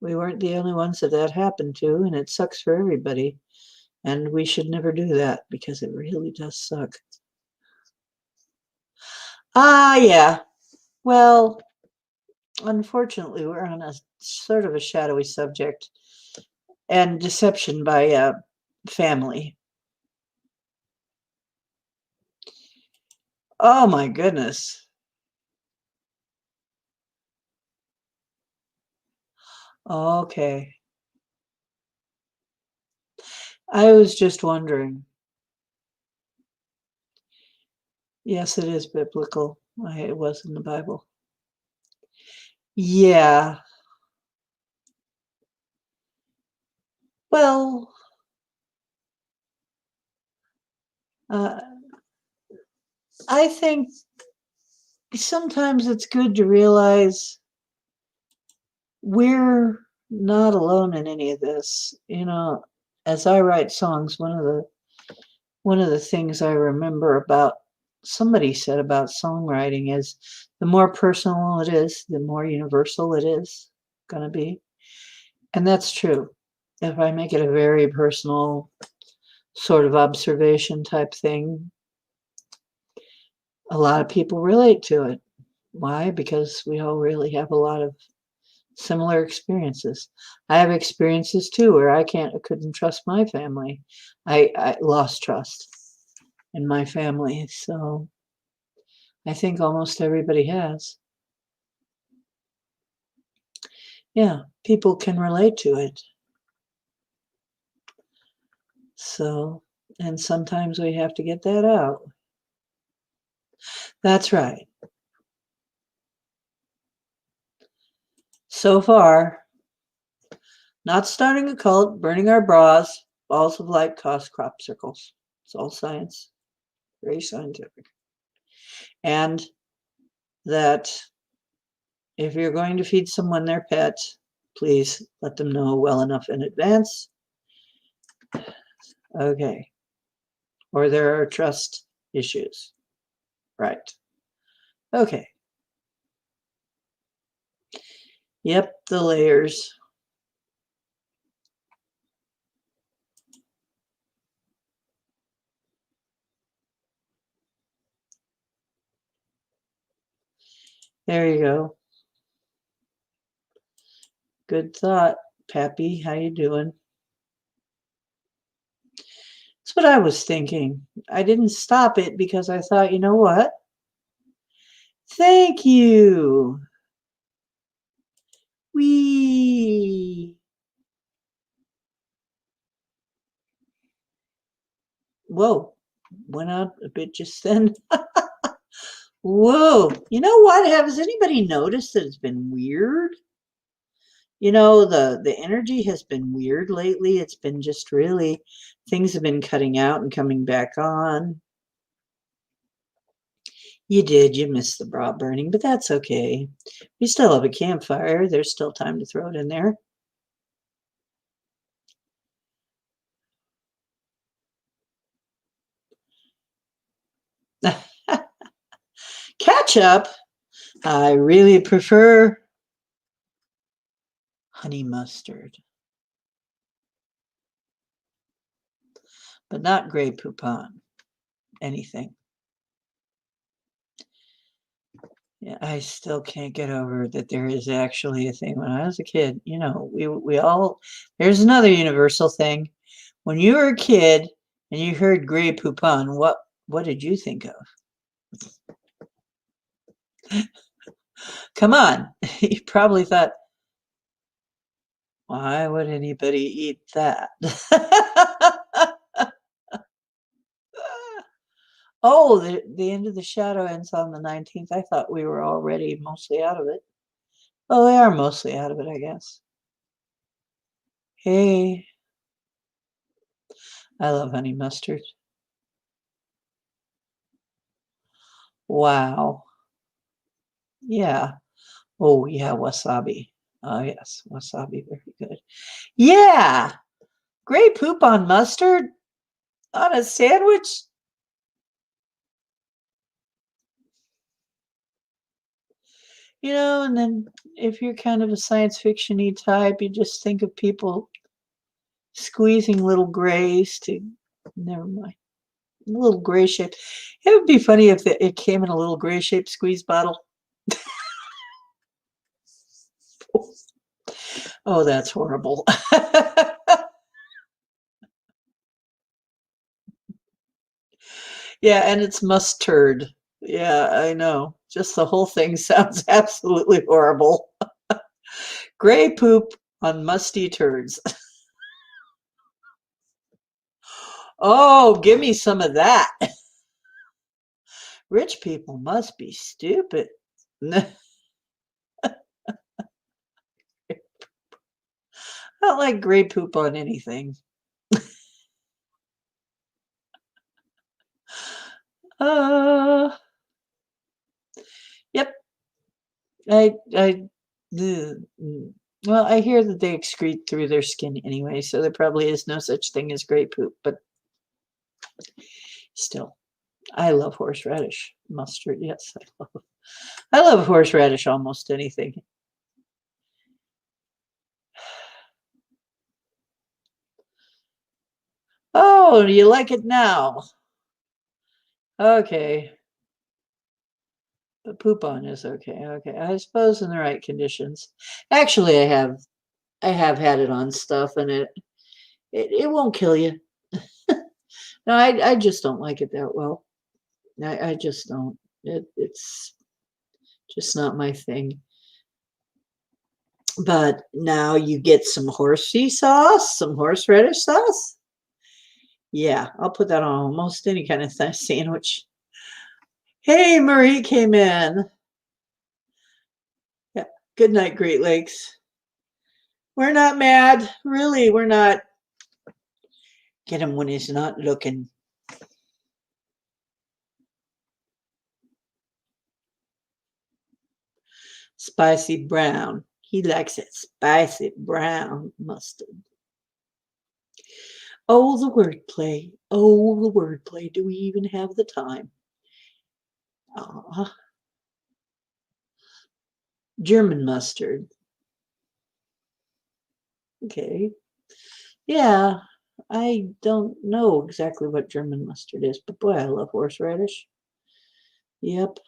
we weren't the only ones that that happened to, and it sucks for everybody. And we should never do that because it really does suck. Yeah. Well, unfortunately, we're on a sort of a shadowy subject and deception by family. Oh my goodness. Okay. I was just wondering. Yes, it is biblical. It was in the Bible. Yeah. Well, uh, I think sometimes it's good to realize we're not alone in any of this. As I write songs, one of the things I remember about somebody said about songwriting is the more personal it is, the more universal it is going to be. And that's true. If I make it a very personal sort of observation type thing, a lot of people relate to it. Why? Because we all really have a lot of similar experiences. I have experiences too where I couldn't trust my family. I lost trust in my family. So I think almost everybody has. Yeah, people can relate to it. So, and sometimes we have to get that out. That's right. So far, not starting a cult, burning our bras, balls of light cause crop circles. It's all science, very scientific. And that if you're going to feed someone their pet, please let them know well enough in advance. Okay. Or there are trust issues. Right. Okay. Yep, the layers. There you go. Good thought, Pappy. How you doing? That's what I was thinking. I didn't stop it because I thought, you know what? Thank you. Wee. Whoa. Went out a bit just then. Whoa. You know what? Has anybody noticed that it's been weird? The energy has been weird lately. It's been just really, things have been cutting out and coming back on. You did, you missed the bra burning, but that's okay. We still have a campfire. There's still time to throw it in there. Ketchup, I really prefer honey mustard, but not Grey Poupon, anything. Yeah, I still can't get over that there is actually a thing. When I was a kid, we all, there's another universal thing. When you were a kid and you heard Grey Poupon, what did you think of? Come on. You probably thought, why would anybody eat that? Oh, the end of the shadow ends on the 19th. I thought we were already mostly out of it. Oh, they are mostly out of it, I guess. Hey, I love honey mustard. Wow. Yeah. Oh, yeah, wasabi. Oh, yes, wasabi, very good. Yeah, gray poop on mustard on a sandwich. And then if you're kind of a science fiction-y type, you just think of people squeezing little grays to, never mind, a little gray shaped. It would be funny if it came in a little gray shaped squeeze bottle. Oh, that's horrible. Yeah, and it's mustard. Yeah, I know. Just the whole thing sounds absolutely horrible. Gray poop on musty turds. Oh, give me some of that. Rich people must be stupid. I don't like gray poop on anything. Uh, yep. The, well, I hear that they excrete through their skin anyway, so there probably is no such thing as gray poop, but still, I love horseradish mustard. Yes, I love horseradish almost anything. Oh, do you like it now? Okay. The poop on is okay. Okay. I suppose in the right conditions. Actually, I have had it on stuff and it won't kill you. No, I just don't like it that well. I just don't. It's just not my thing. But now you get some horsey sauce, some horseradish sauce. Yeah, I'll put that on almost any kind of sandwich. Hey, Marie came in. Yeah. Good night, Great Lakes. We're not mad. Really, we're not. Get him when he's not looking. Spicy brown. He likes it spicy brown mustard. Oh, the wordplay. Oh, the wordplay. Do we even have the time? German mustard. Okay. Yeah, I don't know exactly what German mustard is, but boy, I love horseradish. Yep.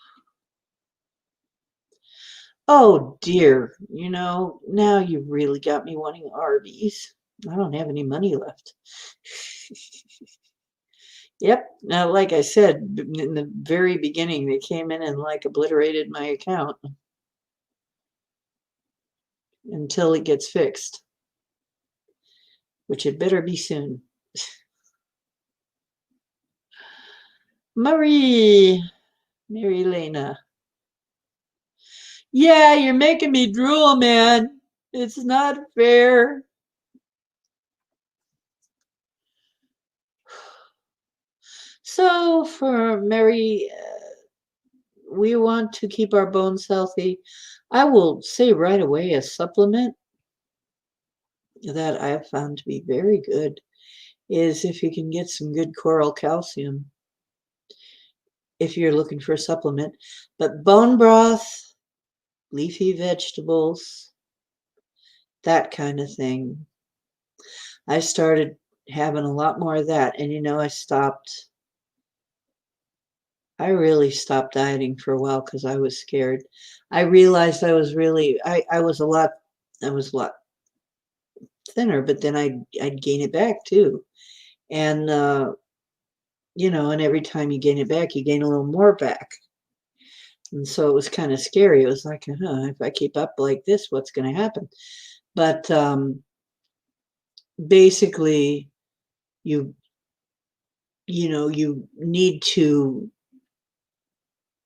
Oh dear, now you've really got me wanting Arby's. I don't have any money left. Yep. Now, like I said, in the very beginning, they came in and like obliterated my account until it gets fixed, which it better be soon. Mary Lena. Yeah, you're making me drool, man. It's not fair. So for Mary, we want to keep our bones healthy. I will say right away a supplement that I have found to be very good is if you can get some good coral calcium if you're looking for a supplement. But bone broth, leafy vegetables, that kind of thing. I started having a lot more of that. And I really stopped dieting for a while because I was scared. I realized I was a lot thinner, but then I'd gain it back too. And and every time you gain it back, you gain a little more back. And so it was kind of scary. It was like, if I keep up like this, what's going to happen? But basically, you you need to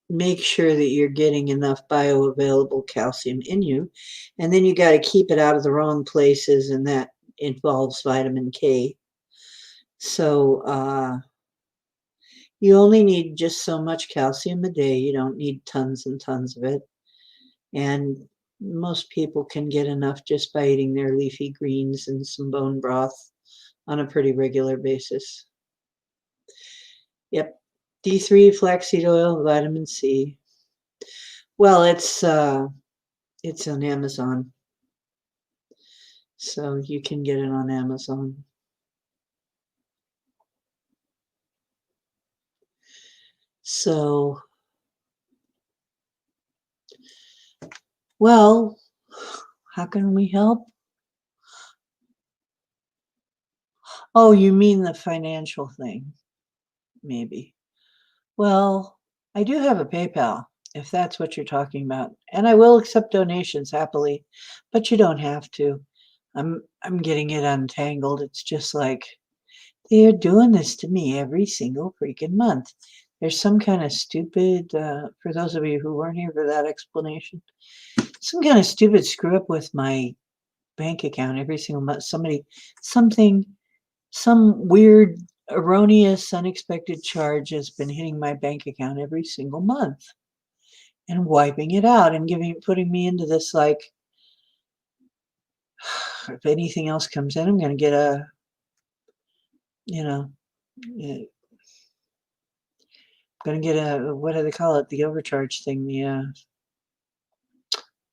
make sure that you're getting enough bioavailable calcium in you. And then you got to keep it out of the wrong places, and that involves vitamin K. So you only need just so much calcium a day. You don't need tons and tons of it. And most people can get enough just by eating their leafy greens and some bone broth on a pretty regular basis. Yep. D3, flaxseed oil, vitamin C. Well, it's on Amazon. So you can get it on Amazon. So, well, how can we help? Oh, you mean the financial thing, maybe. Well, I do have a PayPal, if that's what you're talking about, and I will accept donations happily, but you don't have to. I'm getting it untangled. It's just like they're doing this to me every single freaking month. There's some kind of stupid, for those of you who weren't here for that explanation, some kind of stupid screw up with my bank account every single month. Something, some weird, erroneous, unexpected charge has been hitting my bank account every single month and wiping it out and putting me into this, like, if anything else comes in, I'm going to get a, you know, going to get a, what do they call it? The overcharge thing, the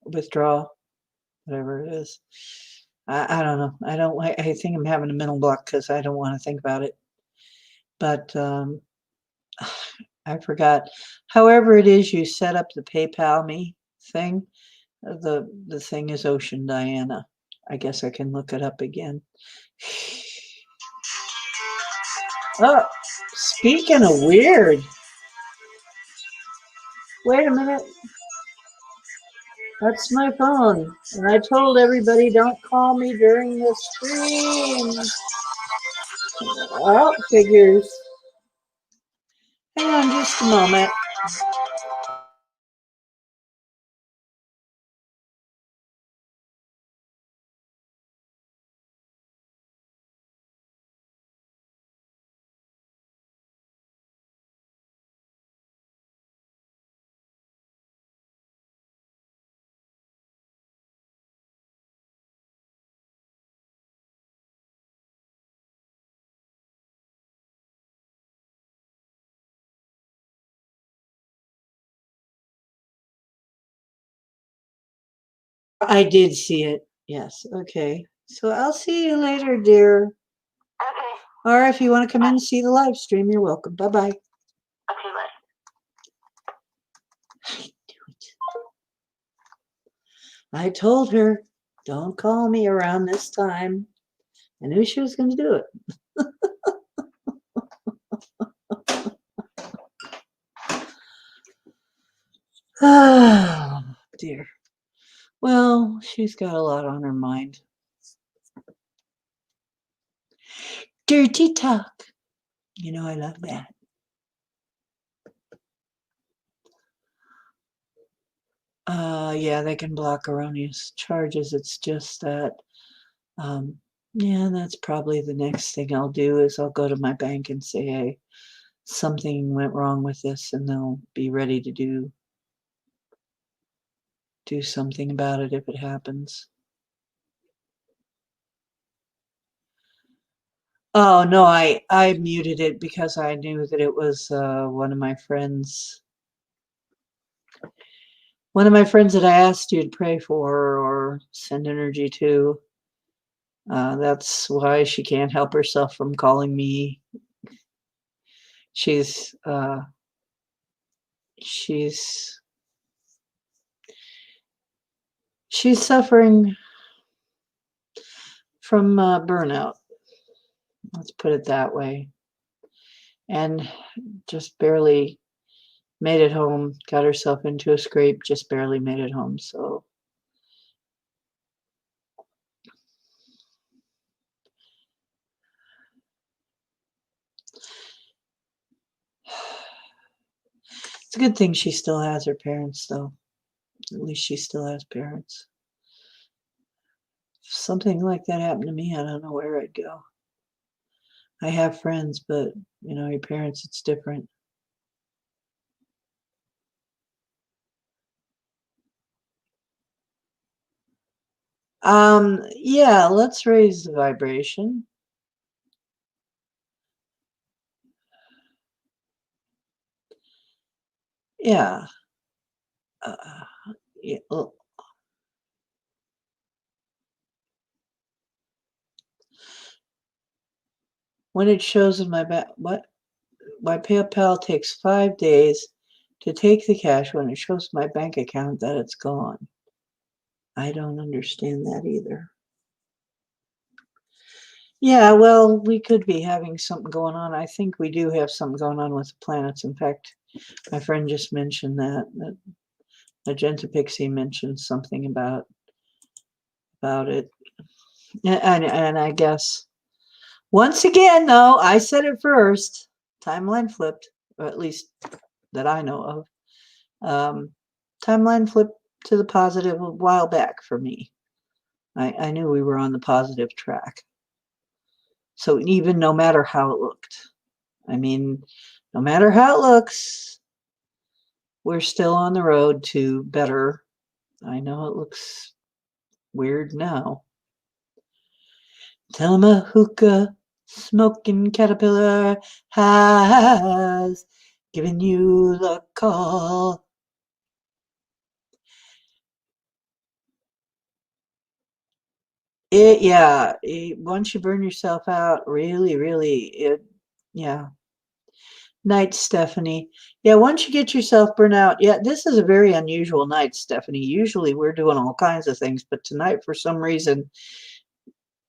withdrawal, whatever it is. I don't know. I think I'm having a mental block because I don't want to think about it. But I forgot. However it is you set up the PayPal me thing, the thing is Ocean Diana. I guess I can look it up again. Oh, speaking of weird, wait a minute. That's my phone. And I told everybody don't call me during the stream. Oh, figures. Hang on just a moment. I did see it. Yes. Okay. So I'll see you later, dear. Okay. Or if you want to come in and see the live stream, you're welcome. Bye bye. Okay, bye. I told her, don't call me around this time. I knew she was going to do it. Oh, dear. Well, she's got a lot on her mind. Dirty talk. You know, I love that. Yeah, they can block erroneous charges. It's just that, um, yeah, that's probably the next thing I'll do is I'll go to my bank and say, hey, something went wrong with this, and they'll be ready to do something about it if it happens. Oh no, I muted it because I knew that it was one of my friends. One of my friends that I asked you to pray for or send energy to. That's why she can't help herself from calling me. She's she's she's suffering from burnout. Let's put it that way. And just barely made it home. Got herself into a scrape. Just barely made it home. So It's a good thing she still has her parents, though. At least she still has parents. If something like that happened to me, I don't know where I'd go. I have friends, but your parents, it's different. Yeah, let's raise the vibration. Yeah. Uh, yeah. When it shows in my back, what? My PayPal takes 5 days to take the cash when it shows my bank account that it's gone. I don't understand that either. Yeah, well, we could be having something going on. I think we do have something going on with the planets. In fact, my friend just mentioned that Magenta Pixie mentioned something about it. And I guess once again, though, I said it first. Timeline flipped, or at least that I know of. Timeline flipped to the positive a while back for me. I knew we were on the positive track. So even no matter how it looked, I mean, no matter how it looks, we're still on the road to better. I know it looks weird now. Tell 'em a hookah smoking caterpillar has given you the call. Once you burn yourself out, yeah. Night, Stephanie. Yeah, once you get yourself burnt out, yeah, this is a very unusual night, Stephanie. Usually we're doing all kinds of things, but tonight, for some reason,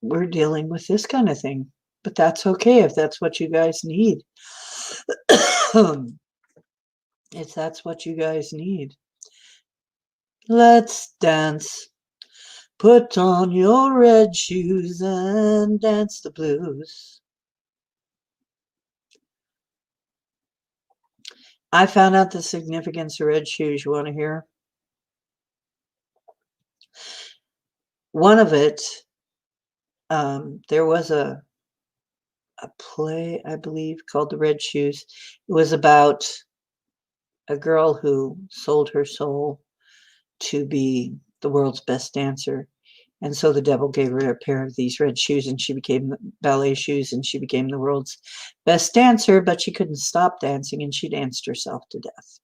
we're dealing with this kind of thing. But that's okay if that's what you guys need. If that's what you guys need. Let's dance. Put on your red shoes and dance the blues. I found out the significance of red shoes. You want to hear? One of it, there was a play, I believe, called The Red Shoes. It was about a girl who sold her soul to be the world's best dancer. And so the devil gave her a pair of these red shoes, and she became ballet shoes, and she became the world's best dancer, but she couldn't stop dancing, and she danced herself to death.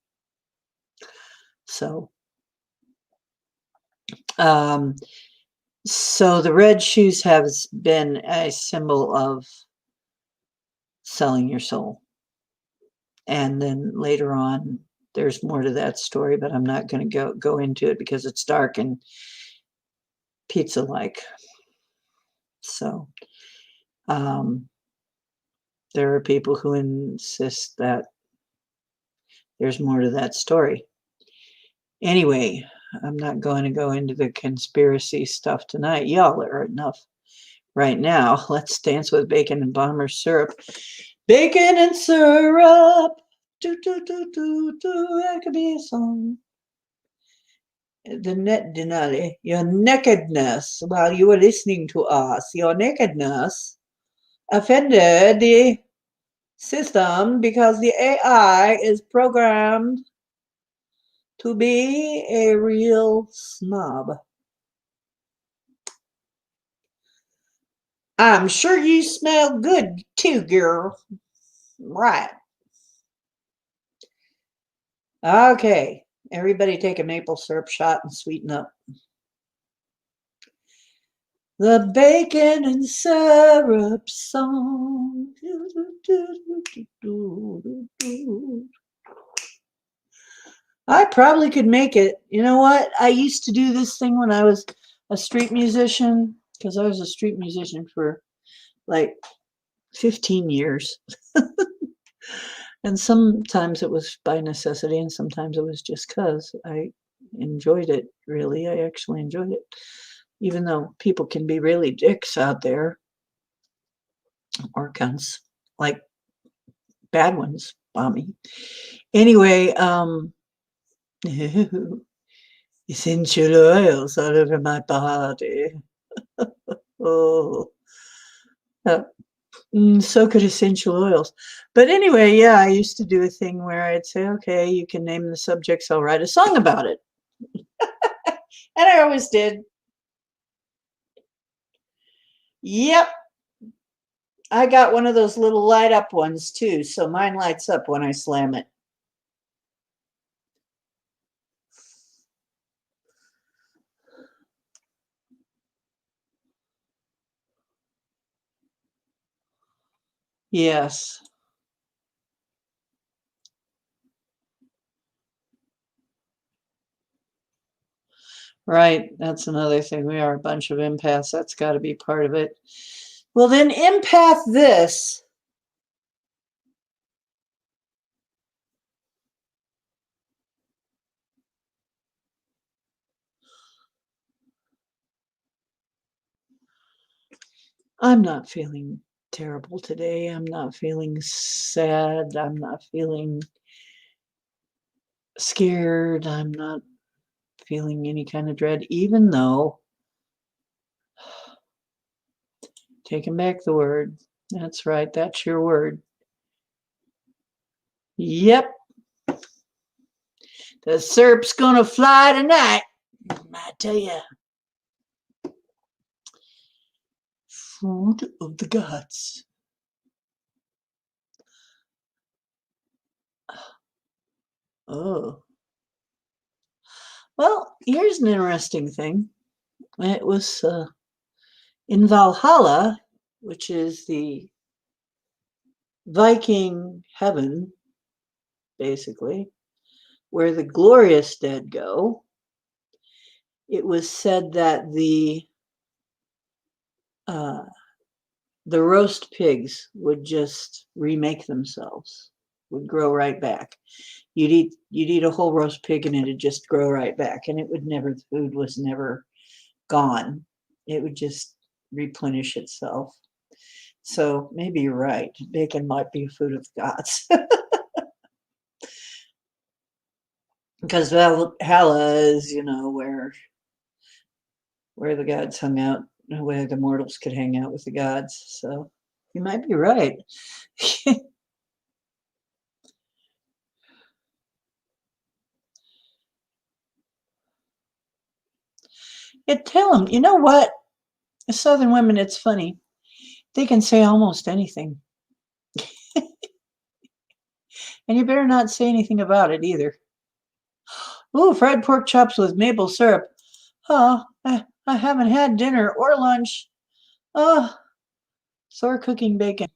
So, um, so the red shoes has been a symbol of selling your soul. And then later on, there's more to that story, but I'm not going to go into it because it's dark and pizza-like. So there are people who insist that there's more to that story. Anyway, I'm not going to go into the conspiracy stuff tonight. Y'all are enough right now. Let's dance with bacon and bomber syrup. Bacon and syrup. Do, do, do, do, do. That could be a song. The net Denali, your nakedness while you were listening to us, your nakedness offended the system because the AI is programmed to be a real snob. I'm sure you smell good too, girl. Right. Okay. Everybody take a maple syrup shot and sweeten up. The bacon and syrup song. I probably could make it. You know what? I used to do this thing when I was a street musician, because I was a street musician for like 15 years. And sometimes it was by necessity, and sometimes it was just because I enjoyed it, really. I actually enjoyed it. Even though people can be really dicks out there, or cunts, like bad ones, Mommy. Anyway, essential oils all over my body. Oh, uh, so could essential oils. But anyway, yeah, I used to do a thing where I'd say, okay, you can name the subjects, I'll write a song about it. And I always did. Yep. I got one of those little light up ones too, so mine lights up when I slam it. Yes. Right. That's another thing. We are a bunch of empaths. That's got to be part of it. Well, then empath this. I'm not feeling terrible today. I'm not feeling sad. I'm not feeling scared. I'm not feeling any kind of dread, even though, taking back the word, that's right, that's your word. Yep, the SERP's gonna fly tonight, I tell you. Food of the gods. Oh. Well, here's an interesting thing. It was in Valhalla, which is the Viking heaven, basically, where the glorious dead go. It was said that uh, the roast pigs would just remake themselves, would grow right back. You'd eat a whole roast pig and it'd just grow right back, and it would never, the food was never gone. It would just replenish itself. So maybe you're right. Bacon might be food of the gods. Because Valhalla is, where the gods hung out, where the mortals could hang out with the gods. So you might be right. Tell them, you know what? Southern women, it's funny. They can say almost anything. And you better not say anything about it either. Ooh, fried pork chops with maple syrup. Oh, I haven't had dinner or lunch. Oh, sore cooking bacon.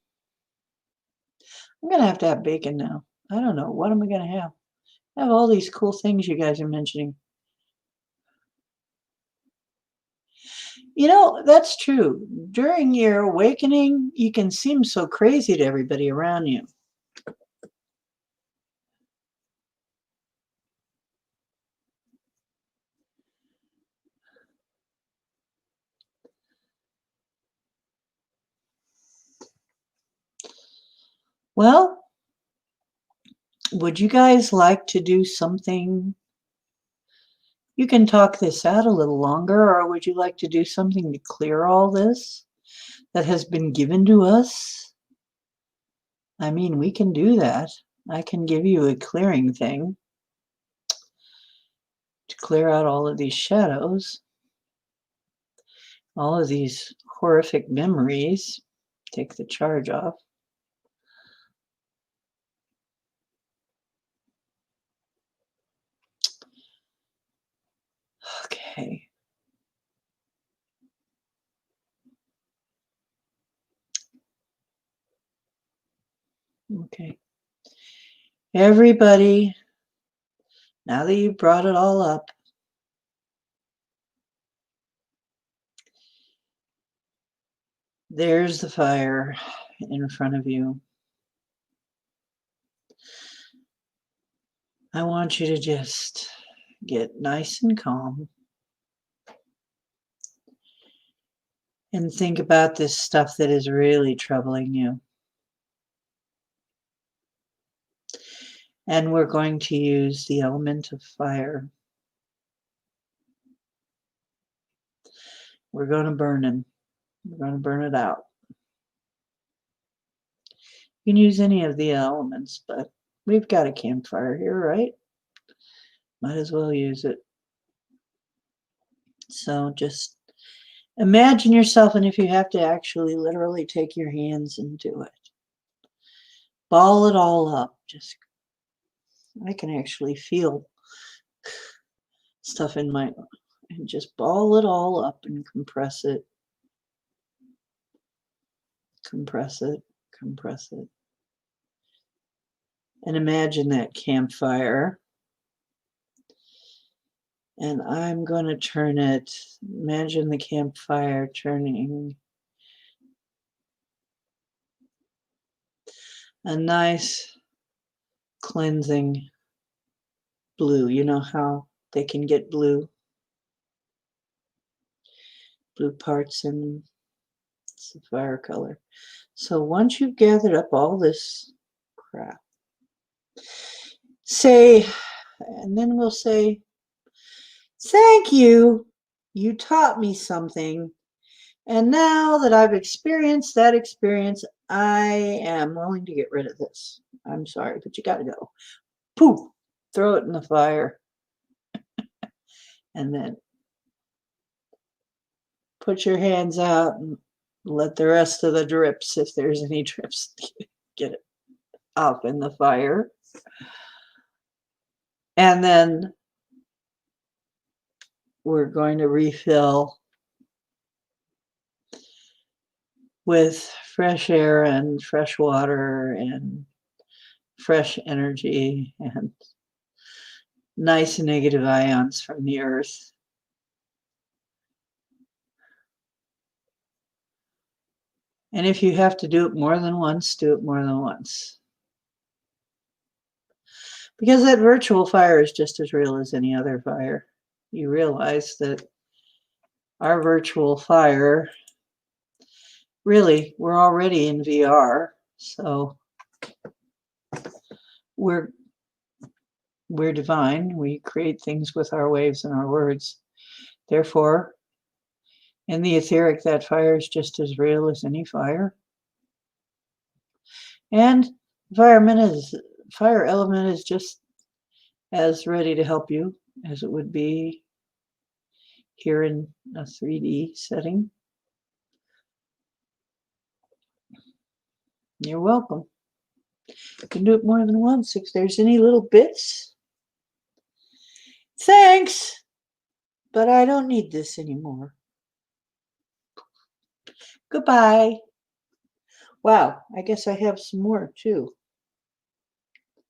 I'm going to have bacon now. I don't know. What am I going to have? I have all these cool things you guys are mentioning. That's true. During your awakening, you can seem so crazy to everybody around you. Well, would you guys like to do something? You can talk this out a little longer, or would you like to do something to clear all this that has been given to us? I mean, we can do that. I can give you a clearing thing to clear out all of these shadows, all of these horrific memories, take the charge off. Okay. Okay. Everybody, now that you brought it all up, there's the fire in front of you. I want you to just get nice and calm and think about this stuff that is really troubling you. And we're going to use the element of fire. We're going to burn him. We're going to burn it out. You can use any of the elements, but we've got a campfire here, right? Might as well use it. So just imagine yourself, and if you have to actually literally take your hands and do it, ball it all up. Just, I can actually feel stuff in my, and just ball it all up and compress it, compress it, compress it. And imagine that campfire. And I'm going to turn it, imagine the campfire turning a nice cleansing blue. You know how they can get blue parts in it's a fire color. So once you've gathered up all this crap, say, and then we'll say, thank you, you taught me something. And now that I've experienced that experience, I am willing to get rid of this. I'm sorry, but you got to go. Poof, throw it in the fire. And then put your hands out and let the rest of the drips, if there's any drips, get it up in the fire. And then we're going to refill with fresh air and fresh water and fresh energy and nice negative ions from the earth. And if you have to do it more than once, do it more than once. Because that virtual fire is just as real as any other fire. You realize that our virtual fire, really, we're already in VR, so we're divine. We create things with our waves and our words. Therefore, in the etheric, that fire is just as real as any fire. And the fire element is just as ready to help you as it would be here in a 3D setting. You're welcome. You can do it more than once if there's any little bits. Thanks, but I don't need this anymore. Goodbye. Wow, I guess I have some more too. I'm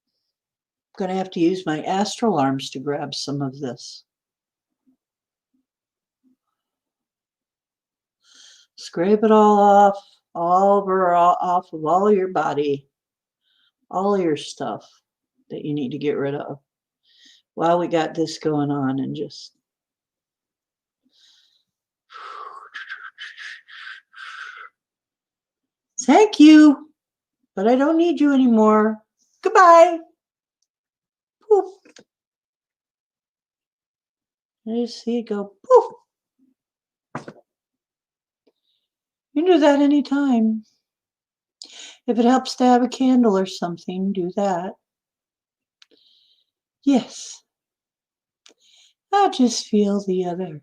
going to have to use my astral arms to grab some of this. Scrape it all off, off of all your body, all your stuff that you need to get rid of while we got this going on, and just thank you, but I don't need you anymore. Goodbye. Poof. I just see it go poof. You can do that anytime. If it helps to have a candle or something, do that. Yes. I just feel the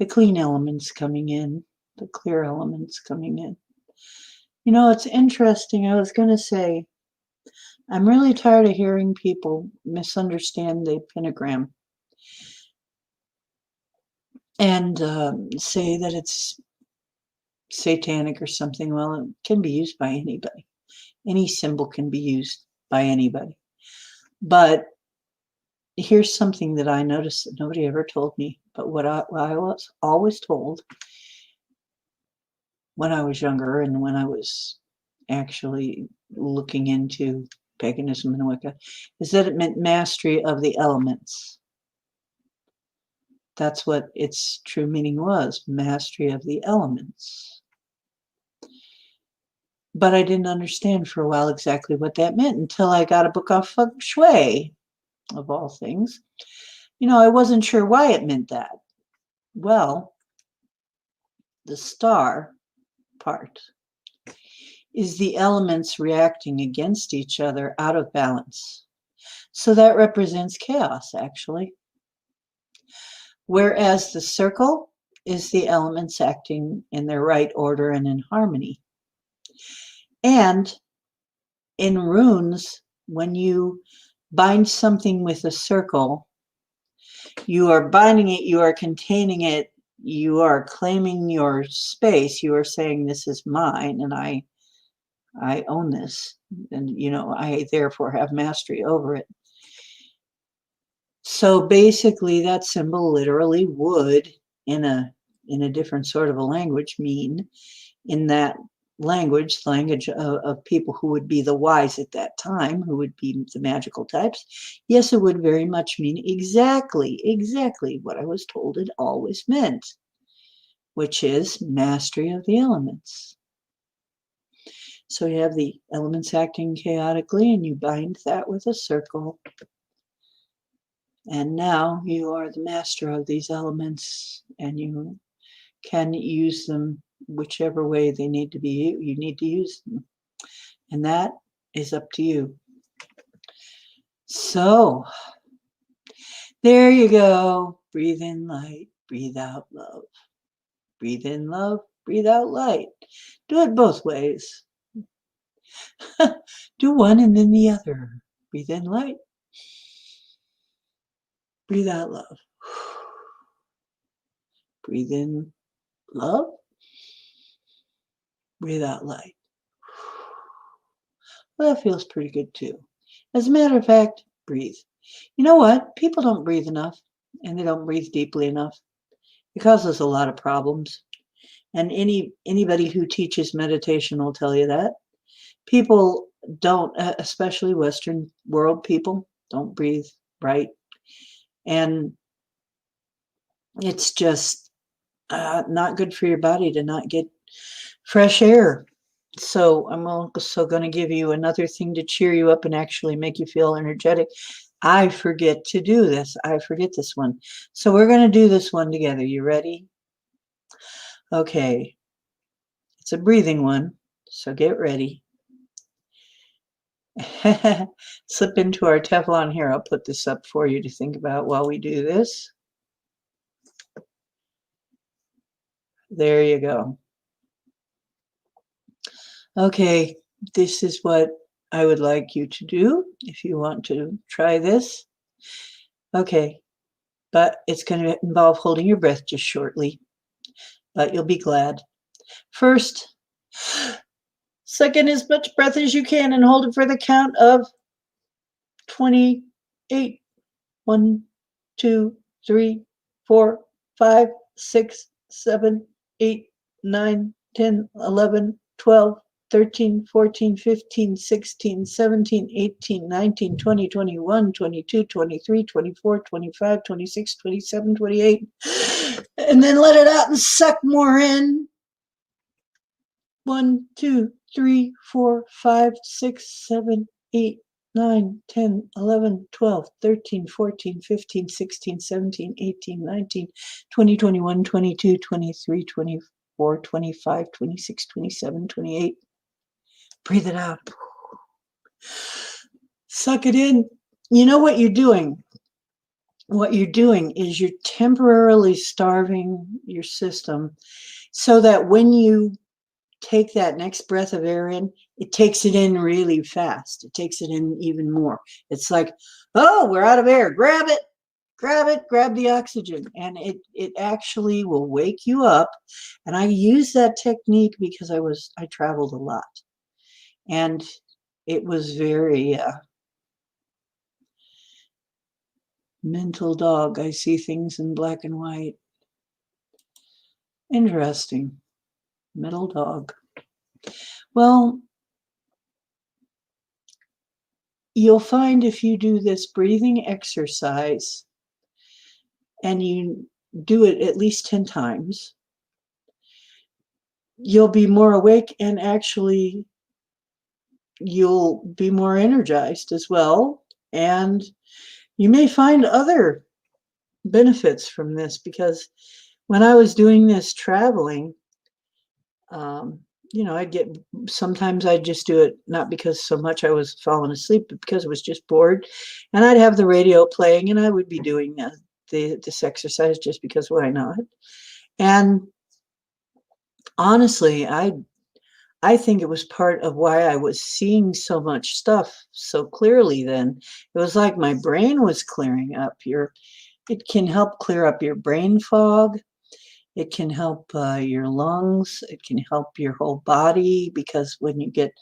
clean elements coming in, the clear elements coming in. You know, it's interesting. I was going to say, I'm really tired of hearing people misunderstand the pentagram and say that it's satanic or something. Well, it can be used by anybody. Any symbol can be used by anybody. But here's something that I noticed that nobody ever told me, but what I was always told when I was younger and when I was actually looking into paganism and Wicca, is that it meant mastery of the elements. That's what its true meaning was, mastery of the elements. But I didn't understand for a while exactly what that meant until I got a book off feng shui, of all things. I wasn't sure why it meant that. Well, the star part is the elements reacting against each other out of balance. So that represents chaos, actually. Whereas the circle is the elements acting in their right order and in harmony. And in runes, when you bind something with a circle, you are binding it, you are containing it, you are claiming your space, you are saying this is mine and I own this, and I therefore have mastery over it. So basically that symbol literally would, in a different sort of a language, mean, in that language of people who would be the wise at that time, who would be the magical types, yes, it would very much mean exactly what I was told it always meant, which is mastery of the elements. So you have the elements acting chaotically, and you bind that with a circle. And now you are the master of these elements, and you can use them whichever way they need to be. You need to use them. And that is up to you. So there you go. Breathe in light, breathe out love. Breathe in love, breathe out light. Do it both ways. Do one and then the other. Breathe in light, breathe out love. Breathe in love, breathe out light. Well, that feels pretty good too. As a matter of fact, breathe. You know what? People don't breathe enough, and they don't breathe deeply enough. It causes a lot of problems. And anybody who teaches meditation will tell you that. People don't, especially Western world people, don't breathe right. And it's just not good for your body to not get fresh air. So I'm also going to give you another thing to cheer you up and actually make you feel energetic. I forget to do this. I forget this one. So we're going to do this one together. You ready? Okay. It's a breathing one, so get ready. Slip into our Teflon here. I'll put this up for you to think about while we do this. There you go. Okay, this is what I would like you to do if you want to try this. Okay, but it's going to involve holding your breath just shortly, but you'll be glad. First, suck in as much breath as you can and hold it for the count of 28. 1, 2, 3, 4, 5, 6, 7, 8, 9, 10, 11, 12, 13, 14, 15, 16, 17, 18, 19, 20, 21, 22, 23, 24, 25, 26, 27, 28. And then let it out and suck more in. 1, 2, 3, 4, 5, 6, 7, 8, 9, 10, 11, 12, 13, 14, 15, 16, 17, 18, 19, 20, 21, 22, 23, 24, 25, 26, 27, 28. Breathe it out. Suck it in. You know what you're doing? What you're doing is you're temporarily starving your system so that when you take that next breath of air in, it takes it in really fast. It takes it in even more. It's like, oh, we're out of air. Grab it, grab the oxygen. And it actually will wake you up. And I use that technique because I traveled a lot. And it was very mental dog. I see things in black and white. Interesting. Mental dog. Well, you'll find if you do this breathing exercise and you do it at least 10 times, you'll be more awake and actually you'll be more energized as well. And you may find other benefits from this, because when I was doing this traveling, um, I'd get, sometimes I'd just do it not because so much I was falling asleep, but because I was just bored. And I'd have the radio playing and I would be doing this exercise just because why not? And honestly, I think it was part of why I was seeing so much stuff so clearly then. It was like my brain was clearing up. It can help clear up your brain fog. It can help your lungs. It can help your whole body, because when you get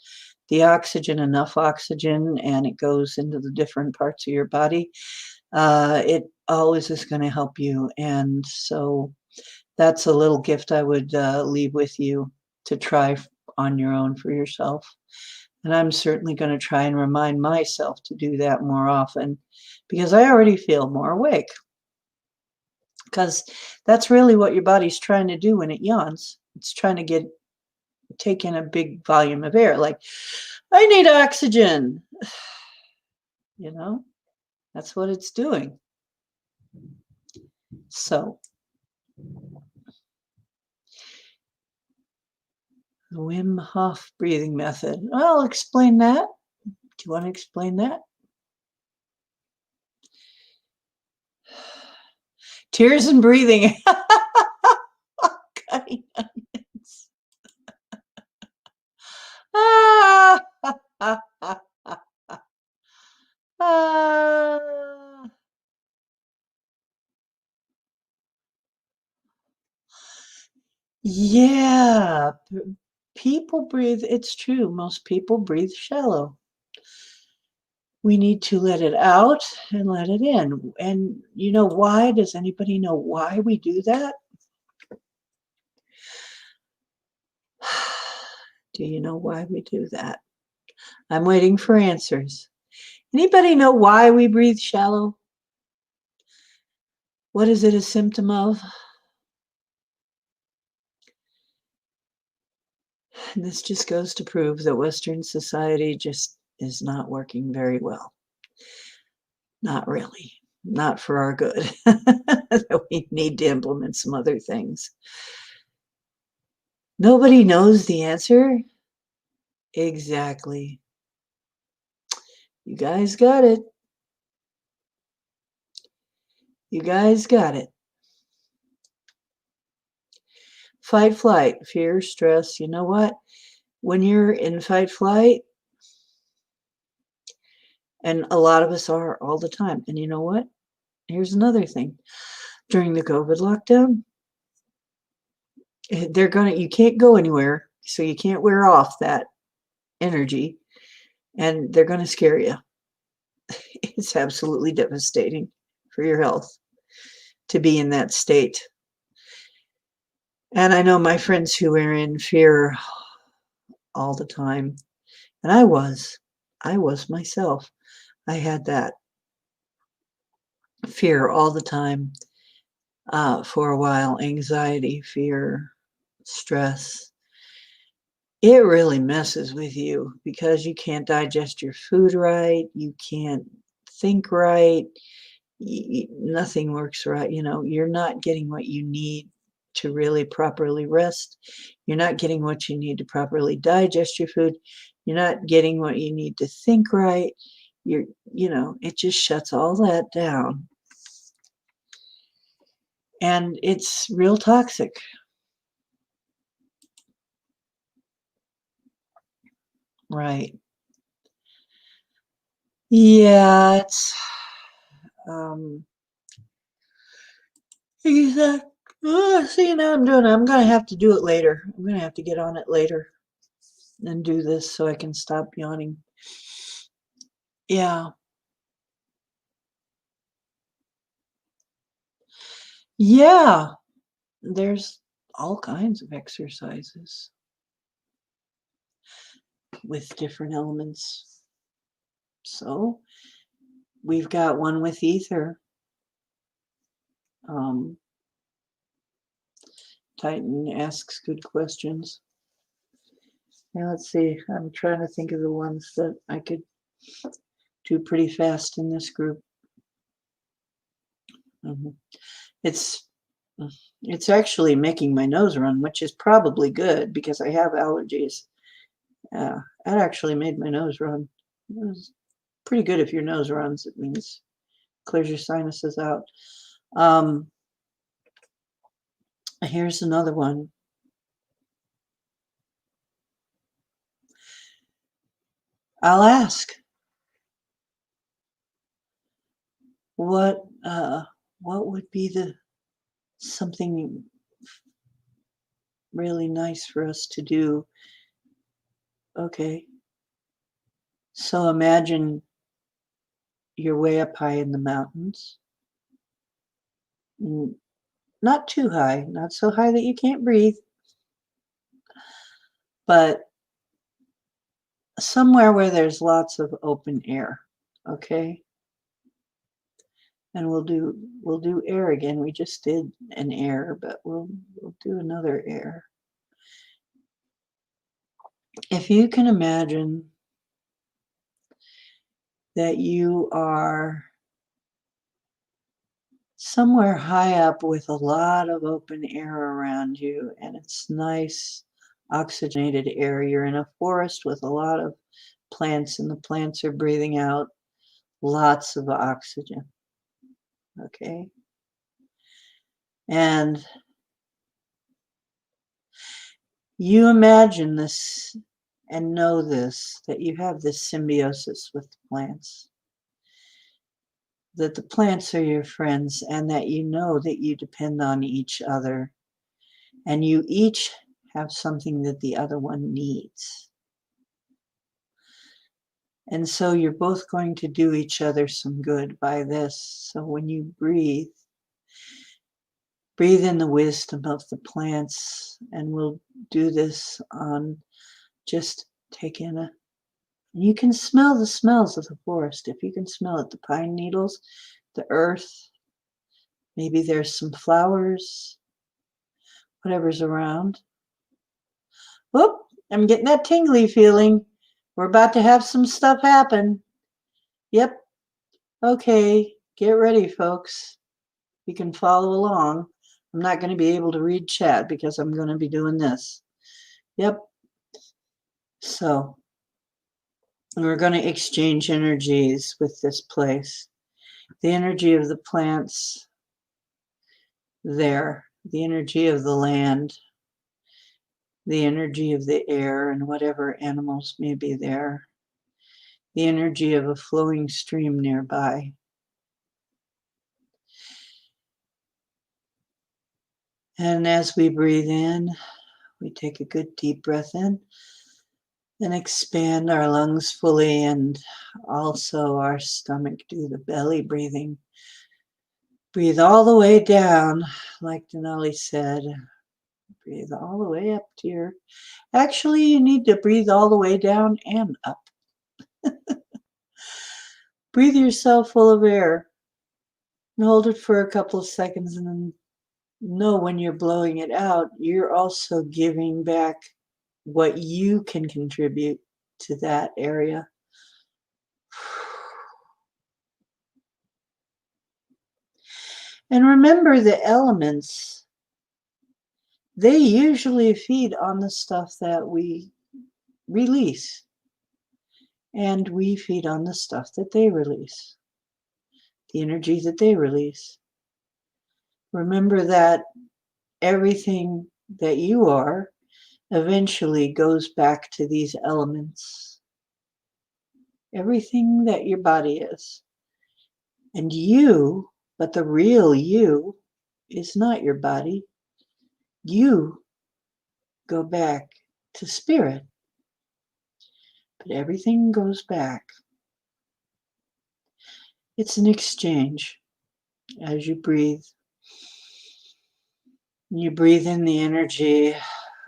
the oxygen, enough oxygen, and it goes into the different parts of your body, it always is going to help you. And so that's a little gift I would leave with you to try on your own for yourself. And I'm certainly going to try and remind myself to do that more often, because I already feel more awake. Because that's really what your body's trying to do when it yawns. It's trying to take in a big volume of air. Like, I need oxygen. You know, that's what it's doing. So, the Wim Hof breathing method. I'll explain that. Do you want to explain that? Tears and breathing. Cutting onions. Ah, ah. Yeah, people breathe. It's true. Most people breathe shallow. We need to let it out and let it in. And you know why? Does anybody know why we do that? Do you know why we do that? I'm waiting for answers. Anybody know why we breathe shallow? What is it a symptom of? And this just goes to prove that Western society just is not working very well. Not really. Not for our good. We need to implement some other things. Nobody knows the answer? Exactly. You guys got it. You guys got it. Fight, flight, fear, stress. You know what? When you're in fight, flight, and a lot of us are all the time. And you know what? Here's another thing. During the COVID lockdown, you can't go anywhere, so you can't wear off that energy, and they're going to scare you. It's absolutely devastating for your health to be in that state. And I know my friends who were in fear all the time, and I was myself. I had that fear all the time for a while. Anxiety, fear, stress. It really messes with you because you can't digest your food right. You can't think right. Nothing works right. You're not getting what you need to really properly rest. You're not getting what you need to properly digest your food. You're not getting what you need to think right. It just shuts all that down. And it's real toxic. Right. Yeah, it's um exact. Oh, see, now I'm gonna have to do it later. I'm gonna have to get on it later and do this so I can stop yawning. Yeah. Yeah. There's all kinds of exercises with different elements. So we've got one with ether. Um, Titan asks good questions. Now let's see. I'm trying to think of the ones that I could do pretty fast in this group. Mhm. It's it's actually making my nose run, which is probably good because I have allergies. Yeah, that actually made my nose run. It was pretty good if your nose runs. It means clears your sinuses out. Um, Here's another one. I'll ask what what would be the something really nice for us to do. Okay, so imagine you're way up high in the mountains. Not too high, not so high that you can't breathe, but somewhere where there's lots of open air. Okay, and we'll do air again. We just did an air, but we'll do another air. If you can imagine that you are somewhere high up with a lot of open air around you, and it's nice oxygenated air. You're in a forest with a lot of plants, and the plants are breathing out lots of oxygen. Okay, and you imagine this and know this, that you have this symbiosis with the plants, that the plants are your friends, and that you know that you depend on each other, and you each have something that the other one needs. And so you're both going to do each other some good by this. So when you breathe, breathe in the wisdom of the plants, and we'll do this on just take in a, you can smell the smells of the forest. If you can smell it, the pine needles, the earth, maybe there's some flowers, whatever's around. Whoop, I'm getting that tingly feeling. We're about to have some stuff happen. Yep. Okay, get ready, folks. You can follow along. I'm not going to be able to read chat because I'm going to be doing this. Yep. So we're going to exchange energies with this place. The energy of the plants there, the energy of the land, the energy of the air and whatever animals may be there, the energy of a flowing stream nearby. And as we breathe in, we take a good deep breath in and expand our lungs fully, and also our stomach. Do the belly breathing. Breathe all the way down, like Denali said. Breathe all the way up to your... Actually, you need to breathe all the way down and up. Breathe yourself full of air and hold it for a couple of seconds, and then know when you're blowing it out, you're also giving back what you can contribute to that area. And remember, the elements, they usually feed on the stuff that we release, and we feed on the stuff that they release, the energy that they release. Remember that everything that you are eventually goes back to these elements. Everything that your body is. And you, but the real you, is not your body. You go back to spirit. But everything goes back. It's an exchange as you breathe. You breathe in the energy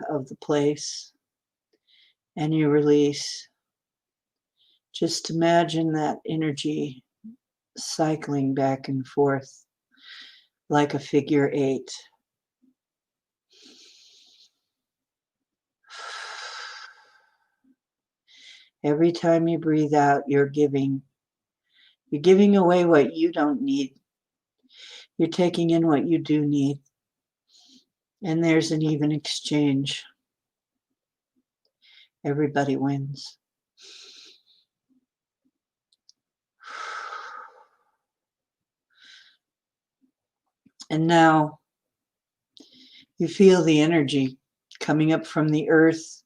of the place and you release. Just imagine that energy cycling back and forth like a figure eight. Every time you breathe out, you're giving. You're giving away what you don't need. You're taking in what you do need. And there's an even exchange. Everybody wins. And now you feel the energy coming up from the earth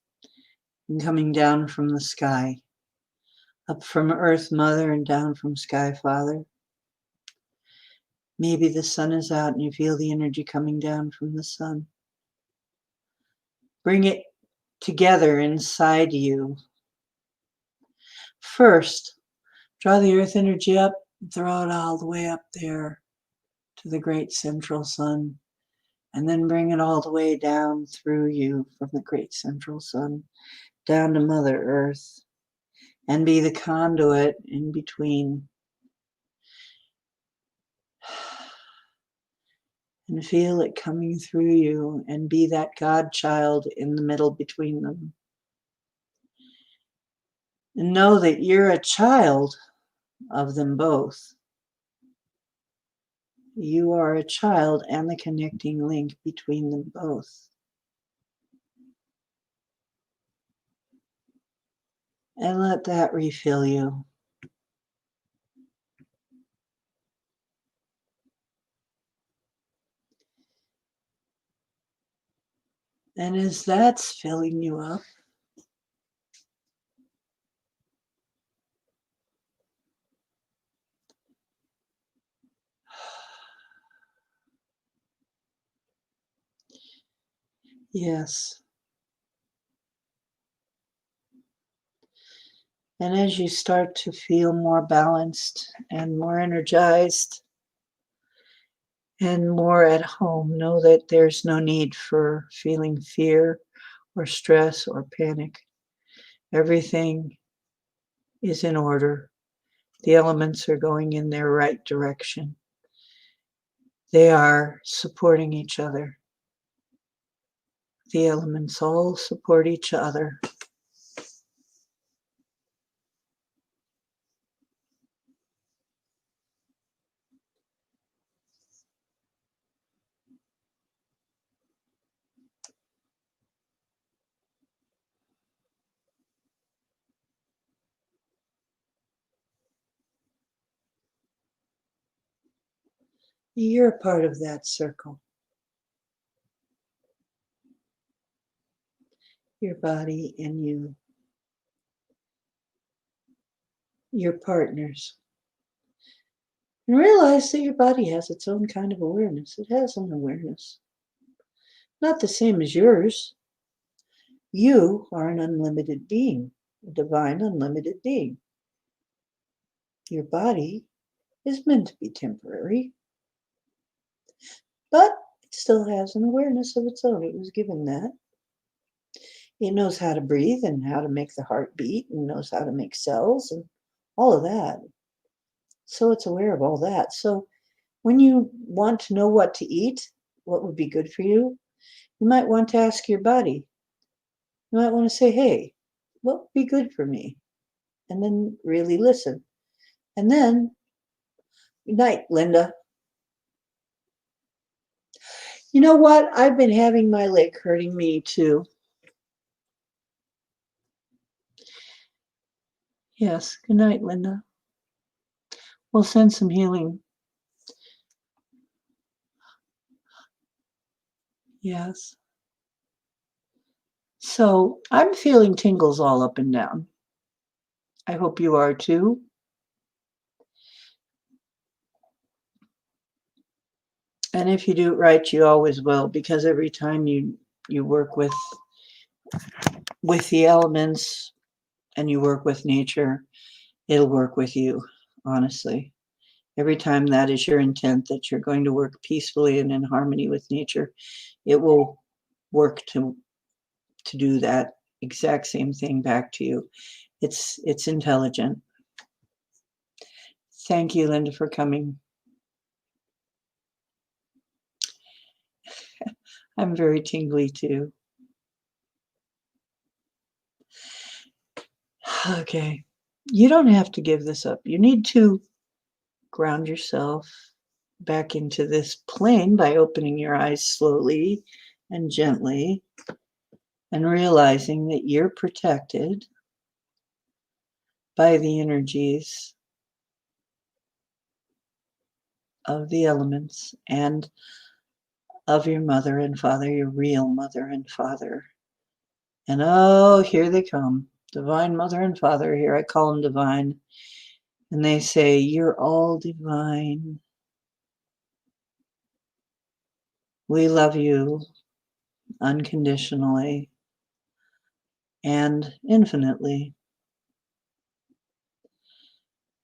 and coming down from the sky. Up from Earth Mother and down from Sky Father. Maybe the sun is out and you feel the energy coming down from the sun. Bring it together inside you. First, draw the earth energy up and throw it all the way up there to the great central sun. And then bring it all the way down through you from the great central sun down to Mother Earth. And be the conduit in between. And feel it coming through you and be that godchild in the middle between them. And know that you're a child of them both. You are a child and the connecting link between them both. And let that refill you. And as that's filling you up, yes. And as you start to feel more balanced and more energized and more at home, know that there's no need for feeling fear or stress or panic. Everything is in order. The elements are going in their right direction. They are supporting each other. The elements all support each other. You're a part of that circle. Your body and you. Your partners. And realize that your body has its own kind of awareness. It has an awareness. Not the same as yours. You are an unlimited being, a divine unlimited being. Your body is meant to be temporary, but it still has an awareness of its own. It was given that. It knows how to breathe and how to make the heart beat and knows how to make cells and all of that. So it's aware of all that. So when you want to know what to eat, what would be good for you, you might want to ask your body. You might want to say, hey, what would be good for me? And then really listen. And then, good night, Linda. You know what? I've been having my leg hurting me too. Yes, good night, Linda. We'll send some healing. Yes. So I'm feeling tingles all up and down. I hope you are too. And if you do it right, you always will, because every time you work with the elements and you work with nature, it'll work with you, honestly. Every time that is your intent, that you're going to work peacefully and in harmony with nature, it will work to do that exact same thing back to you. It's intelligent. Thank you, Linda, for coming. I'm very tingly too. Okay. You don't have to give this up. You need to ground yourself back into this plane by opening your eyes slowly and gently and realizing that you're protected by the energies of the elements and of your mother and father, your real mother and father. And oh, here they come. Divine mother and father. Here I call them divine. And they say, you're all divine. We love you unconditionally and infinitely.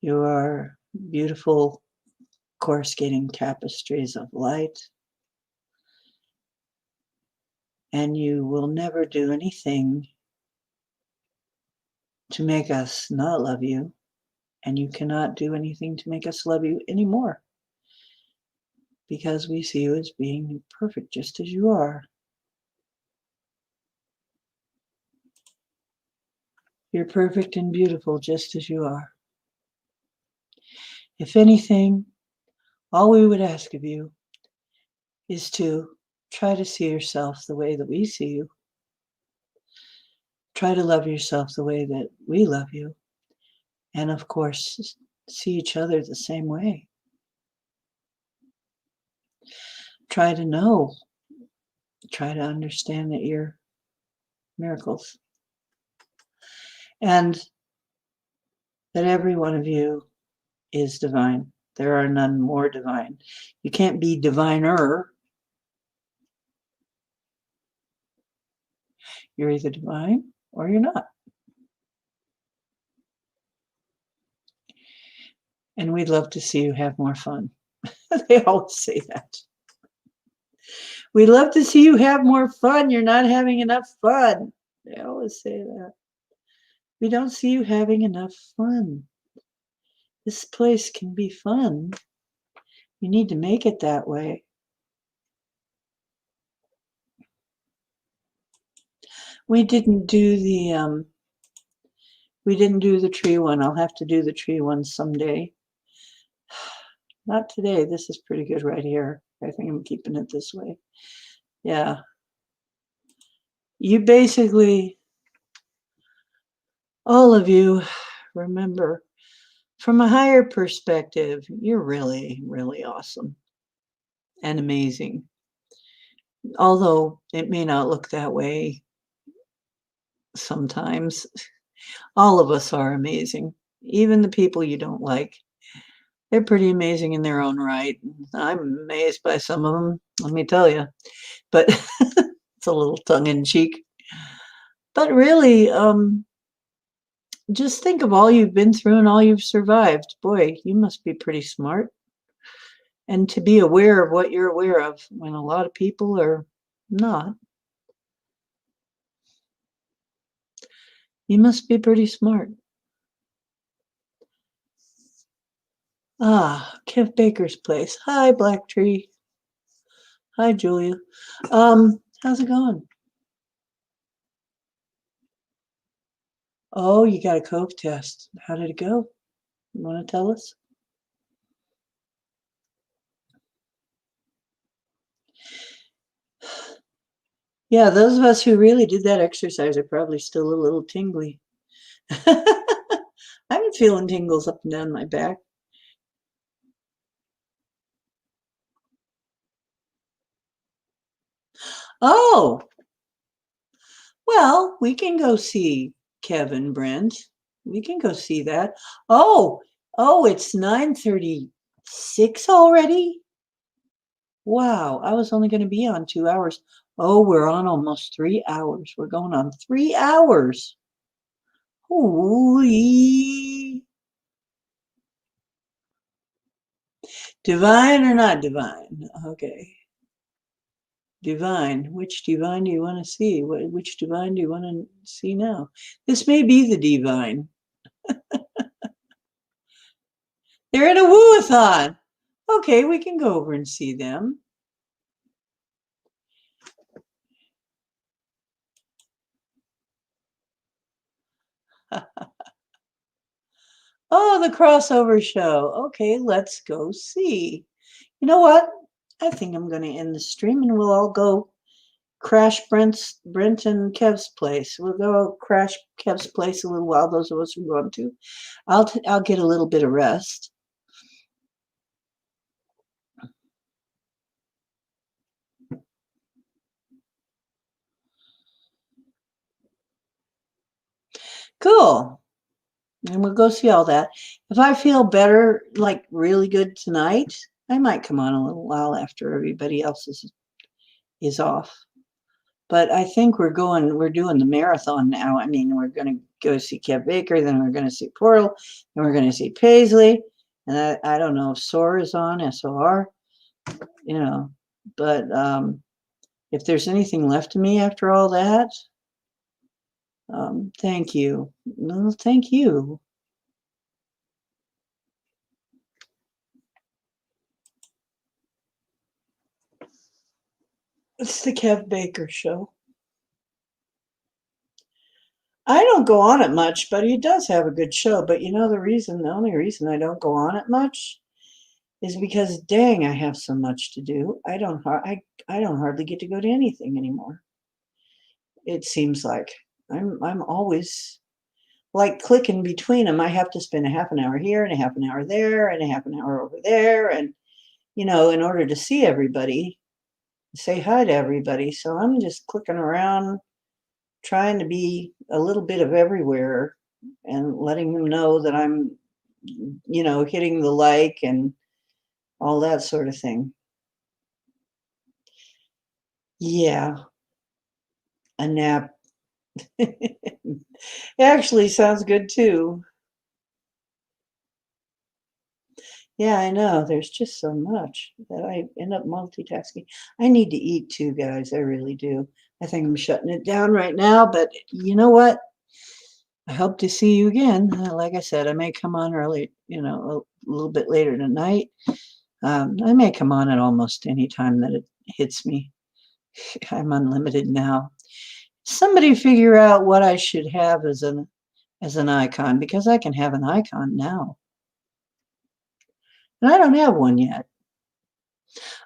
You are beautiful coruscating tapestries of light, and you will never do anything to make us not love you, and you cannot do anything to make us love you anymore, because we see you as being perfect just as you are. You're perfect and beautiful just as you are. If anything, all we would ask of you is to try to see yourself the way that we see you. Try to love yourself the way that we love you. And of course, see each other the same way. Try to know, try to understand that you're miracles. And that every one of you is divine. There are none more divine. You can't be diviner. You're either divine or you're not. And we'd love to see you have more fun. They always say that. We'd love to see you have more fun. You're not having enough fun. They always say that. We don't see you having enough fun. This place can be fun. You need to make it that way. We didn't do the tree one. I'll have to do the tree one someday. Not today. This is pretty good right here. I think I'm keeping it this way. Yeah. You basically, all of you, remember, from a higher perspective, you're really, really awesome and amazing. Although it may not look that way sometimes, all of us are amazing. Even the people you don't like, they're pretty amazing in their own right. I'm amazed by some of them, let me tell you. But it's a little tongue in cheek. But really, just think of all you've been through and all you've survived. Boy, you must be pretty smart. And to be aware of what you're aware of when a lot of people are not. You must be pretty smart. Ah, Kev Baker's place. Hi, Black Tree. Hi, Julia. How's it going? Oh, you got a Cove test. How did it go? You want to tell us? Yeah, those of us who really did that exercise are probably still a little tingly. I've been feeling tingles up and down my back. Oh, well, we can go see Kevin Brent. We can go see that. Oh, it's 9:36 already? Wow, I was only going to be on 2 hours. Oh, we're on almost 3 hours. We're going on 3 hours. Holy. Divine or not divine? Okay. Divine. Which divine do you want to see? Which divine do you want to see now? This may be the divine. They're in a woo-a-thon. Okay, we can go over and see them. the crossover show. Okay, let's go see. You know what? I think I'm going to end the stream and we'll all go crash Brent and Kev's place. We'll go crash Kev's place a little while. Those of us who want to. I'll get a little bit of rest. Cool. And we'll go see all that. If I feel better, like really good tonight, I might come on a little while after everybody else is off. But I think we're doing the marathon now. I mean, we're going to go see Kev Baker, then we're going to see Portal, then we're going to see Paisley. And I don't know if SOAR is on, SOR, you know. But if there's anything left of me after all that, thank you. No, thank you. It's the Kev Baker show. I don't go on it much, but he does have a good show. But you know the only reason I don't go on it much is because dang, I have so much to do. I don't hardly get to go to anything anymore. It seems like I'm always like clicking between them. I have to spend a half an hour here and a half an hour there and a half an hour over there, and in order to see everybody, say hi to everybody. So I'm just clicking around, trying to be a little bit of everywhere and letting them know that I'm, hitting the like and all that sort of thing. Yeah, a nap. Actually sounds good too. Yeah, I know. There's just so much that I end up multitasking. I need to eat too, guys. I really do. I think I'm shutting it down right now, but you know what? I hope to see you again. Like I said, I may come on early, a little bit later tonight. I may come on at almost any time that it hits me. I'm unlimited now. Somebody figure out what I should have as an icon, because I can have an icon now. And I don't have one yet.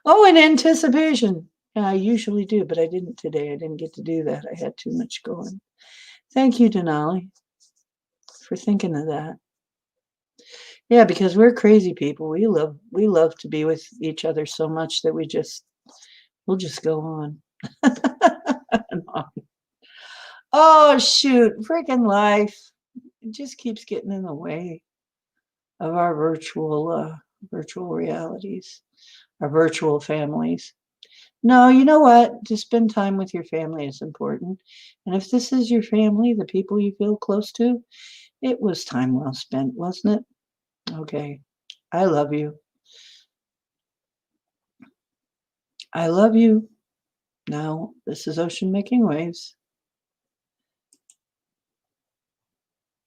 Oh, in anticipation. I usually do, but I didn't today. I didn't get to do that. I had too much going. Thank you, Denali, for thinking of that. Yeah, because we're crazy people. We love to be with each other so much that we'll just go on. And on. Oh shoot, freaking life. It just keeps getting in the way of our virtual realities, our virtual families. No, you know what? To spend time with your family is important. And if this is your family, the people you feel close to, it was time well spent, wasn't it? Okay. I love you. I love you. Now, this is Ocean Making Waves.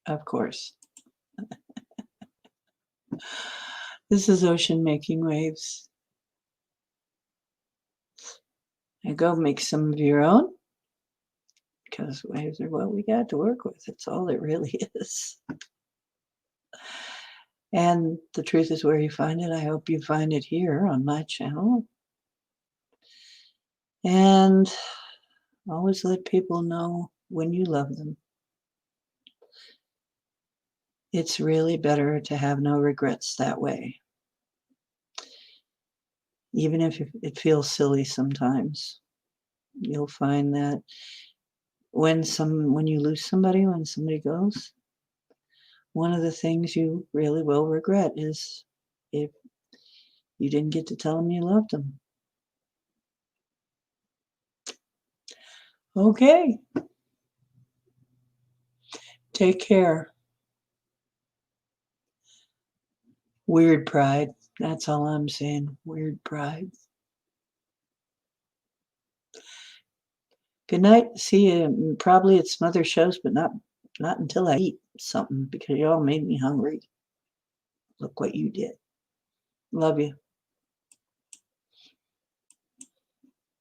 Of course. This is Ocean Making Waves. And go make some of your own, because waves are what we got to work with. It's all it really is. And the truth is where you find it. I hope you find it here on my channel. And always let people know when you love them. It's really better to have no regrets that way. Even if it feels silly sometimes, you'll find that when you lose somebody, when somebody goes, one of the things you really will regret is if you didn't get to tell them you loved them. Okay. Take care. Weird pride. That's all I'm saying. Weird pride. Good night. See you probably at some other shows, but not until I eat something, because you all made me hungry. Look what you did. Love you.